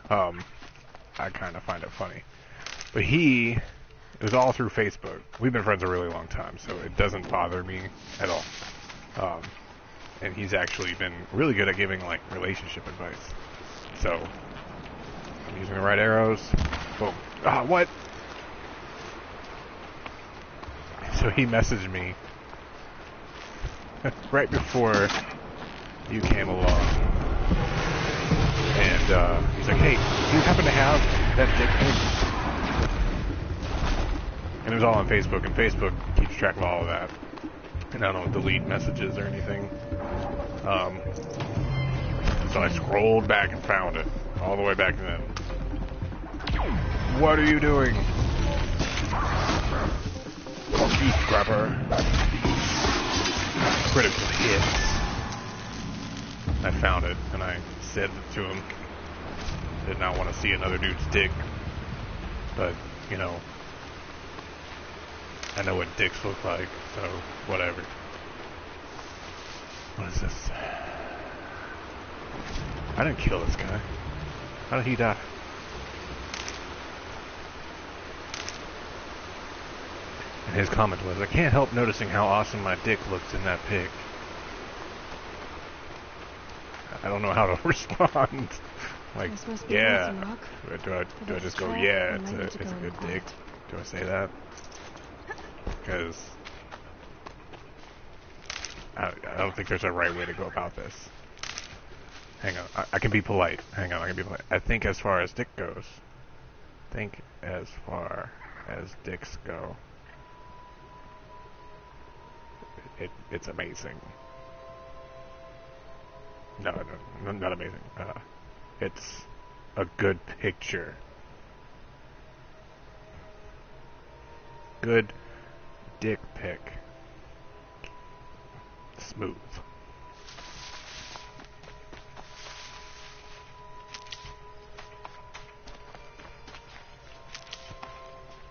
I kind of find it funny. But it was all through Facebook. We've been friends a really long time, so it doesn't bother me at all. And he's actually been really good at giving like relationship advice. So I'm using the right arrows. Boom. Ah, what? So he messaged me right before you came along, and he's like, "Hey, do you happen to have that dick pic?" And it was all on Facebook, and Facebook keeps track of all of that. And I don't delete messages or anything. So I scrolled back and found it, all the way back then. What are you doing? Beef grabber. Critical hit. I found it, and I said to him, did not want to see another dude's dick. But, you know, I know what dicks look like, so whatever. What is this? I didn't kill this guy. How did he die? And his comment was, I can't help noticing how awesome my dick looks in that pic. I don't know how to respond. Like, yeah. Do I just go, yeah, it's a good dick? Do I say that? Because I don't think there's a right way to go about this. Hang on, I can be polite. Hang on, I can be polite. I think as far as dick goes, dicks go, it's amazing. No, not amazing. It's a good picture. Good dick pic. Smooth.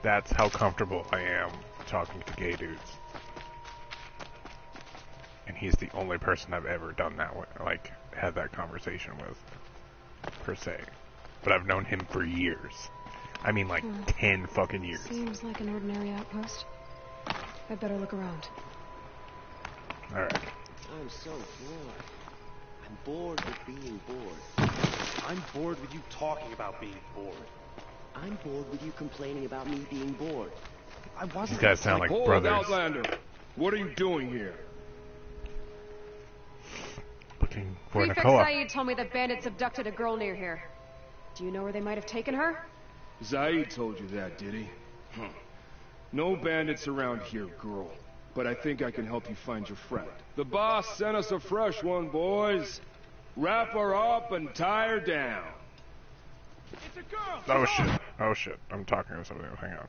That's how comfortable I am talking to gay dudes. And he's the only person I've ever done that with, like, had that conversation with, per se. But I've known him for years. I mean, like, 10 fucking years.
Seems like an ordinary outpost. I'd better look around.
Alright.
I'm so bored. I'm bored with being bored.
I'm bored with you talking about being bored.
I'm bored with you complaining about me being bored.
I wasn't.
These guys sound like brothers.
Outlander. What are you doing here?
Looking for
Prefect
Nakoa.
Saeed told me that bandits abducted a girl near here. Do you know where they might have taken her?
Zaid told you that, did he? No bandits around here, girl. But I think I can help you find your friend. The boss sent us a fresh one, boys. Wrap her up and tie her down. It's a girl!
Oh shit. Oh shit. I'm talking to somebody else. Hang on.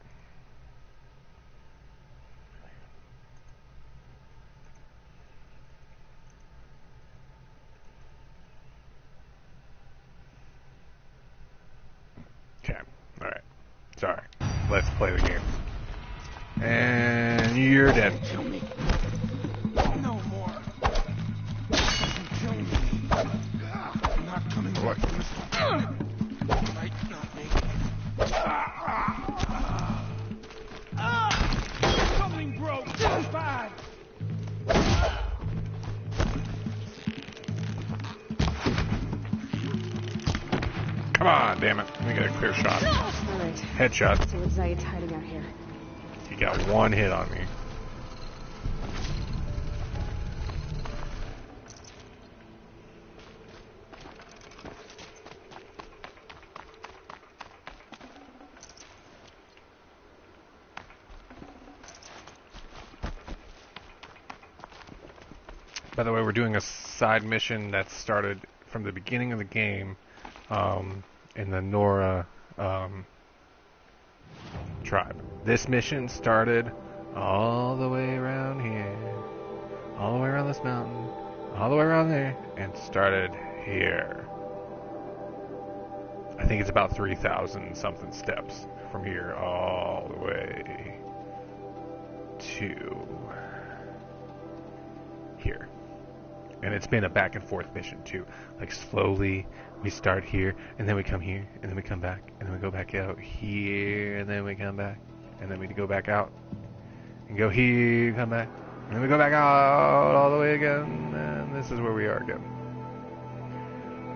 Okay. Alright. Sorry. Let's play the game. And you're dead.
Kill me. No more. Kill me. I'm not coming
What?
back from this. Might not make it. Something broke. This is bad.
Come on, damn it. Let me get a clear shot.
Alright.
Headshot.
See what Zaid's hiding out here.
He got one hit on me. By the way, we're doing a side mission that started from the beginning of the game in the Nora tribe. This mission started all the way around here, all the way around this mountain, all the way around there, and started here. I think it's about 3,000 something steps from here all the way to here. And it's been a back and forth mission too. Like slowly we start here and then we come here and then we come back and then we go back out here and then we come back and then we go back out and go here, come back, and then we go back out all the way again, and this is where we are again.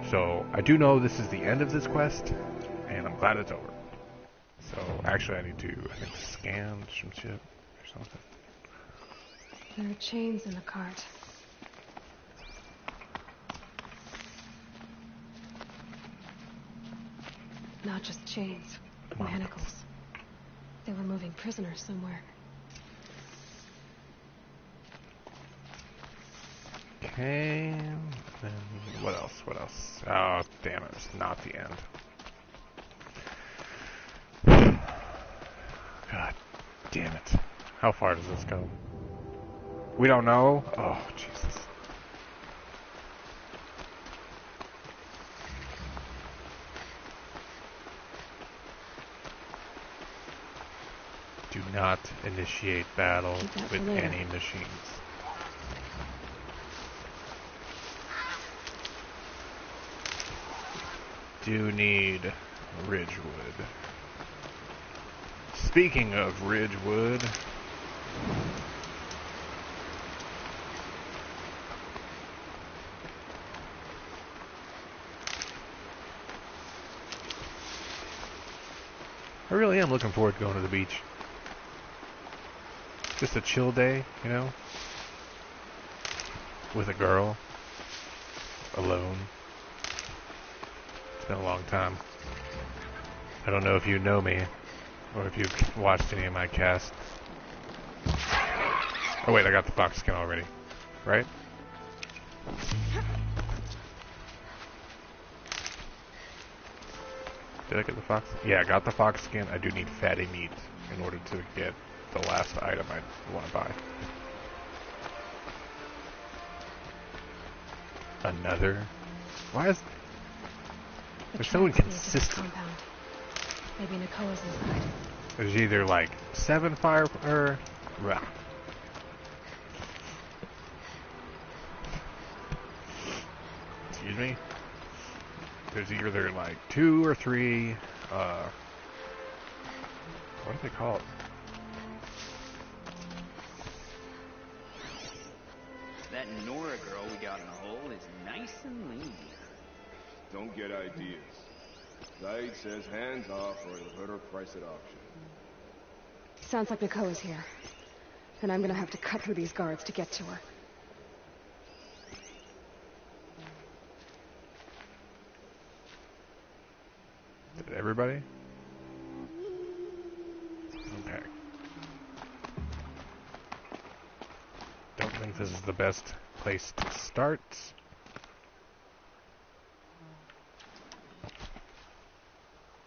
So I do know this is the end of this quest, and I'm glad it's over. So actually I need to, scan some shit or something.
There are chains in the cart. Not just chains, manacles. They were moving prisoners somewhere.
Okay, then what else? Oh, damn it, it's not the end. God damn it. How far does this go? We don't know? Oh, Jesus. Do not initiate battle with any machines. Do need Ridgewood. Speaking of Ridgewood, I really am looking forward to going to the beach. Just a chill day, you know? With a girl. Alone. It's been a long time. I don't know if you know me, or if you've watched any of my casts. Oh wait, I got the fox skin already. Right? Did I get the fox? Yeah, I got the fox skin. I do need fatty meat in order to get the last item I want to buy. Another? Why is... They're so inconsistent.
Maybe Nakoa's inside.
There's either like 7 fire... Excuse me? There's either like 2 or 3... what do they call it?
That Nora girl we got in a hole is nice and lean.
Don't get ideas. Zaid says hands off or he'll hurt her price at auction.
Sounds like Nakoa's here. Then I'm gonna have to cut through these guards to get to her.
Did everybody? Okay. Don't think this is the best place to start.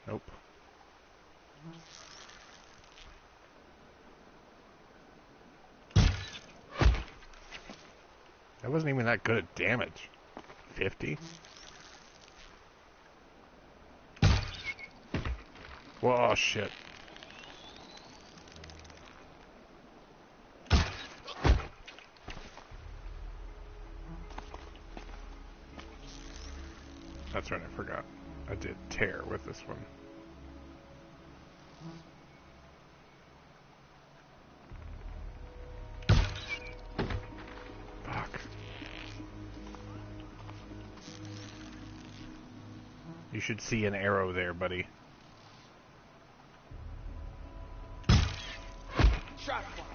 Nope. That wasn't even that good at damage. 50? Whoa, shit. That's right, I forgot. I did tear with this one. Fuck. You should see an arrow there, buddy.
Shot fire.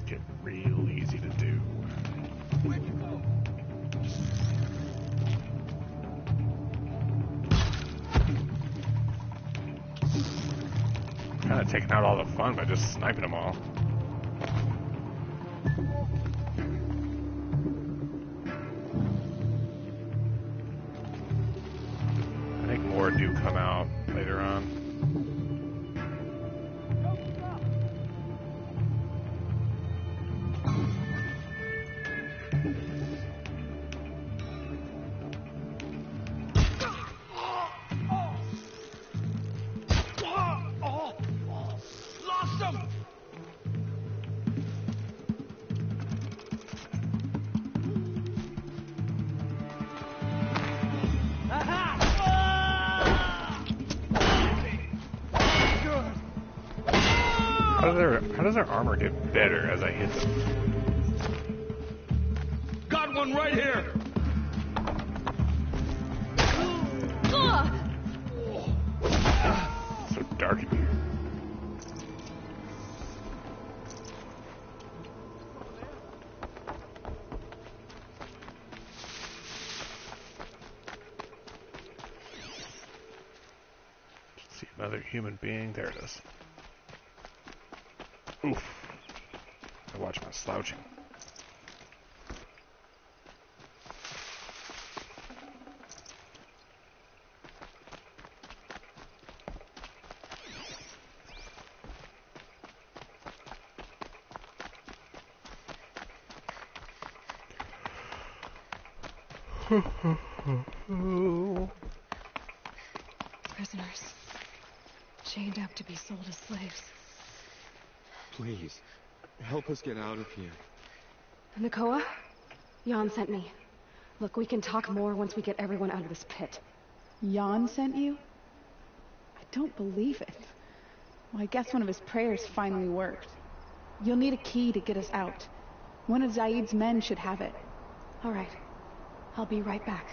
Get real easy to do.
Where'd you go?
Kind of taking out all the fun by just sniping them all. I think more do come out later on. How does their armor get better as I hit them?
Got one right here!
It's so dark in here. Let's see, another human being. There it is. Oof. I watch my slouching.
Prisoners. Chained up to be sold as slaves.
Please, help us get out of here.
Nakoa? Jan sent me. Look, we can talk more once we get everyone out of this pit.
Jan sent you? I don't believe it. Well, I guess one of his prayers finally worked. You'll need a key to get us out. One of Zaid's men should have it.
All right. I'll be right back.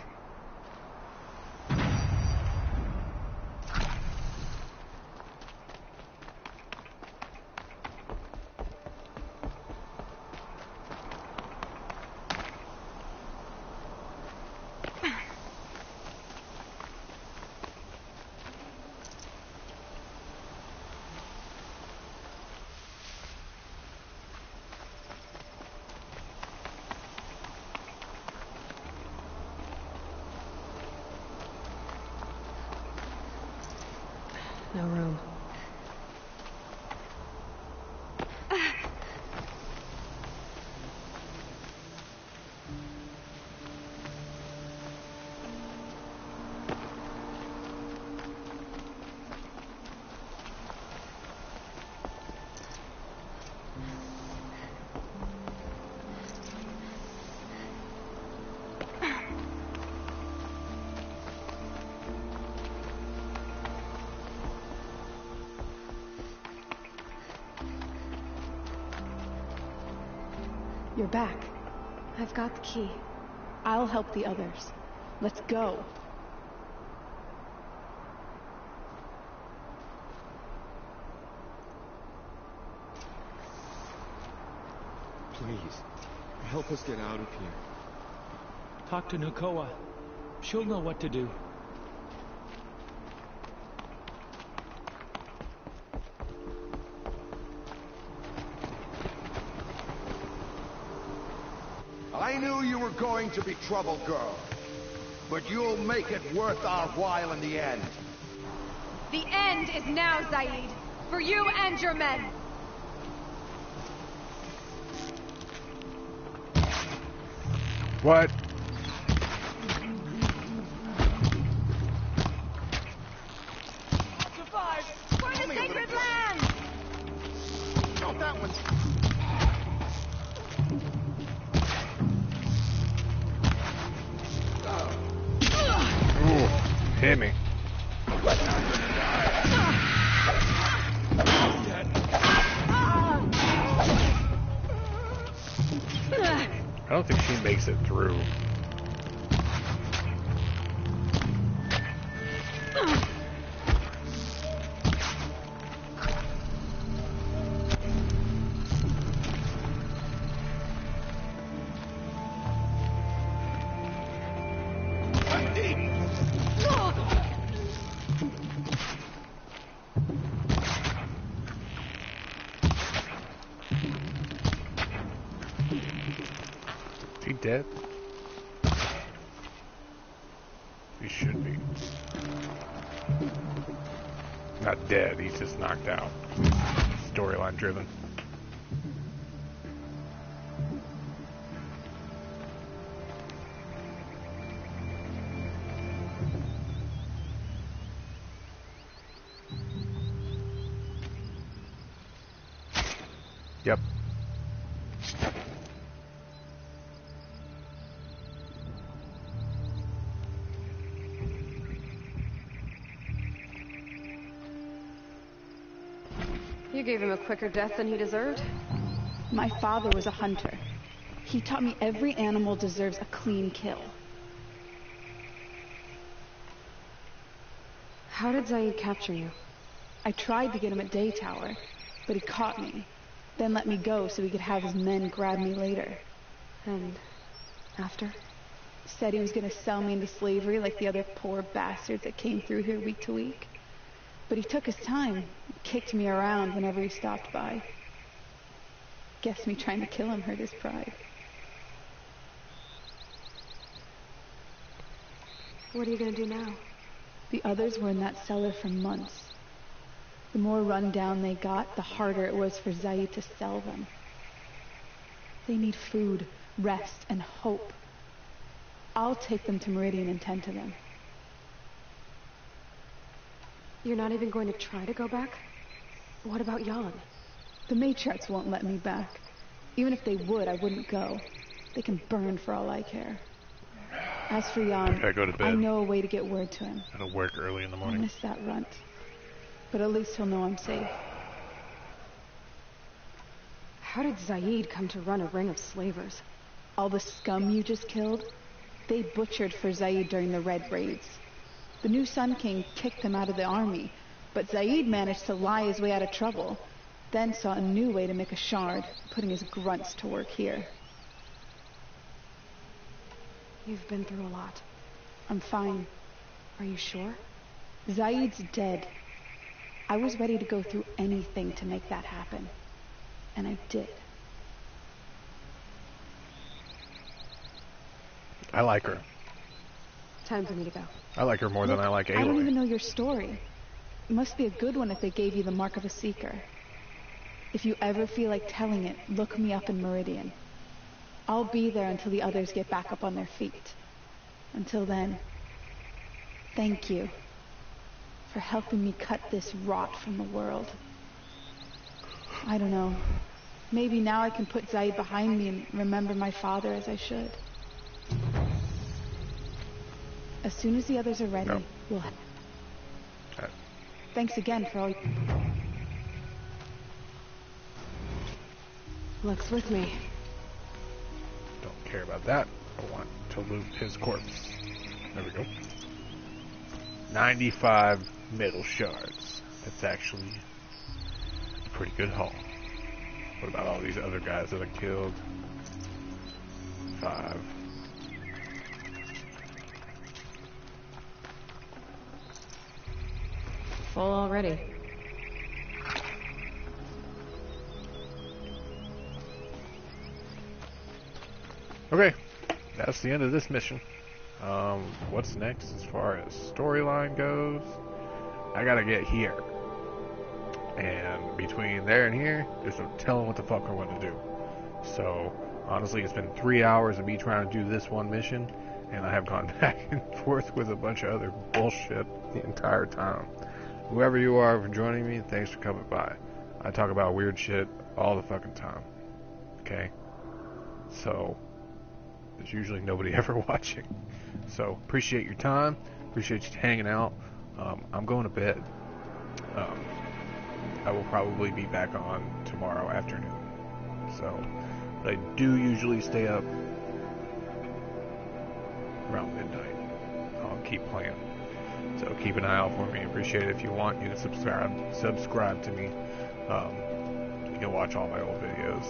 No room. You're back. I've got the key.
I'll help the others. Let's go.
Please, help us get out of here.
Talk to Nakoa. She'll know what to do.
I knew you were going to be trouble, girl. But you'll make it worth our while in the end.
The end is now, Zaid. For you and your men.
What?
Survive for the sacred land!
Oh, that one's...
Ooh, hit me. I don't think she makes it through. Is he dead? He should be. Not dead, he's just knocked out. Storyline driven. Yep.
You gave him a quicker death than he deserved.
My father was a hunter. He taught me every animal deserves a clean kill.
How did Zaid capture you?
I tried to get him at Day Tower, but he caught me, then let me go so he could have his men grab me later.
And after?
Said he was going to sell me into slavery like the other poor bastards that came through here week to week. But he took his time, kicked me around whenever he stopped by. Guess me trying to kill him hurt his pride.
What are you going to do now?
The others were in that cellar for months. The more run down they got, the harder it was for Zaid to sell them. They need food, rest, and hope. I'll take them to Meridian and tend to them.
You're not even going to try to go back? What about Jan?
The matriarchs won't let me back. Even if they would, I wouldn't go. They can burn for all I care. As for Jan,
I go to bed.
I know a way to get word to him.
I gotta work early in the
I
morning.
miss that runt. But at least he'll know I'm safe.
How did Zaid come to run a ring of slavers?
All the scum you just killed, they butchered for Zaid during the Red Raids. The new Sun King kicked them out of the army, but Zaid managed to lie his way out of trouble, then saw a new way to make a shard, putting his grunts to work here.
You've been through a lot.
I'm fine.
Are you sure?
Zaid's dead. I was ready to go through anything to make that happen. And I did.
I like her.
Time for me to go.
I like her more than I like Aloy.
I don't even know your story. It must be a good one if they gave you the mark of a seeker. If you ever feel like telling it, look me up in Meridian. I'll be there until the others get back up on their feet. Until then, thank you for helping me cut this rot from the world. I don't know. Maybe now I can put Zaid behind me and remember my father as I should. As soon as the others are ready, we'll... Thanks again for all...
Luck's with me.
Don't care about that. I want to loot his corpse. There we go. 95 metal shards. That's actually a pretty good haul. What about all these other guys that I killed? 5.
Full already.
Okay, that's the end of this mission. What's next as far as storyline goes? I gotta get here. And between there and here, there's no telling what the fuck I want to do. So, honestly, it's been 3 hours of me trying to do this one mission, and I have gone back and forth with a bunch of other bullshit the entire time. Whoever you are for joining me, thanks for coming by. I talk about weird shit all the fucking time. Okay? So, there's usually nobody ever watching. So, appreciate your time. Appreciate you hanging out. I'm going to bed. I will probably be back on tomorrow afternoon. So, but I do usually stay up around midnight. I'll keep playing. So keep an eye out for me. Appreciate it. If you want you to subscribe to me. You can watch all my old videos.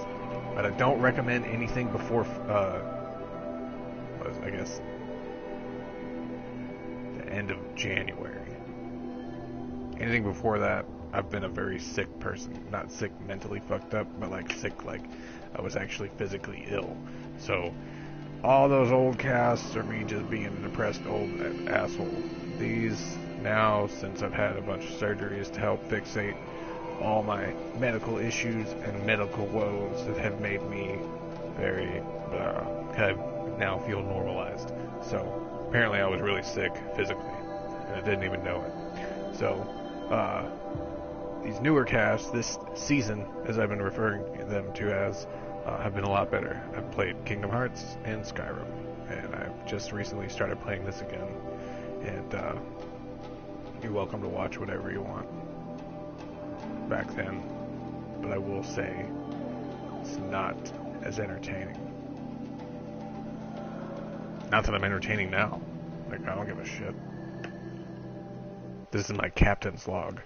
But I don't recommend anything before, I guess, the end of January. Anything before that, I've been a very sick person. Not sick mentally fucked up, but like sick, like I was actually physically ill. So all those old casts are me just being a depressed old asshole. These, now, since I've had a bunch of surgeries to help fixate all my medical issues and medical woes that have made me very, kind of now feel normalized. So, apparently I was really sick physically, and I didn't even know it. So, these newer casts, this season, as I've been referring them to as, have been a lot better. I've played Kingdom Hearts and Skyrim, and I've just recently started playing this again, and you're welcome to watch whatever you want back then, but I will say it's not as entertaining. Not that I'm entertaining now. Like, I don't give a shit. This is my captain's log.